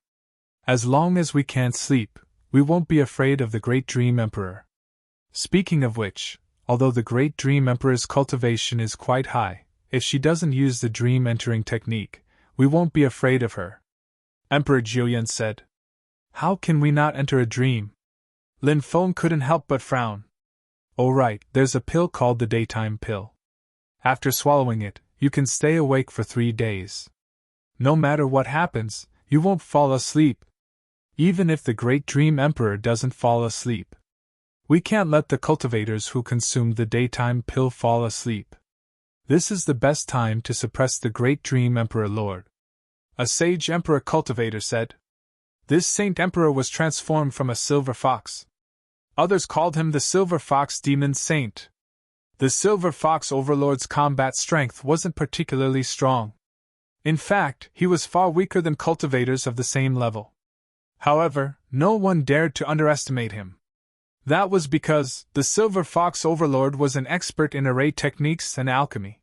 As long as we can't sleep, we won't be afraid of the Great Dream Emperor. Speaking of which, although the Great Dream Emperor's cultivation is quite high, if she doesn't use the dream-entering technique, we won't be afraid of her. Emperor Jiuyan said. How can we not enter a dream? Lin Feng couldn't help but frown. Oh right, there's a pill called the daytime pill. After swallowing it, you can stay awake for 3 days. No matter what happens, you won't fall asleep. Even if the Great Dream Emperor doesn't fall asleep. We can't let the cultivators who consumed the daytime pill fall asleep. This is the best time to suppress the Great Dream Emperor Lord. A sage emperor cultivator said. This Saint Emperor was transformed from a silver fox. Others called him the Silver Fox Demon Saint. The Silver Fox Overlord's combat strength wasn't particularly strong. In fact, he was far weaker than cultivators of the same level. However, no one dared to underestimate him. That was because the Silver Fox Overlord was an expert in array techniques and alchemy.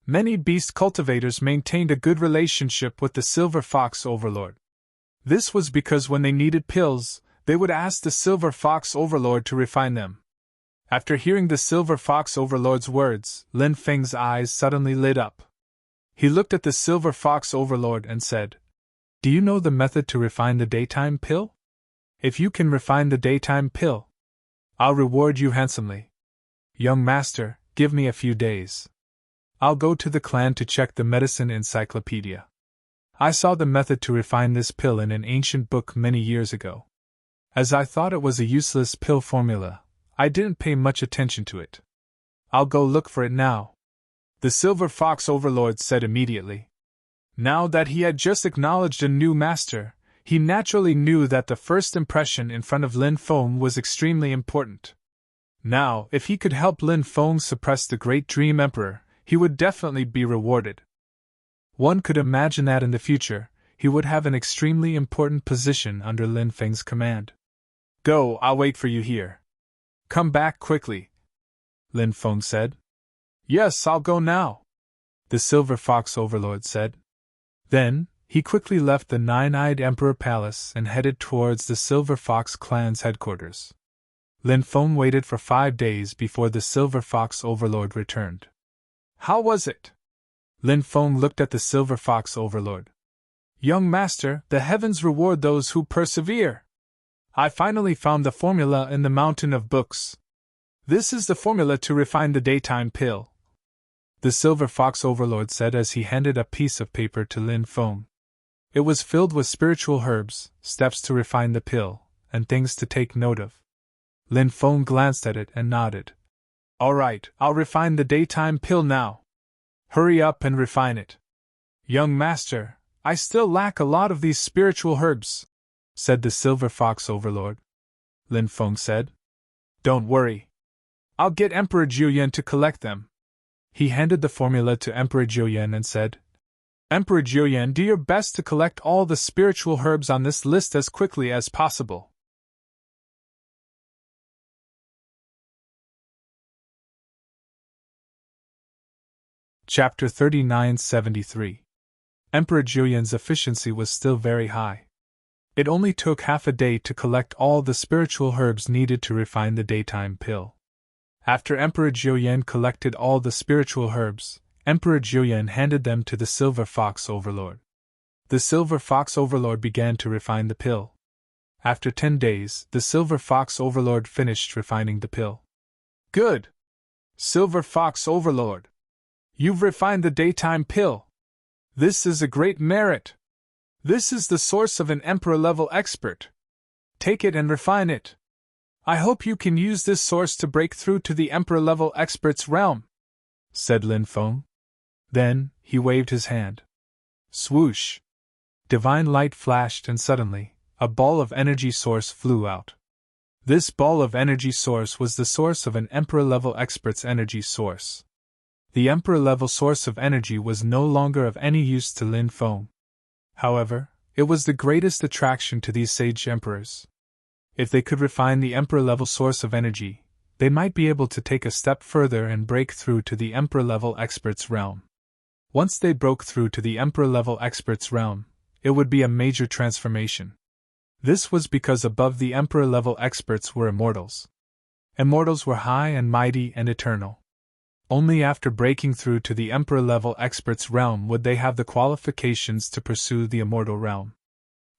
Many beast cultivators maintained a good relationship with the Silver Fox Overlord. This was because when they needed pills, they would ask the Silver Fox Overlord to refine them. After hearing the Silver Fox Overlord's words, Lin Feng's eyes suddenly lit up. He looked at the Silver Fox Overlord and said, "Do you know the method to refine the daytime pill? If you can refine the daytime pill, I'll reward you handsomely. Young master, give me a few days. I'll go to the clan to check the medicine encyclopedia. I saw the method to refine this pill in an ancient book many years ago. As I thought it was a useless pill formula, I didn't pay much attention to it. I'll go look for it now," the Silver Fox Overlord said immediately. Now that he had just acknowledged a new master, he naturally knew that the first impression in front of Lin Feng was extremely important. Now, if he could help Lin Feng suppress the Great Dream Emperor, he would definitely be rewarded. One could imagine that in the future, he would have an extremely important position under Lin Feng's command. "Go, I'll wait for you here. Come back quickly," Lin Feng said. "Yes, I'll go now," the Silver Fox Overlord said. Then, he quickly left the Nine-Eyed Emperor Palace and headed towards the Silver Fox clan's headquarters. Lin Feng waited for 5 days before the Silver Fox Overlord returned. "How was it?" Lin Feng looked at the Silver Fox Overlord. "Young master, the heavens reward those who persevere. I finally found the formula in the mountain of books. This is the formula to refine the daytime pill," the Silver Fox Overlord said as he handed a piece of paper to Lin Feng. It was filled with spiritual herbs, steps to refine the pill, and things to take note of. Lin Feng glanced at it and nodded. "All right, I'll refine the daytime pill now. Hurry up and refine it." "Young master, I still lack a lot of these spiritual herbs," said the Silver Fox Overlord. Lin Feng said. "Don't worry. I'll get Emperor Jiuyan to collect them." He handed the formula to Emperor Jiuyan and said, "Emperor Jiuyan, do your best to collect all the spiritual herbs on this list as quickly as possible." Chapter 3973. Emperor Jiuyan's efficiency was still very high. It only took half a day to collect all the spiritual herbs needed to refine the daytime pill. After Emperor Jiuyan collected all the spiritual herbs, Emperor Jiuyan handed them to the Silver Fox Overlord. The Silver Fox Overlord began to refine the pill. After 10 days, the Silver Fox Overlord finished refining the pill. "Good! Silver Fox Overlord! You've refined the daytime pill. This is a great merit. This is the source of an Emperor-level expert. Take it and refine it. I hope you can use this source to break through to the Emperor-level expert's realm," said Lin Feng. Then, he waved his hand. Swoosh! Divine light flashed and suddenly, a ball of energy source flew out. This ball of energy source was the source of an Emperor-level expert's energy source. The Emperor-level source of energy was no longer of any use to Lin Feng. However, it was the greatest attraction to these sage emperors. If they could refine the Emperor-level source of energy, they might be able to take a step further and break through to the Emperor-level expert's realm. Once they broke through to the Emperor-level expert's realm, it would be a major transformation. This was because above the Emperor-level experts were immortals. Immortals were high and mighty and eternal. Only after breaking through to the Emperor-level expert's realm would they have the qualifications to pursue the immortal realm.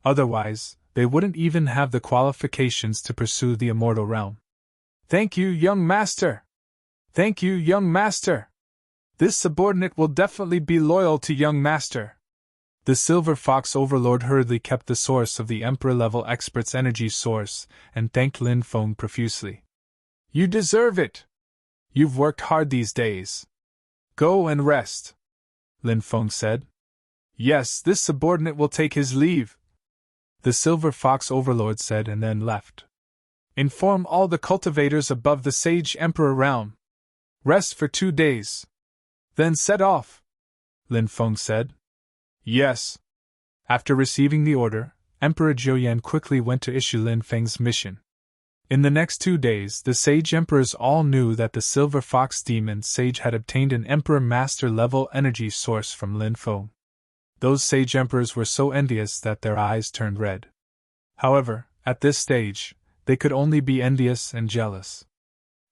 Otherwise, they wouldn't even have the qualifications to pursue the immortal realm. "Thank you, young master! Thank you, young master! This subordinate will definitely be loyal to young master." The Silver Fox Overlord hurriedly kept the source of the Emperor-level expert's energy source and thanked Lin Feng profusely. "You deserve it! You've worked hard these days. Go and rest," Lin Feng said. "Yes, this subordinate will take his leave," the Silver Fox Overlord said and then left. "Inform all the cultivators above the Sage Emperor realm. Rest for 2 days. Then set off," Lin Feng said. "Yes." After receiving the order, Emperor Jiuyan quickly went to issue Lin Feng's mission. In the next 2 days, the Sage Emperors all knew that the Silver Fox Demon Sage had obtained an Emperor Master level energy source from Lin Feng. Those Sage Emperors were so envious that their eyes turned red. However, at this stage, they could only be envious and jealous.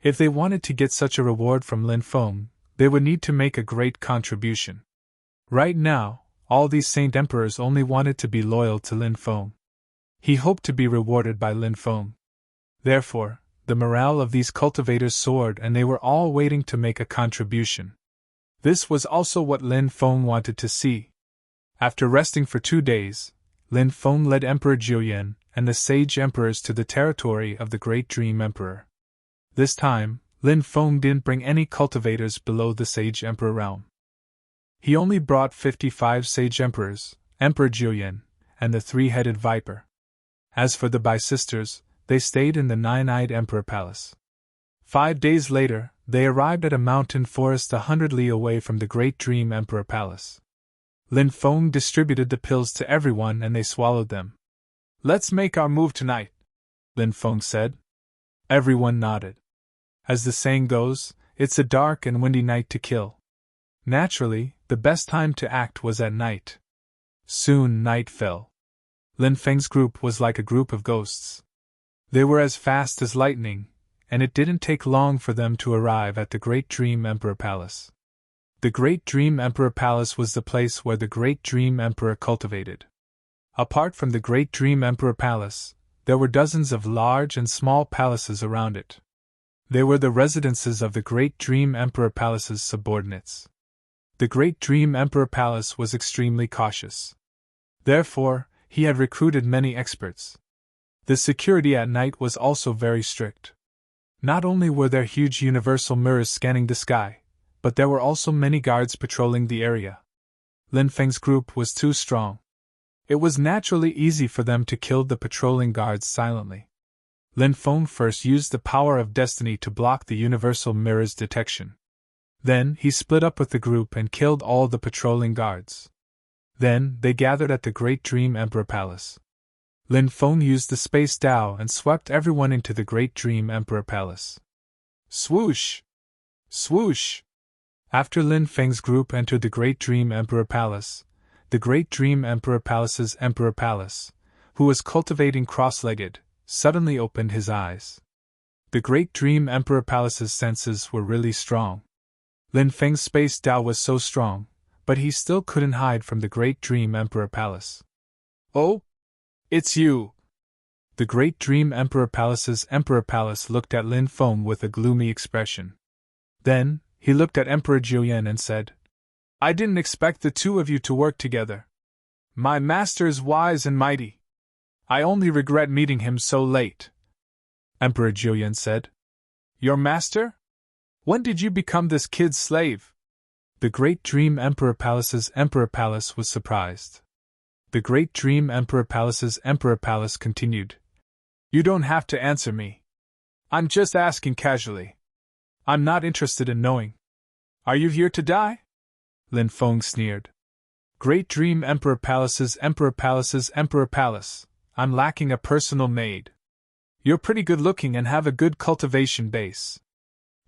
If they wanted to get such a reward from Lin Feng, they would need to make a great contribution. Right now, all these Saint Emperors only wanted to be loyal to Lin Feng. He hoped to be rewarded by Lin Feng. Therefore, the morale of these cultivators soared and they were all waiting to make a contribution. This was also what Lin Feng wanted to see. After resting for 2 days, Lin Feng led Emperor Jiuyan and the Sage Emperors to the territory of the Great Dream Emperor. This time, Lin Feng didn't bring any cultivators below the Sage Emperor realm. He only brought 55 Sage Emperors, Emperor Jiuyan, and the 3-headed viper. As for the Bai sisters, they stayed in the 9-eyed Emperor Palace. 5 days later, they arrived at a mountain forest 100 li away from the Great Dream Emperor Palace. Lin Feng distributed the pills to everyone and they swallowed them. "Let's make our move tonight," Lin Feng said. Everyone nodded. As the saying goes, it's a dark and windy night to kill. Naturally, the best time to act was at night. Soon night fell. Lin Feng's group was like a group of ghosts. They were as fast as lightning, and it didn't take long for them to arrive at the Great Dream Emperor Palace. The Great Dream Emperor Palace was the place where the Great Dream Emperor cultivated. Apart from the Great Dream Emperor Palace, there were dozens of large and small palaces around it. They were the residences of the Great Dream Emperor Palace's subordinates. The Great Dream Emperor Palace was extremely cautious. Therefore, he had recruited many experts. The security at night was also very strict. Not only were there huge universal mirrors scanning the sky, but there were also many guards patrolling the area. Lin Feng's group was too strong. It was naturally easy for them to kill the patrolling guards silently. Lin Feng first used the power of destiny to block the universal mirror's detection. Then he split up with the group and killed all the patrolling guards. Then they gathered at the Great Dream Emperor Palace. Lin Feng used the Space Dao and swept everyone into the Great Dream Emperor Palace. Swoosh! Swoosh! After Lin Feng's group entered the Great Dream Emperor Palace, the Great Dream Emperor Palace's Emperor Palace, who was cultivating cross-legged, suddenly opened his eyes. The Great Dream Emperor Palace's senses were really strong. Lin Feng's Space Dao was so strong, but he still couldn't hide from the Great Dream Emperor Palace. "Oh? It's you!" The Great Dream Emperor Palace's Emperor Palace looked at Lin Feng with a gloomy expression. Then, he looked at Emperor Jiuyan and said, "I didn't expect the two of you to work together. My master is wise and mighty. I only regret meeting him so late." Emperor Jiuyan said, "Your master? When did you become this kid's slave?" The Great Dream Emperor Palace's Emperor Palace was surprised. The Great Dream Emperor Palace's Emperor Palace continued, "You don't have to answer me. I'm just asking casually. I'm not interested in knowing. Are you here to die?" Lin Feng sneered. "Great Dream Emperor Palace's Emperor Palace's Emperor Palace, I'm lacking a personal maid. You're pretty good looking and have a good cultivation base.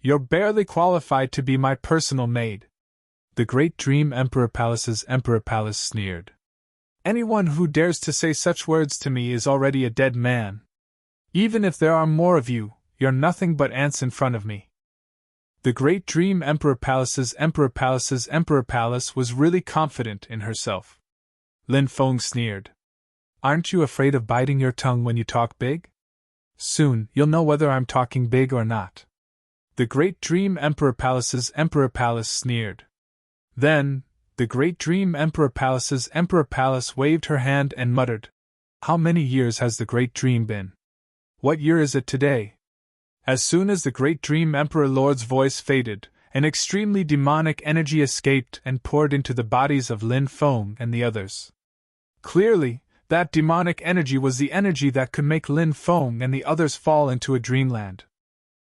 You're barely qualified to be my personal maid." The Great Dream Emperor Palace's Emperor Palace sneered. "Anyone who dares to say such words to me is already a dead man. Even if there are more of you, you're nothing but ants in front of me." The Great Dream Emperor Palace's Emperor Palace's Emperor Palace was really confident in herself. Lin Feng sneered. "Aren't you afraid of biting your tongue when you talk big? Soon you'll know whether I'm talking big or not." The Great Dream Emperor Palace's Emperor Palace sneered. Then, the Great Dream Emperor Palace's Emperor Palace waved her hand and muttered, "How many years has the Great Dream been? What year is it today?" As soon as the Great Dream Emperor Lord's voice faded, an extremely demonic energy escaped and poured into the bodies of Lin Feng and the others. Clearly, that demonic energy was the energy that could make Lin Feng and the others fall into a dreamland.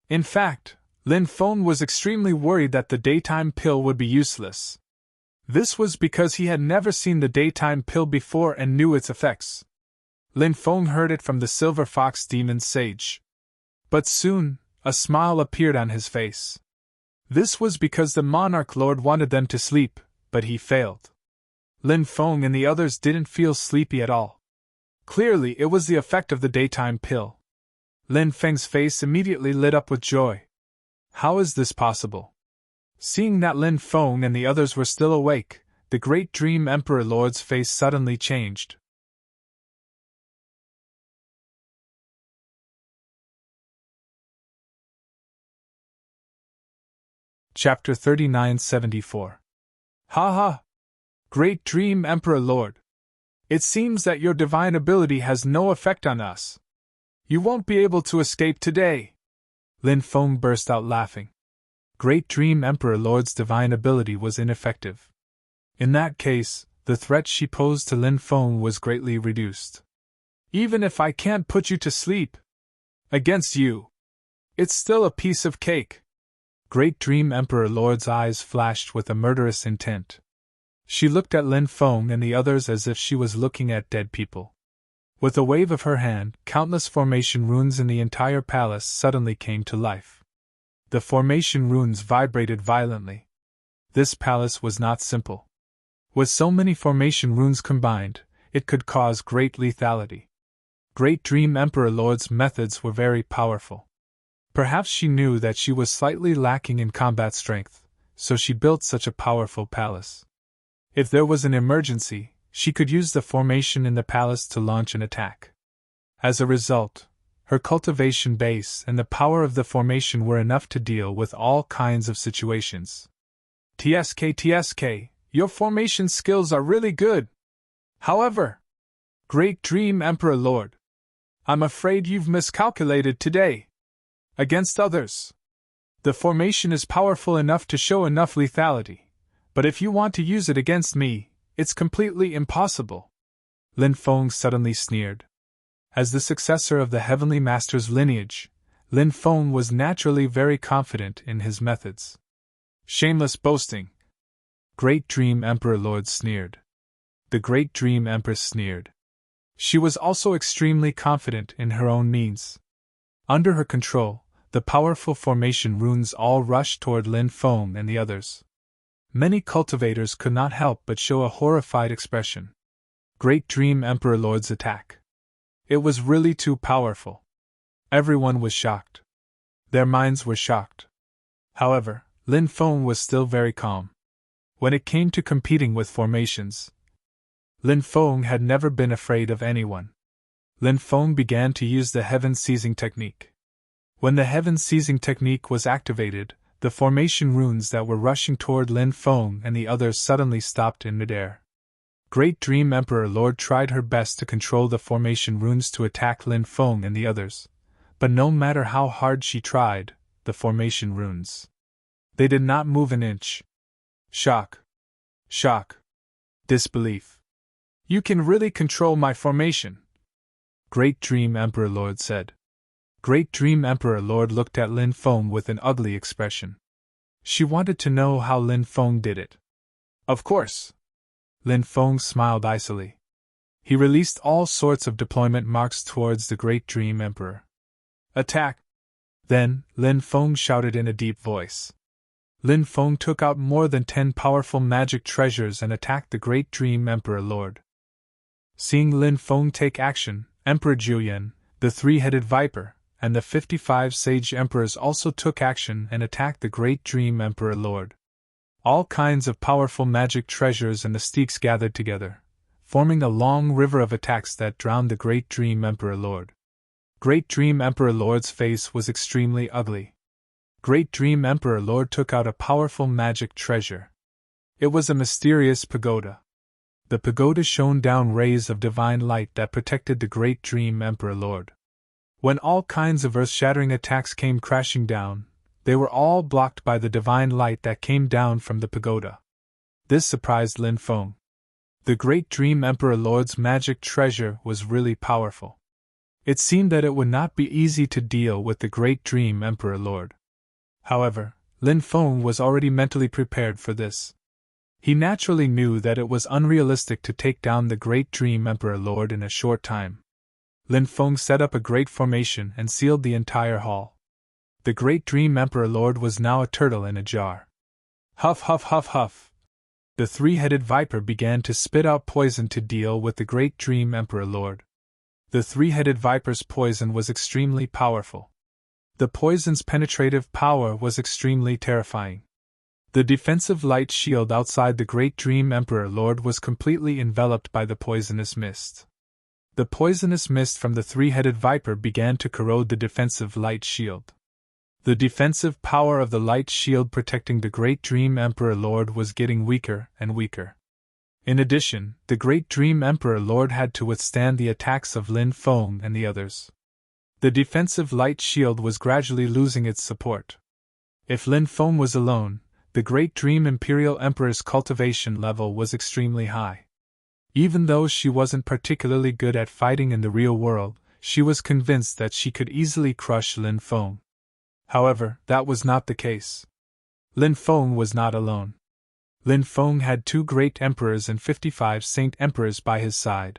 In fact, Lin Feng was extremely worried that the daytime pill would be useless. This was because he had never seen the daytime pill before and knew its effects. Lin Feng heard it from the Silver Fox Demon Sage. But soon, a smile appeared on his face. This was because the monarch lord wanted them to sleep, but he failed. Lin Feng and the others didn't feel sleepy at all. Clearly, it was the effect of the daytime pill. Lin Feng's face immediately lit up with joy. How is this possible? Seeing that Lin Feng and the others were still awake, the Great Dream Emperor Lord's face suddenly changed. Chapter 3974. Ha ha! Great Dream Emperor Lord! It seems that your divine ability has no effect on us. You won't be able to escape today! Lin Feng burst out laughing. Great Dream Emperor Lord's divine ability was ineffective. In that case, the threat she posed to Lin Feng was greatly reduced. Even if I can't put you to sleep against you, it's still a piece of cake. Great Dream Emperor Lord's eyes flashed with a murderous intent. She looked at Lin Feng and the others as if she was looking at dead people. With a wave of her hand, countless formation runes in the entire palace suddenly came to life. The formation runes vibrated violently. This palace was not simple. With so many formation runes combined, it could cause great lethality. Great Dream Emperor Lord's methods were very powerful. Perhaps she knew that she was slightly lacking in combat strength, so she built such a powerful palace. If there was an emergency, she could use the formation in the palace to launch an attack. As a result, her cultivation base and the power of the formation were enough to deal with all kinds of situations. TSK, your formation skills are really good. However, Great Dream Emperor Lord, I'm afraid you've miscalculated today. Against others, the formation is powerful enough to show enough lethality, but if you want to use it against me, it's completely impossible. Lin Feng suddenly sneered. As the successor of the Heavenly Master's lineage, Lin Feng was naturally very confident in his methods. Shameless boasting! Great Dream Emperor Lord sneered. The Great Dream Empress sneered. She was also extremely confident in her own means. Under her control, the powerful formation runes all rushed toward Lin Feng and the others. Many cultivators could not help but show a horrified expression. Great Dream Emperor Lord's attack. It was really too powerful. Everyone was shocked. Their minds were shocked. However, Lin Feng was still very calm. When it came to competing with formations, Lin Feng had never been afraid of anyone. Lin Feng began to use the Heaven Seizing technique. When the Heaven Seizing technique was activated, the formation runes that were rushing toward Lin Feng and the others suddenly stopped in midair. Great Dream Emperor Lord tried her best to control the formation runes to attack Lin Feng and the others, but no matter how hard she tried, the formation runes, they did not move an inch. Shock. Shock. Disbelief. You can really control my formation, Great Dream Emperor Lord said. Great Dream Emperor Lord looked at Lin Feng with an ugly expression. She wanted to know how Lin Feng did it. Of course. Lin Feng smiled icily. He released all sorts of deployment marks towards the Great Dream Emperor. Attack! Then, Lin Feng shouted in a deep voice. Lin Feng took out more than 10 powerful magic treasures and attacked the Great Dream Emperor Lord. Seeing Lin Feng take action, Emperor Julian, the three-headed viper, and the 55 sage emperors also took action and attacked the Great Dream Emperor Lord. All kinds of powerful magic treasures and mystiques gathered together, forming a long river of attacks that drowned the Great Dream Emperor Lord. Great Dream Emperor Lord's face was extremely ugly. Great Dream Emperor Lord took out a powerful magic treasure. It was a mysterious pagoda. The pagoda shone down rays of divine light that protected the Great Dream Emperor Lord. When all kinds of earth-shattering attacks came crashing down, they were all blocked by the divine light that came down from the pagoda. This surprised Lin Feng. The Great Dream Emperor Lord's magic treasure was really powerful. It seemed that it would not be easy to deal with the Great Dream Emperor Lord. However, Lin Feng was already mentally prepared for this. He naturally knew that it was unrealistic to take down the Great Dream Emperor Lord in a short time. Lin Feng set up a great formation and sealed the entire hall. The Great Dream Emperor Lord was now a turtle in a jar. Huff, huff, huff, huff. The three-headed viper began to spit out poison to deal with the Great Dream Emperor Lord. The three-headed viper's poison was extremely powerful. The poison's penetrative power was extremely terrifying. The defensive light shield outside the Great Dream Emperor Lord was completely enveloped by the poisonous mist. The poisonous mist from the three-headed viper began to corrode the defensive light shield. The defensive power of the light shield protecting the Great Dream Emperor Lord was getting weaker and weaker. In addition, the Great Dream Emperor Lord had to withstand the attacks of Lin Feng and the others. The defensive light shield was gradually losing its support. If Lin Feng was alone, the Great Dream Imperial Emperor's cultivation level was extremely high. Even though she wasn't particularly good at fighting in the real world, she was convinced that she could easily crush Lin Feng. However, that was not the case. Lin Feng was not alone. Lin Feng had 2 great emperors and 55 saint emperors by his side.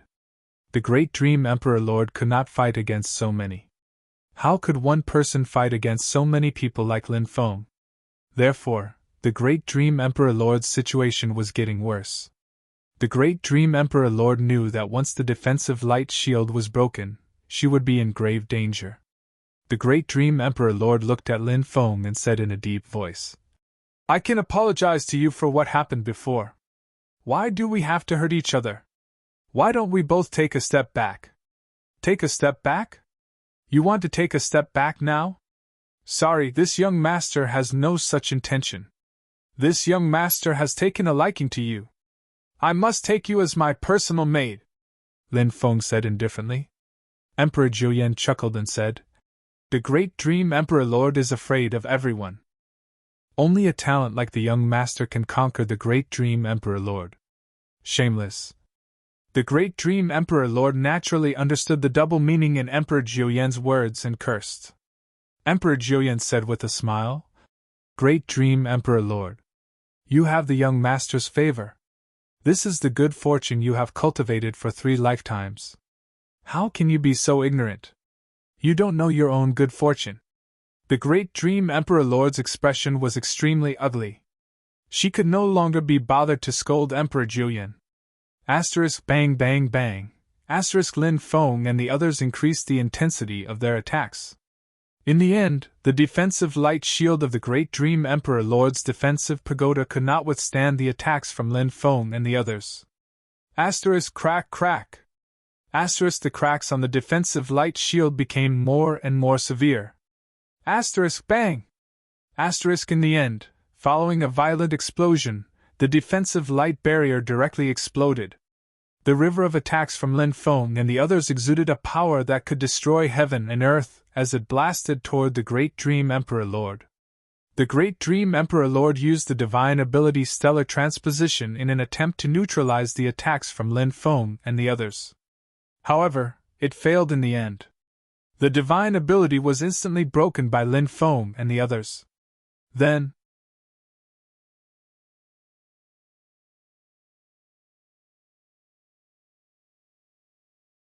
The Great Dream Emperor Lord could not fight against so many. How could one person fight against so many people like Lin Feng? Therefore, the Great Dream Emperor Lord's situation was getting worse. The Great Dream Emperor Lord knew that once the defensive light shield was broken, she would be in grave danger. The Great Dream Emperor Lord looked at Lin Feng and said in a deep voice, "I can apologize to you for what happened before. Why do we have to hurt each other? Why don't we both take a step back?" "Take a step back? You want to take a step back now?" "Sorry, this young master has no such intention. This young master has taken a liking to you. I must take you as my personal maid," Lin Feng said indifferently. Emperor Julian chuckled and said, "The Great Dream Emperor Lord is afraid of everyone. Only a talent like the young master can conquer the Great Dream Emperor Lord." Shameless. The Great Dream Emperor Lord naturally understood the double meaning in Emperor Julian's words and cursed. Emperor Julian said with a smile, "Great Dream Emperor Lord, you have the young master's favor. This is the good fortune you have cultivated for 3 lifetimes. How can you be so ignorant? You don't know your own good fortune." The Great Dream Emperor Lord's expression was extremely ugly. She could no longer be bothered to scold Emperor Julian. Asterisk bang bang bang. Asterisk Lin Feng and the others increased the intensity of their attacks. In the end, the defensive light shield of the Great Dream Emperor Lord's defensive pagoda could not withstand the attacks from Lin Feng and the others. Asterisk crack crack. Asterisk the cracks on the defensive light shield became more and more severe. Asterisk bang. Asterisk in the end, following a violent explosion, the defensive light barrier directly exploded. The river of attacks from Lin Feng and the others exuded a power that could destroy heaven and earth as it blasted toward the Great Dream Emperor Lord. The Great Dream Emperor Lord used the divine ability Stellar Transposition in an attempt to neutralize the attacks from Lin Feng and the others. However, it failed in the end. The divine ability was instantly broken by Lin Feng and the others. Then,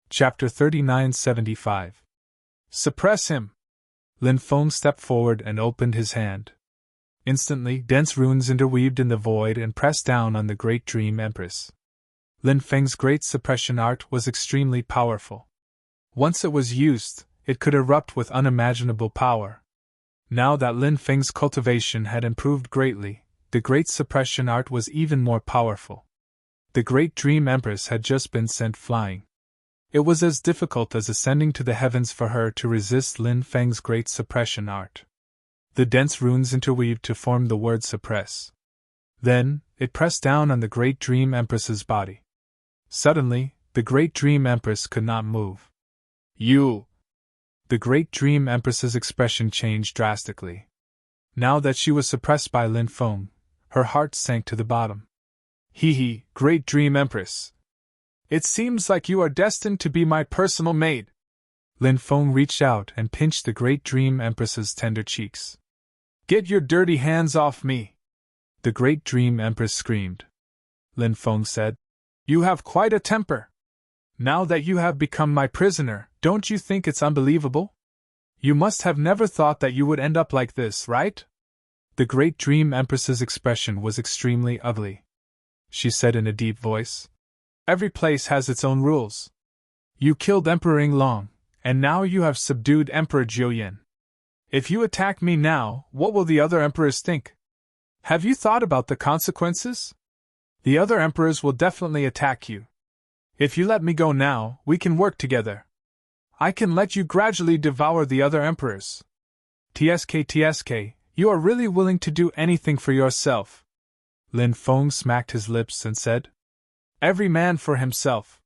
Chapter 3975. Suppress him! Lin Feng stepped forward and opened his hand. Instantly, dense runes interweaved in the void and pressed down on the Great Dream Empress. Lin Feng's great suppression art was extremely powerful. Once it was used, it could erupt with unimaginable power. Now that Lin Feng's cultivation had improved greatly, the great suppression art was even more powerful. The Great Dream Empress had just been sent flying. It was as difficult as ascending to the heavens for her to resist Lin Feng's great suppression art. The dense runes interweaved to form the word suppress. Then, it pressed down on the Great Dream Empress's body. Suddenly, the Great Dream Empress could not move. "You!" The Great Dream Empress's expression changed drastically. Now that she was suppressed by Lin Feng, her heart sank to the bottom. "Hee, Great Dream Empress! It seems like you are destined to be my personal maid." Lin Feng reached out and pinched the Great Dream Empress's tender cheeks. "Get your dirty hands off me!" The Great Dream Empress screamed. Lin Feng said, "You have quite a temper." Now that you have become my prisoner, don't you think it's unbelievable? You must have never thought that you would end up like this, right? The Great Dream Empress's expression was extremely ugly. She said in a deep voice, "Every place has its own rules. You killed Emperor Long, and now you have subdued Emperor Jiuyin. If you attack me now, what will the other emperors think? Have you thought about the consequences? The other emperors will definitely attack you. If you let me go now, we can work together. I can let you gradually devour the other emperors. TSK, you are really willing to do anything for yourself." Lin Feng smacked his lips and said, "Every man for himself,"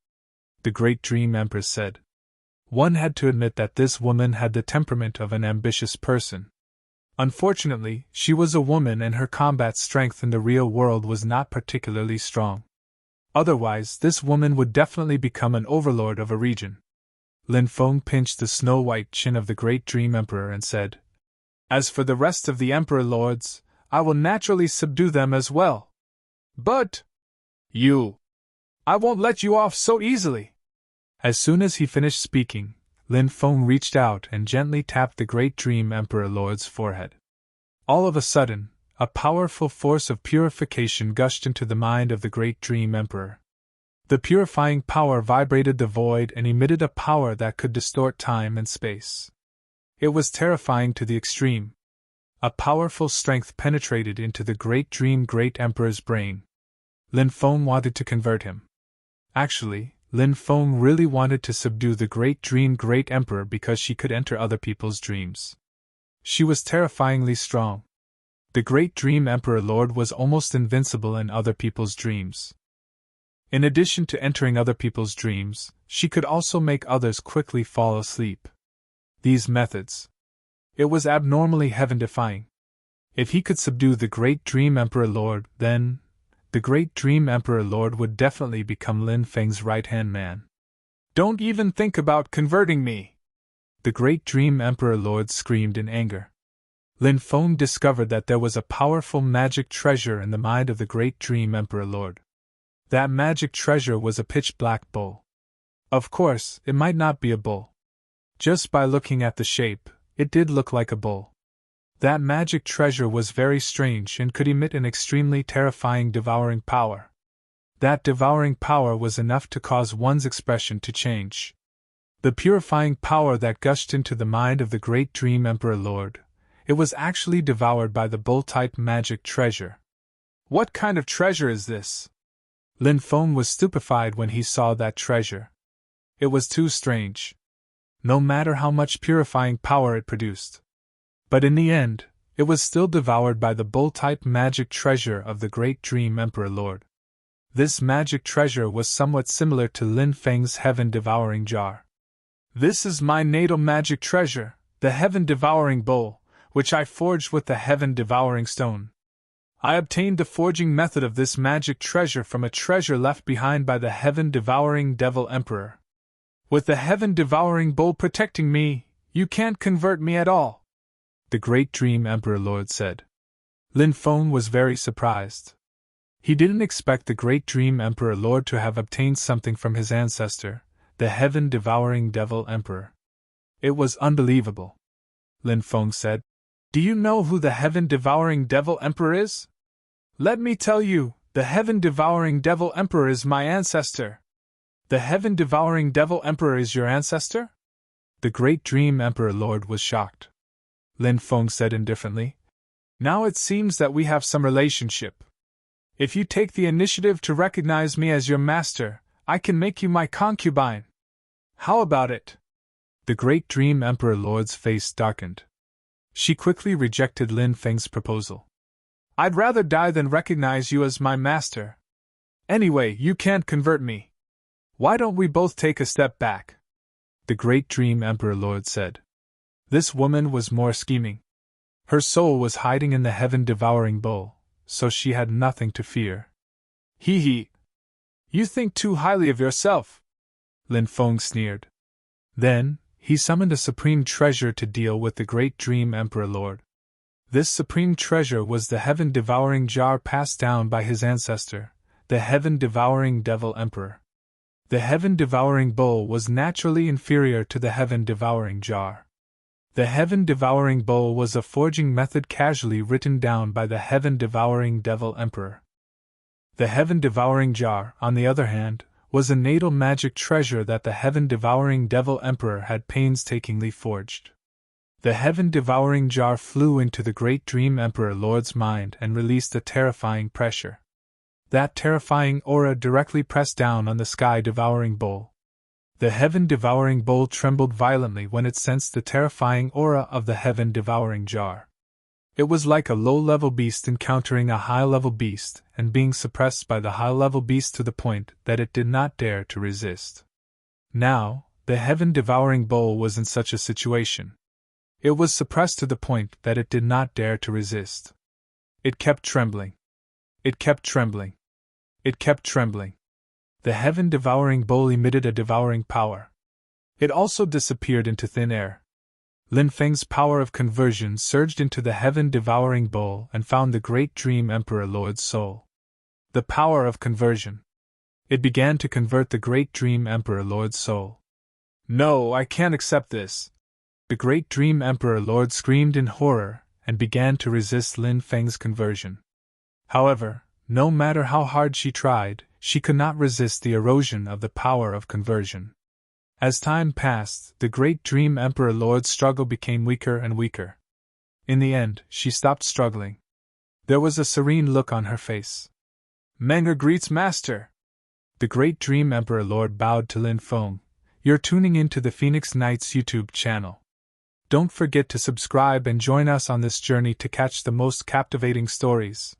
the Great Dream Empress said. One had to admit that this woman had the temperament of an ambitious person. Unfortunately, she was a woman and her combat strength in the real world was not particularly strong. Otherwise, this woman would definitely become an overlord of a region. Lin Feng pinched the snow-white chin of the Great Dream Emperor and said, "As for the rest of the Emperor Lords, I will naturally subdue them as well. But I won't let you off so easily." As soon as he finished speaking, Lin Feng reached out and gently tapped the Great Dream Emperor Lord's forehead. All of a sudden, a powerful force of purification gushed into the mind of the Great Dream Emperor. The purifying power vibrated the void and emitted a power that could distort time and space. It was terrifying to the extreme. A powerful strength penetrated into the Great Emperor's brain. Lin Feng wanted to convert him. Actually, Lin Feng really wanted to subdue the Great Emperor because she could enter other people's dreams. She was terrifyingly strong. The Great Dream Emperor Lord was almost invincible in other people's dreams. In addition to entering other people's dreams, she could also make others quickly fall asleep. These methods. It was abnormally heaven-defying. If he could subdue the Great Dream Emperor Lord, then the Great Dream Emperor Lord would definitely become Lin Feng's right-hand man. "Don't even think about converting me!" the Great Dream Emperor Lord screamed in anger. Lin Feng discovered that there was a powerful magic treasure in the mind of the Great Dream Emperor Lord. That magic treasure was a pitch-black bull. Of course, it might not be a bull. Just by looking at the shape, it did look like a bull. That magic treasure was very strange and could emit an extremely terrifying devouring power. That devouring power was enough to cause one's expression to change. The purifying power that gushed into the mind of the Great Dream Emperor Lord, it was actually devoured by the bull-type magic treasure. What kind of treasure is this? Lin Feng was stupefied when he saw that treasure. It was too strange. No matter how much purifying power it produced. But in the end, it was still devoured by the bull-type magic treasure of the Great Dream Emperor Lord. This magic treasure was somewhat similar to Lin Feng's heaven-devouring jar. "This is my natal magic treasure, the heaven-devouring bowl, which I forged with the heaven-devouring stone. I obtained the forging method of this magic treasure from a treasure left behind by the heaven-devouring Devil Emperor. With the heaven-devouring bowl protecting me, you can't convert me at all," the Great Dream Emperor Lord said. Lin Feng was very surprised. He didn't expect the Great Dream Emperor Lord to have obtained something from his ancestor, the heaven-devouring Devil Emperor. It was unbelievable. Lin Feng said, "Do you know who the heaven-devouring Devil Emperor is?" "Let me tell you, the heaven-devouring Devil Emperor is my ancestor." "The heaven-devouring Devil Emperor is your ancestor?" The Great Dream Emperor Lord was shocked. Lin Feng said indifferently, "Now it seems that we have some relationship. If you take the initiative to recognize me as your master, I can make you my concubine. How about it?" The Great Dream Emperor Lord's face darkened. She quickly rejected Lin Feng's proposal. "I'd rather die than recognize you as my master. Anyway, you can't convert me. Why don't we both take a step back?" the Great Dream Emperor Lord said. This woman was more scheming. Her soul was hiding in the heaven-devouring bowl, so she had nothing to fear. Hee. You think too highly of yourself," Lin Feng sneered. Then, he summoned a supreme treasure to deal with the Great Dream Emperor Lord. This supreme treasure was the heaven-devouring jar passed down by his ancestor, the heaven-devouring Devil Emperor. The heaven-devouring bowl was naturally inferior to the heaven-devouring jar. The heaven-devouring bowl was a forging method casually written down by the heaven-devouring devil emperor. The heaven-devouring jar, on the other hand, was a natal magic treasure that the heaven-devouring devil emperor had painstakingly forged. The heaven-devouring jar flew into the great dream emperor lord's mind and released a terrifying pressure. That terrifying aura directly pressed down on the sky-devouring bowl. The heaven-devouring bowl trembled violently when it sensed the terrifying aura of the heaven-devouring jar. It was like a low-level beast encountering a high-level beast and being suppressed by the high-level beast to the point that it did not dare to resist. Now, the heaven-devouring bowl was in such a situation. It was suppressed to the point that it did not dare to resist. It kept trembling. It kept trembling. It kept trembling. The heaven-devouring bowl emitted a devouring power. It also disappeared into thin air. Lin Feng's power of conversion surged into the heaven-devouring bowl and found the great dream emperor lord's soul. The power of conversion. It began to convert the great dream emperor lord's soul. "No, I can't accept this!" The great dream emperor lord screamed in horror and began to resist Lin Feng's conversion. However, no matter how hard she tried, she could not resist the erosion of the power of conversion. As time passed, the great dream emperor lord's struggle became weaker and weaker. In the end, she stopped struggling. There was a serene look on her face. "Menger greets master!" The great dream emperor lord bowed to Lin Feng. "You're tuning into the Phoenix Knights YouTube channel. Don't forget to subscribe and join us on this journey to catch the most captivating stories.